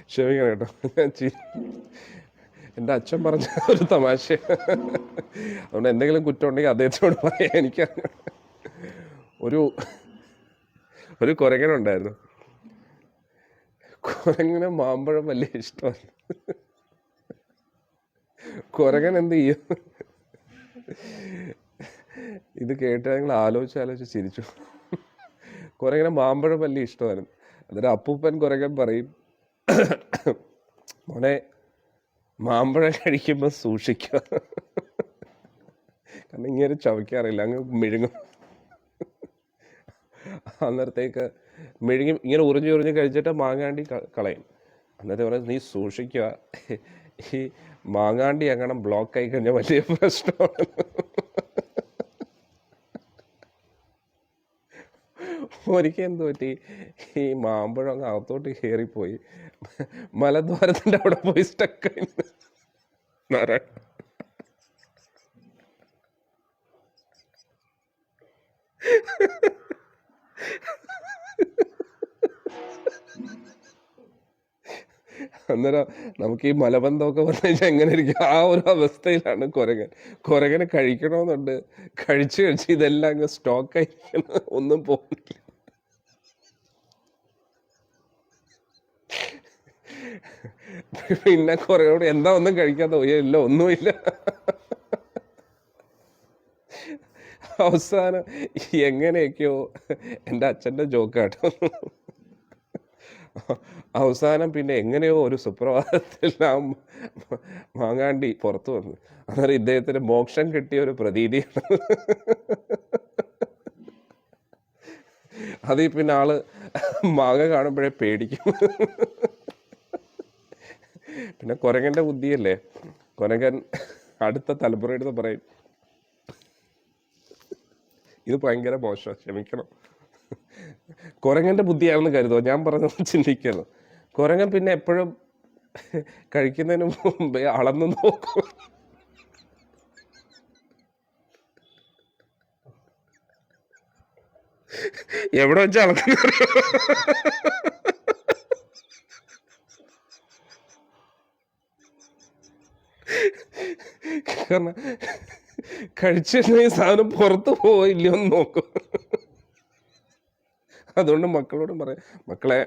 ക്ഷമിക്കണം കേട്ടോ, ഞാൻ എൻ്റെ അച്ഛൻ പറഞ്ഞ ഒരു തമാശ, അതുകൊണ്ട് എന്തെങ്കിലും കുറ്റം ഉണ്ടെങ്കിൽ അദ്ദേഹത്തോട് പറയാം. എനിക്ക് ഒരു കുരങ്ങനുണ്ടായിരുന്നു. കുരങ്ങനെ മാമ്പഴം വലിയ ഇഷ്ടമാണ്. കുരങ്ങൻ എന്ത് ചെയ്യും? ഇത് കേട്ട് ഞങ്ങൾ ആലോചിച്ച് ചിരിച്ചു. കുരങ്ങനെ മാമ്പഴം വലിയ ഇഷ്ടമായിരുന്നു. അന്നേരം അപ്പൂപ്പൻ കുരങ്ങൻ പറയും, മോനെ മാമ്പഴം കഴിക്കുമ്പോൾ സൂക്ഷിക്കുക, കാരണം ഇങ്ങനെ ചവയ്ക്കാറില്ല, അങ്ങ് മിഴുങ്ങും. അന്നേരത്തേക്ക് മെഴുകി ഇങ്ങനെ ഉറിഞ്ഞ് കഴിച്ചിട്ട് മാങ്ങാണ്ടി കളയും. അന്നേരം പറയുന്നത്, നീ സൂക്ഷിക്കുക, ഈ മാങ്ങാണ്ടി അങ്ങനെ ബ്ലോക്ക് ആയി കഴിഞ്ഞാൽ വലിയ പ്രശ്നമാണ്. ഒരിക്കൽ എന്ത് പറ്റി, ഈ മാമ്പഴം അങ്ങ് അകത്തോട്ട് കയറിപ്പോയി മലദ്വാരത്തിൻ്റെ അവിടെ പോയി സ്റ്റക്കായി. നാരായണ അന്നേരം നമുക്ക് ഈ മലബന്ധമൊക്കെ വന്നു കഴിഞ്ഞാൽ എങ്ങനെ ഇരിക്കും? ആ ഒരു അവസ്ഥയിലാണ് കുരങ്ങന് കഴിക്കണമെന്നുണ്ട്. കഴിച്ച് ഇതെല്ലാം അങ്ങ് സ്റ്റോക്കായിരിക്കണം, ഒന്നും പോകുന്നില്ല. പിന്നെ കുറേയോട് എന്താ ഒന്നും കഴിക്കാത്ത ഇല്ല, ഒന്നുമില്ല. അവസാനം എങ്ങനെയൊക്കെയോ, എൻ്റെ അച്ഛൻ്റെ ജോക്കാട്ടോ, അവസാനം പിന്നെ എങ്ങനെയോ ഒരു സുപ്രഭാതത്തിൽ ആ മാങ്ങാണ്ടി പുറത്തു വന്നു. അന്നേരം ഇദ്ദേഹത്തിന് മോക്ഷം കിട്ടിയ ഒരു പ്രതീതിയാണ്. അതിൽ പിന്നെ ആള് മാങ്ങ കാണുമ്പോഴേ പേടിക്കും. പിന്നെ കുരങ്ങൻ്റെ ബുദ്ധിയല്ലേ, കുരങ്ങൻ അടുത്ത തലമുറയെടുത്ത് പറയും, ഇത് ഭയങ്കര മോശം, ക്ഷമിക്കണം. കുരങ്ങൻ്റെ ബുദ്ധിയാണെന്ന് കരുതുമോ? ഞാൻ പറഞ്ഞത് ചിന്തിക്കുന്നു. കുരങ്ങൻ പിന്നെ എപ്പോഴും കഴിക്കുന്നതിന് മുമ്പേ അളന്ന് നോക്കും. എവിടെ വെച്ച് അളക്കുന്ന? കാരണം കഴിച്ചിരുന്ന ഈ സാധനം പുറത്ത് പോയില്ലയോ എന്ന് നോക്കും. അതുകൊണ്ട് മക്കളോടും പറയാം, മക്കളെ,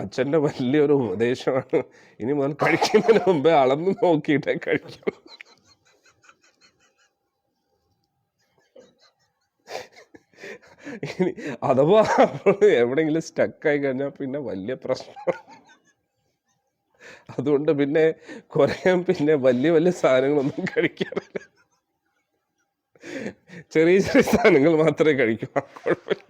അച്ഛൻ്റെ വലിയൊരു ഉപദേശമാണ്, ഇനി മുതൽ കഴിക്കുന്നതിന് മുമ്പേ അളന്ന് നോക്കിയിട്ടേ കഴിക്കും. ഇനി അഥവാ എവിടെയെങ്കിലും സ്റ്റക്കായി കഴിഞ്ഞാൽ പിന്നെ വലിയ പ്രശ്നമാണ്. അതുകൊണ്ട് പിന്നെ കുരങ്ങൻ പിന്നെ വലിയ വലിയ സാധനങ്ങളൊന്നും കഴിക്കാറില്ല, ചെറിയ ചെറിയ സാധനങ്ങൾ മാത്രമേ കഴിക്കൂ. കുഴപ്പമില്ല.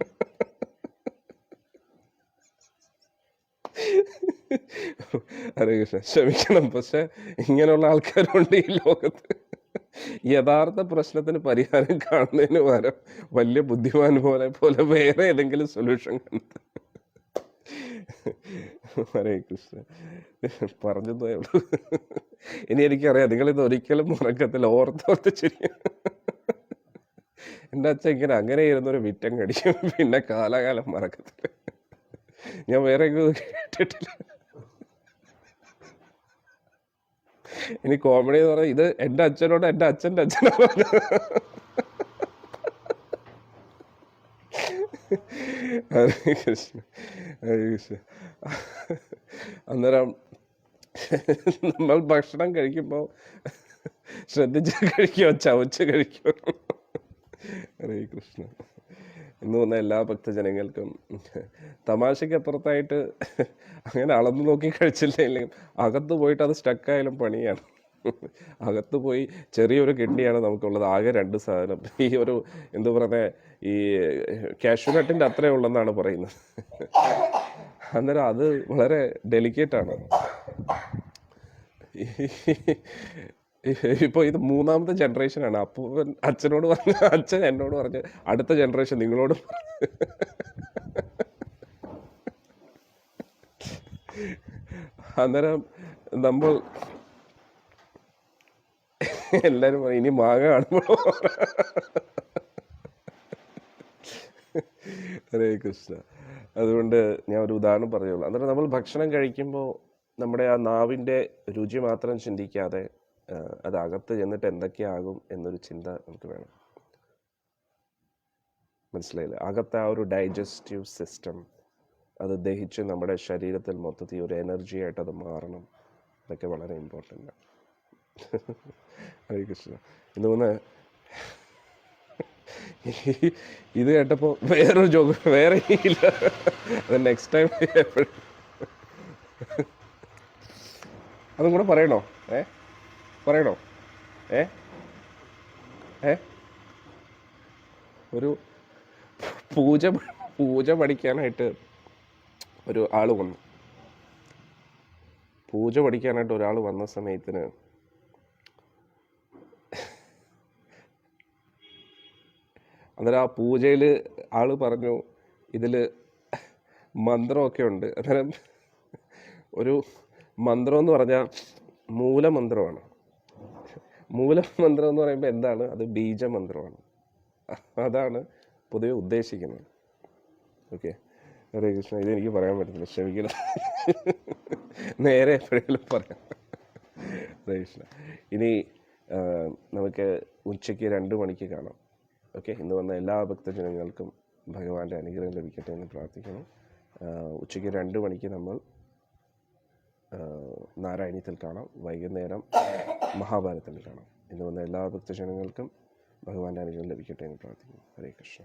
ഹരേ കൃഷ്ണ, ക്ഷമിക്കണം. പക്ഷെ ഇങ്ങനെയുള്ള ആൾക്കാരുണ്ട് ഈ ലോകത്ത്. യഥാർത്ഥ പ്രശ്നത്തിന് പരിഹാരം കാണുന്നതിന് പകരം വലിയ ബുദ്ധിമാൻ പോലെ വേറെ ഏതെങ്കിലും സൊല്യൂഷൻ കണ്ടെത്തും. ഹരേ കൃഷ്ണ, പറഞ്ഞതേ ഉള്ളൂ. ഇനി എനിക്കറിയാം നിങ്ങളിത് ഒരിക്കലും മറക്കത്തില്ല, ഓർത്തോർത്ത് ശരി. എൻ്റെ അച്ഛൻ അങ്ങനെ ഇരുന്നൊരു വിറ്റം കടിക്കും, പിന്നെ കാലാകാലം മറക്കത്തില്ല. ഞാൻ വേറെ കേട്ടിട്ടില്ല. ഇനി കോമഡി എന്ന് പറഞ്ഞാൽ ഇത് എൻ്റെ അച്ഛനോട് എൻ്റെ അച്ഛൻ്റെ അച്ഛനോ പറഞ്ഞു. ഹരേ കൃഷ്ണ, ഹരേ കൃഷ്ണ. അന്നേരം നമ്മൾ ഭക്ഷണം കഴിക്കുമ്പോൾ ശ്രദ്ധിച്ച് കഴിക്കുമോ, ചവച്ച് കഴിക്കുമോ? ഹരേ കൃഷ്ണ. ഇന്ന് വന്ന എല്ലാ ഭക്തജനങ്ങൾക്കും തമാശയ്ക്കപ്പുറത്തായിട്ട് അങ്ങനെ അളന്നു നോക്കി കഴിച്ചില്ലെങ്കിൽ അകത്ത് പോയിട്ട് അത് സ്റ്റക്കായാലും പണിയാണ്. അകത്ത് പോയി ചെറിയൊരു കിഡ്നിയാണ് നമുക്കുള്ളത്, ആകെ 2 സാധനം. ഈ ഒരു എന്താ പറയുന്നത്, ഈ കാഷ്യൂനട്ടിൻ്റെ അത്രേ ഉള്ളെന്നാണ് പറയുന്നത്. അന്നേരം അത് വളരെ ഡെലിക്കേറ്റാണ്. ഇപ്പോൾ ഇത് 3ാമത്തെ ജനറേഷനാണ്. അപ്പോൾ അച്ഛനോട് പറഞ്ഞ്, അച്ഛൻ എന്നോട് പറഞ്ഞ് അടുത്ത ജനറേഷൻ നിങ്ങളോട് അന്നേരം നമ്മൾ എല്ലാവരും പറയും ഇനി മാങ്ങ കാണുമ്പോൾ. ഹരേ കൃഷ്ണ. അതുകൊണ്ട് ഞാൻ ഒരു ഉദാഹരണം പറയുള്ളൂ. അന്നേരം നമ്മൾ ഭക്ഷണം കഴിക്കുമ്പോൾ നമ്മുടെ ആ നാവിൻ്റെ രുചി മാത്രം ചിന്തിക്കാതെ അത് അകത്ത് ചെന്നിട്ട് എന്തൊക്കെയാകും എന്നൊരു ചിന്ത നമുക്ക് വേണം. മനസ്സിലായില്ലേ? അകത്തെ ആ ഒരു ഡൈജസ്റ്റീവ് സിസ്റ്റം അത് ദഹിച്ച് നമ്മുടെ ശരീരത്തിൽ മൊത്തത്തിൽ ഒരു എനർജി ആയിട്ട് അത് മാറണം. അതൊക്കെ വളരെ ഇമ്പോർട്ടൻ്റ് ആണ്. ഹരേ കൃഷ്ണ. ഇന്ന് ഇത് കേട്ടപ്പോൾ വേറൊരു ജോക്ക് വേറെ ഇല്ല, അത് നെക്സ്റ്റ് ടൈം അതും കൂടെ പറയണോ? പറയണോ? ഒരു പൂജ പഠിക്കാനായിട്ട് ഒരു ആൾ വന്നു. പൂജ പഠിക്കാനായിട്ട് ഒരാൾ വന്ന സമയത്തിന് അന്നേരം ആ പൂജയിൽ ആൾ പറഞ്ഞു ഇതിൽ മന്ത്രമൊക്കെ ഉണ്ട്. അന്നേരം ഒരു മന്ത്രം എന്ന് പറഞ്ഞാൽ മൂലമന്ത്രമാണ്. മൂലമന്ത്രം എന്ന് പറയുമ്പോൾ എന്താണ്? അത് ബീജമന്ത്രമാണ്. അതാണ് പൊതുവെ ഉദ്ദേശിക്കുന്നത്. ഓക്കെ, ഹരേ കൃഷ്ണ. ഇതെനിക്ക് പറയാൻ പറ്റത്തില്ല, ക്ഷമിക്കണം. നേരെ എപ്പോഴെങ്കിലും പറയാം. ഹരേ കൃഷ്ണ. ഇനി നമുക്ക് ഉച്ചയ്ക്ക് 2 മണിക്ക് കാണാം. ഓക്കെ, ഇന്ന് വന്ന എല്ലാ ഭക്തജനങ്ങൾക്കും ഭഗവാന്റെ അനുഗ്രഹം ലഭിക്കട്ടെ എന്ന് പ്രാർത്ഥിക്കുന്നു. ഉച്ചയ്ക്ക് 2 മണിക്ക് നമ്മൾ നാരായണീയത്തിൽ കാണാം. വൈകുന്നേരം മഹാഭാരതത്തിൽ കാണാം. ഇന്ന് വന്ന എല്ലാ ഭക്തജനങ്ങൾക്കും ഭഗവാന്റെ അനുഗ്രഹം ലഭിക്കട്ടെ എന്ന് പ്രാർത്ഥിക്കുന്നു. ഹരേ കൃഷ്ണ.